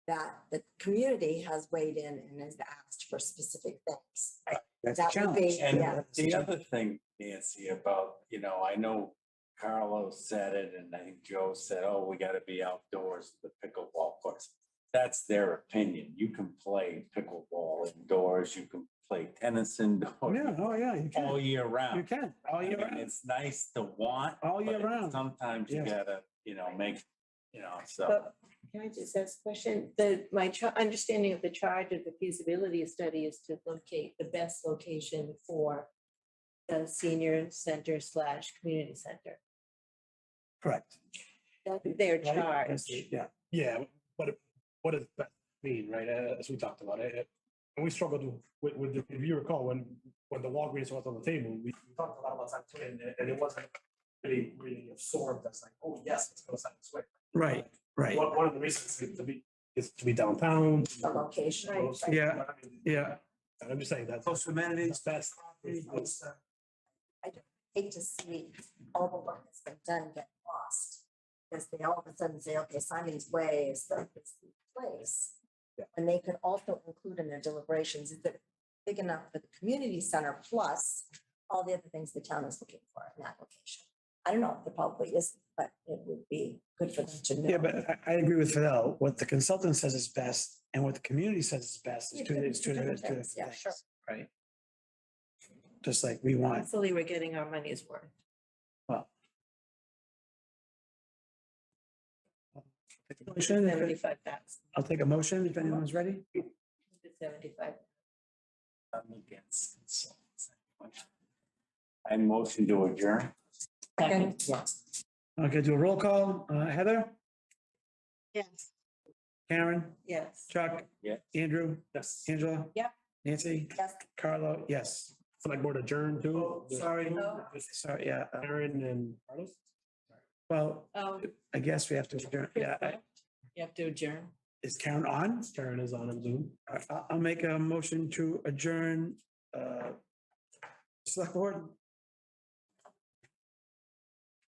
that the community has weighed in and has asked for specific things? That's That a would be- challenge. yeah. And the other thing, Nancy, about, you know, I know Carlos said it, and I think Joe said, oh, we gotta be outdoors, the pickleball courts. That's their opinion. You can play pickleball indoors, you can play tennis indoors. Yeah, you can. All year round. You can, all year I mean, round. It's nice to want. All year but round. Sometimes you Yes. gotta, you know, make, you know, so. But can I just ask a question? My understanding of the charge of the feasibility study is to locate the best location for the senior center / community center. Correct. That's their Right? charge. That's it, Yeah. Yeah, what does that mean, right? As we talked about it, and we struggled with the, if you recall, when the Walgreens was on the table, we talked a lot about that too, and it wasn't really absorbed as like, oh, yes, it's gonna sound this way. Right, right. One of the reasons is to be downtown. The location. Close. Yeah, yeah. And I'm just saying that. Close amenities. That's. Hate to see all the work that's been done get lost. Because they all of a sudden say, okay, Symonds Way is the place. And they could also include in their deliberations, is it big enough for the community center plus all the other things the town is looking for in that location? I don't know, there probably isn't, but it would be good for them to know. Yeah, but I agree with Fidel. What the consultant says is best and what the community says is best is two different things. Yeah, sure. Right? Just like we want, Hopefully, we're getting our money's worth. well. Motion, if it- 75,000. I'll take a motion if anyone's ready. 75. I'm against consultants. I motion to adjourn. Second. Okay, do a roll call. Heather, Yes. Karen, Yes. Chuck, Yeah. Andrew, Yes. Angela. Yep. Nancy, Yes. Carlo, yes. Select board adjourned too. Sorry, Oh. sorry, yeah. Aaron and Carlos. Well, Oh, I guess we have to adjourn. Yeah, you have to adjourn. is Karen on? Karen is on Zoom. I'll make a motion to adjourn, select board.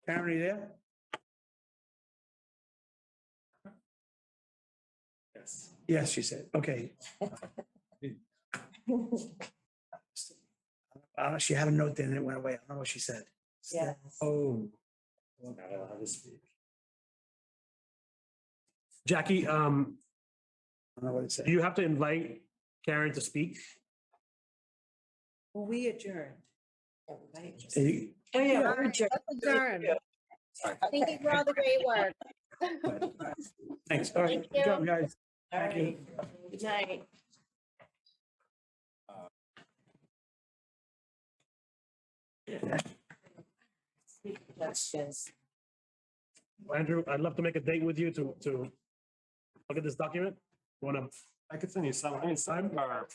Karen, are you there? Yes. Yes, she said, okay. She had a note there and it went away. I don't know what she said. Yes. Oh. Not allowed to speak. Jackie, I don't know what it said. you have to invite Karen to speak. Well, we adjourned. Everybody just- You- Oh, yeah. All we're right, adjourned. let's adjourn. Thank you for all the great work. Thanks. All right, good job, guys. All Thank you. right. Good night. Questions. Andrew, I'd love to make a date with you to look at this document. Want to I could send you some, I mean, some are